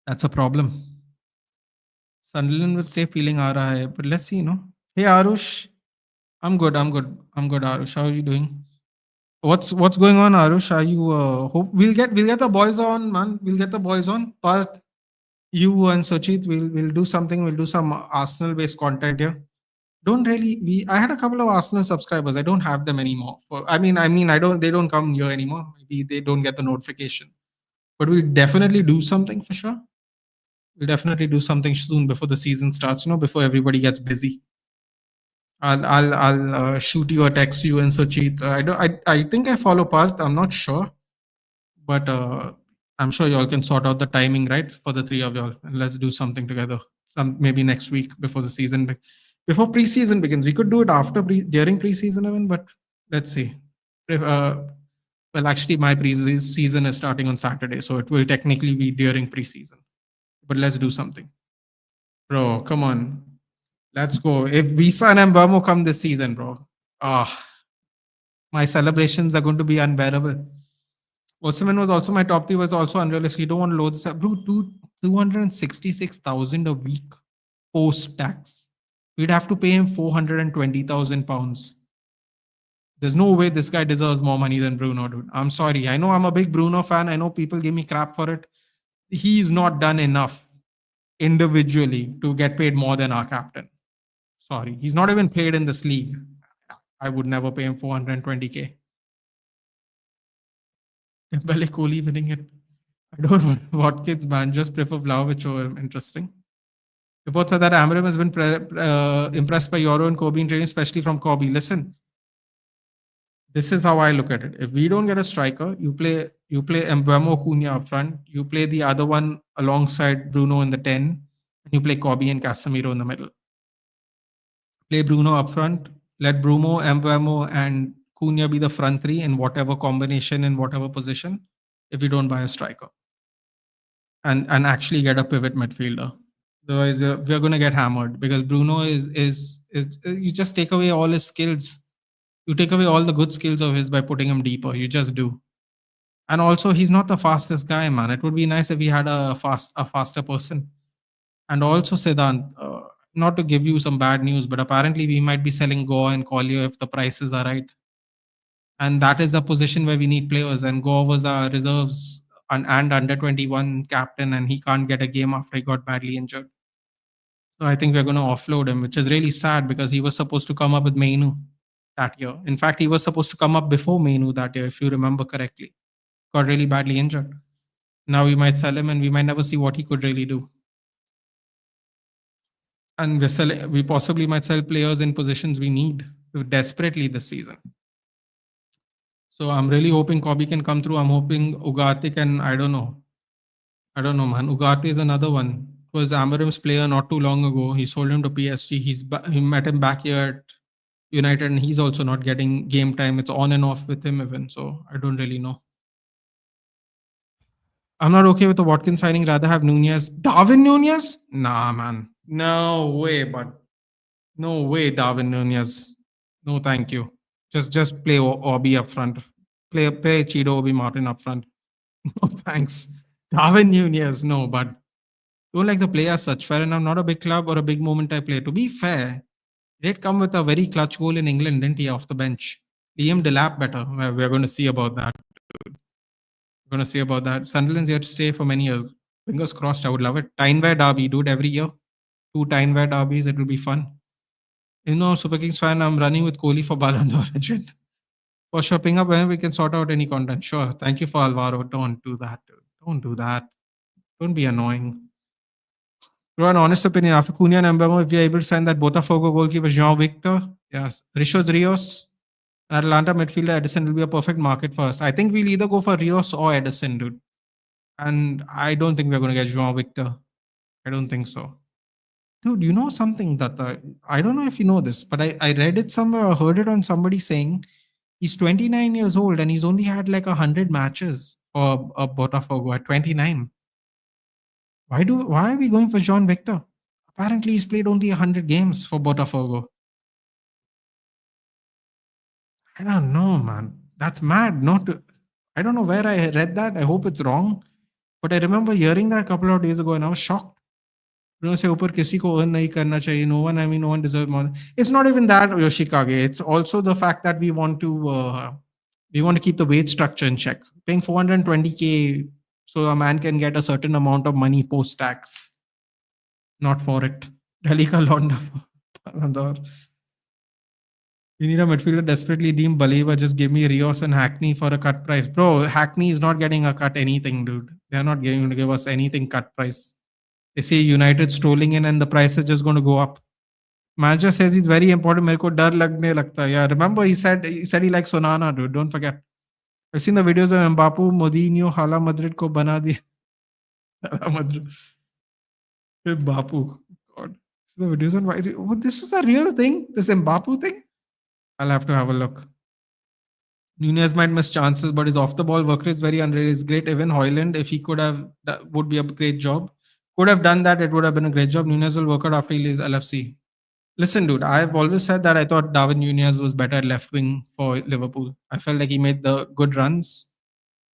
A: that's a problem. Sunderland will stay feeling aa raha hai, but let's see, Hey Arush, I'm good, Arush. How are you doing? What's going on, Arush? Are you hope we'll get the boys on, man. We'll get the boys on. Parth, you and Sochit, we'll do something. We'll do some Arsenal-based content here. I had a couple of Arsenal subscribers. I don't have them anymore. They don't come here anymore. Maybe they don't get the notification. But we'll definitely do something for sure. We'll definitely do something soon before the season starts, before everybody gets busy. I'll shoot you or text you and Sochit. I think I follow Parth. I'm not sure. But I'm sure y'all can sort out the timing, right? For the three of y'all. And let's do something together. Maybe next week before the season. Before preseason begins. We could do it during preseason even, but let's see. Well, actually, my preseason is starting on Saturday, so it will technically be during preseason. But let's do something. Bro, come on. Let's go. If Visa and Mbamo come this season, bro, my celebrations are going to be unbearable. Osimhen was also my top 3, was also unrealistic. You don't want to load this up. Bro, 266,000 a week post-tax. We'd have to pay him 420,000 pounds. There's no way this guy deserves more money than Bruno, dude. I'm sorry. I know I'm a big Bruno fan. I know people give me crap for it. He's not done enough individually to get paid more than our captain. Sorry. He's not even played in this league. I would never pay him 420k. Dembele Kohli winning it. I don't know what kids, man. Just prefer Vlahovic over interesting. Reports are that Amarim has been impressed by Euro and Kobe in training, especially from Kobe. Listen, This is how I look at it. If we don't get a striker, you play Mbeumo Cunha up front, you play the other one alongside Bruno in the 10, and you play Kobe and Casemiro in the middle. Play Bruno up front, let Bruno, Mbeumo, and Cunha be the front three in whatever combination, in whatever position, if we don't buy a striker. And actually get a pivot midfielder. Otherwise, we're going to get hammered because Bruno is you just take away all his skills. You take away all the good skills of his by putting him deeper. You just do. And also, he's not the fastest guy, man. It would be nice if we had a faster person. And also, Siddhant, not to give you some bad news, but apparently we might be selling Goa and Collier if the prices are right. And that is a position where we need players. And Goa was our reserves and under 21 captain, and he can't get a game after he got badly injured. So I think we're going to offload him, which is really sad because he was supposed to come up with Mainu that year. In fact, he was supposed to come up before Mainu that year, if you remember correctly. Got really badly injured. Now we might sell him and we might never see what he could really do. And we possibly might sell players in positions we need desperately this season. So I'm really hoping Kobe can come through. I'm hoping Ugarte can, I don't know, man. Ugarte is another one. It was Amarim's player not too long ago. He sold him to PSG. He met him back here at United, and he's also not getting game time. It's on and off with him even. So I don't really know. I'm not okay with the Watkins signing. Rather have Nunez. Darwin Nunez? Nah, man. No way, but no way, Darwin Nunez. No, thank you. Just play Obi up front. Play Chido Obi Martin up front. No, thanks. Darwin Nunez, no, but don't like the play as such. Fair enough, not a big club or a big moment I play. To be fair, he did come with a very clutch goal in England, didn't he, off the bench? Liam Delap better. We're going to see about that. We're going to see about that. Sunderland's here to stay for many years. Fingers crossed, I would love it. Tyne-Wear derby, dude, every year. 2 Tyne-Wear derbies, it will be fun. You know, Super Kings fan, I'm running with Kohli for Ballon d'Or agent. For shopping up whenever we can sort out any content. Sure. Thank you for Alvaro. Don't do that, dude. Don't do that. Don't be annoying. Bro, an honest opinion, after Cunha and Mbeumo, if we are able to sign that Botafogo goalkeeper João Victor, yes, Richard Rios, Atlanta midfielder Edison will be a perfect market for us. I think we'll either go for Rios or Edison, dude. And I don't think we're going to get João Victor. I don't think so. Dude, you know something that I don't know if you know this, but I read it somewhere or heard it on somebody saying he's 29 years old and he's only had like 100 matches for Botafogo at 29. Why are we going for João Victor? Apparently, he's played only 100 games for Botafogo. I don't know, man. That's mad. I don't know where I read that. I hope it's wrong. But I remember hearing that a couple of days ago and I was shocked. No one deserves more. It's not even that, Yoshikage. It's also the fact that we want to keep the wage structure in check. Paying 420K so a man can get a certain amount of money post tax. Not for it. Delhi ka Londa. We need a midfielder desperately. Deem Baleba. Just give me Rios and Hackney for a cut price. Bro, Hackney is not getting a cut anything, dude. They're not going to give us anything cut price. They say United strolling in and the price is just going to go up. Manager says he's very important. Mereko dar lagne lagta. Yeah, remember he said he likes Sonana, dude. Don't forget. I've seen the videos of Mbappé, Mourinho, Hala Madrid ko bana diya. Hala Madrid. Mbappé. God. See the videos on why. This is a real thing? This Mbappé thing? I'll have to have a look. Nunez might miss chances, but his off-the-ball work is very underrated. It's great. Even Hoyland, if he could have, that would be a great job. Could have done that. It would have been a great job. Nunez will work out after he leaves LFC. Listen, dude, I've always said that I thought Darwin Nunez was better at left wing for Liverpool. I felt like he made the good runs.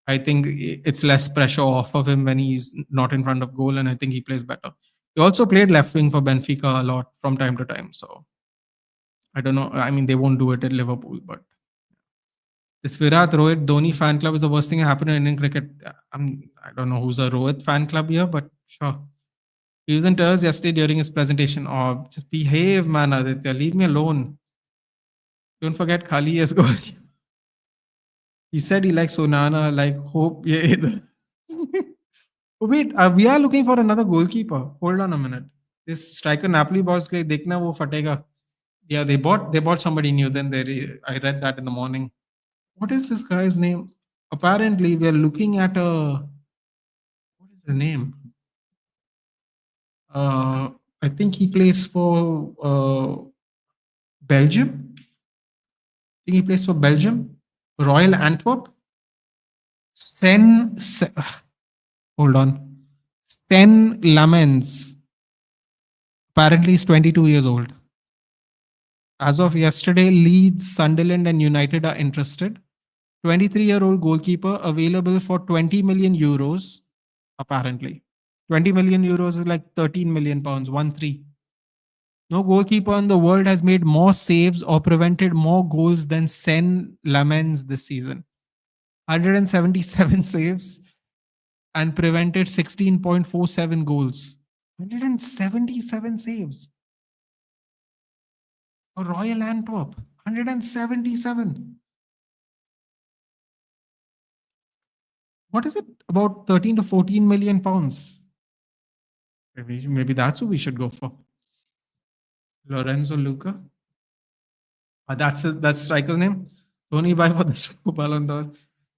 A: I think it's less pressure off of him when he's not in front of goal, and I think he plays better. He also played left wing for Benfica a lot from time to time. So I don't know. I mean, they won't do it at Liverpool, but this Virat Rohit Dhoni fan club is the worst thing that happened in Indian cricket. I don't know who's a Rohit fan club here, but sure. He was in tears yesterday during his presentation. Oh, just behave, man, Aditya. Leave me alone. Don't forget Khali as goal. He said he likes Sonana, like hope. Yeah. Wait, we are looking for another goalkeeper. Hold on a minute. This striker Napoli boss great. Dekhna wo fatega. Yeah, they bought somebody new. Then I read that in the morning. What is this guy's name? Apparently, we are looking at a. What is the name? I think he plays for Belgium. I think he plays for Belgium. Royal Antwerp. Sen. Hold on. Sen Lamens. Apparently, he's 22 years old. As of yesterday, Leeds, Sunderland, and United are interested. 23-year-old goalkeeper available for 20 million euros, apparently. 20 million euros is like 13 million pounds, 1 3. No goalkeeper in the world has made more saves or prevented more goals than Sen Lamens this season. 177 saves and prevented 16.47 goals. 177 saves for Royal Antwerp. 177. What is it? About 13 to 14 million pounds. Maybe that's who we should go for. Lorenzo Luca. That's striker's name. Tony Bhai for the Super Ballon d'Or.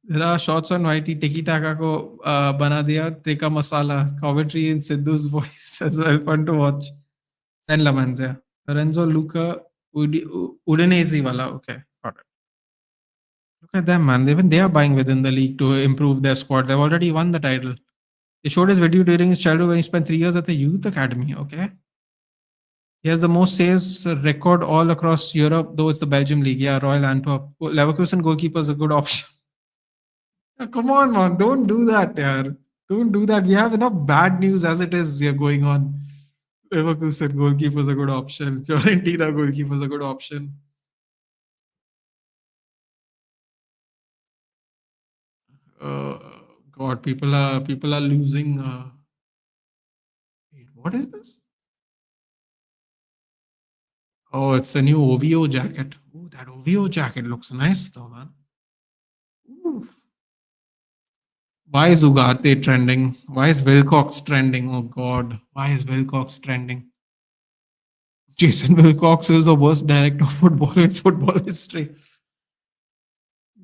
A: There are shots on Whitey. Tiki Taka ko bana diya. Tikka masala. Commentary in Sidhu's voice as well. Fun to watch. Sen Lamans, yeah. Lorenzo Luca Udinese wala. Okay, got it. Look at them, man. Even they are buying within the league to improve their squad. They've already won the title. He showed his video during his childhood when he spent 3 years at the youth academy. Okay. He has the most saves record all across Europe, though it's the Belgium league. Yeah, Royal Antwerp. Leverkusen goalkeeper is a good option. Come on, man. Don't do that, yaar. Don't do that. We have enough bad news as it is here going on. Leverkusen goalkeeper is a good option. Fiorentina goalkeeper is a good option. Uh, God, people are losing. Wait, what is this? Oh, it's the new OVO jacket. Oh, that OVO jacket looks nice though, man. Oof. Why is Ugarte trending? Why is Wilcox trending? Oh God, why is Wilcox trending? Jason Wilcox is the worst director of football in football history.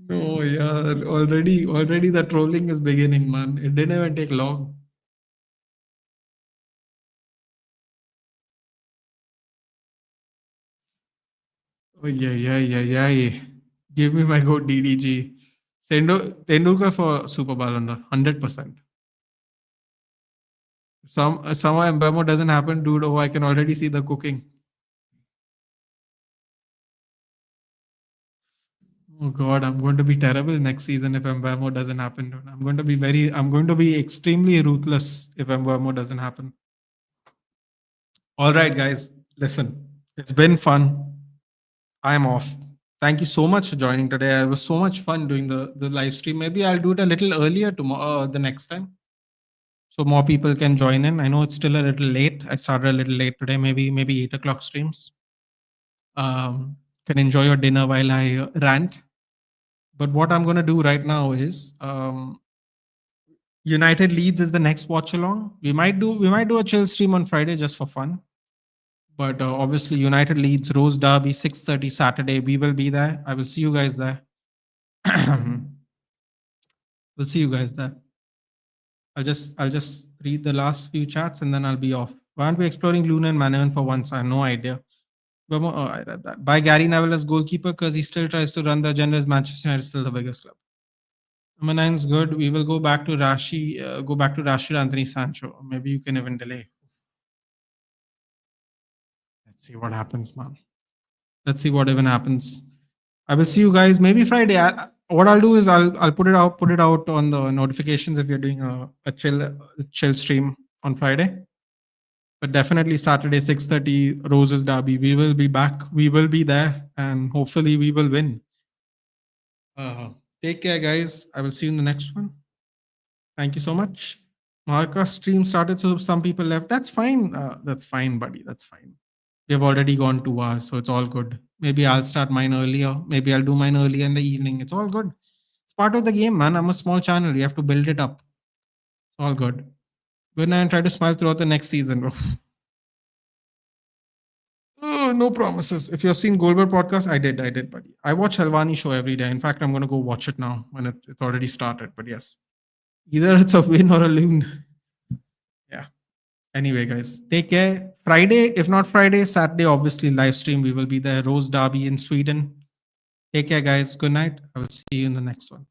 A: No, yeah, already the trolling is beginning, man. It didn't even take long. Oh yeah. Give me my goat DDG. Tendulkar for Super Ballon d'Or, 100%. Somehow Mbemo doesn't happen, dude. Oh, I can already see the cooking. Oh God, I'm going to be terrible next season if Mbemo doesn't happen. Dude. I'm going to be extremely ruthless if Mbemo doesn't happen. All right, guys, listen, it's been fun. I'm off. Thank you so much for joining today. It was so much fun doing the live stream. Maybe I'll do it a little earlier tomorrow, the next time, so more people can join in. I know it's still a little late. I started a little late today. Maybe 8 o'clock streams. Can enjoy your dinner while I rant. But what I'm going to do right now is United Leeds is the next watch along. We might do a chill stream on Friday just for fun. But obviously, United Leeds Rose Derby 6:30 Saturday. We will be there. I will see you guys there. We'll see you guys there. I'll just read the last few chats and then I'll be off. Why aren't we exploring Luna and Manavan for once? I have no idea. Oh, I read that. By Gary Neville as goalkeeper because he still tries to run the agenda as Manchester United is still the biggest club. Number 9 is good. We will go back to Rashid Anthony Sancho. Maybe you can even delay. Let's see what happens, man. Let's see what even happens. I will see you guys maybe Friday. What I'll do is I'll put it out on the notifications if you're doing a chill stream on Friday. But definitely Saturday 6:30 Roses Derby. We will be back. We will be there, and hopefully we will win. Take care, guys. I will see you in the next one. Thank you so much. Marcus stream started, so some people left. That's fine. That's fine, buddy. That's fine. We have already gone 2 hours, so it's all good. Maybe I'll start mine earlier. Maybe I'll do mine earlier in the evening. It's all good. It's part of the game, man. I'm a small channel. You have to build it up. It's all good. Good night and try to smile throughout the next season. No promises. If you've seen Goldberg podcast, I did, buddy. I watch Helwani show every day. In fact, I'm gonna go watch it now when it's already started. But yes, either it's a win or a lose. Yeah. Anyway, guys, take care. Friday, if not Friday, Saturday, obviously live stream. We will be there. Rose Derby in Sweden. Take care, guys. Good night. I will see you in the next one.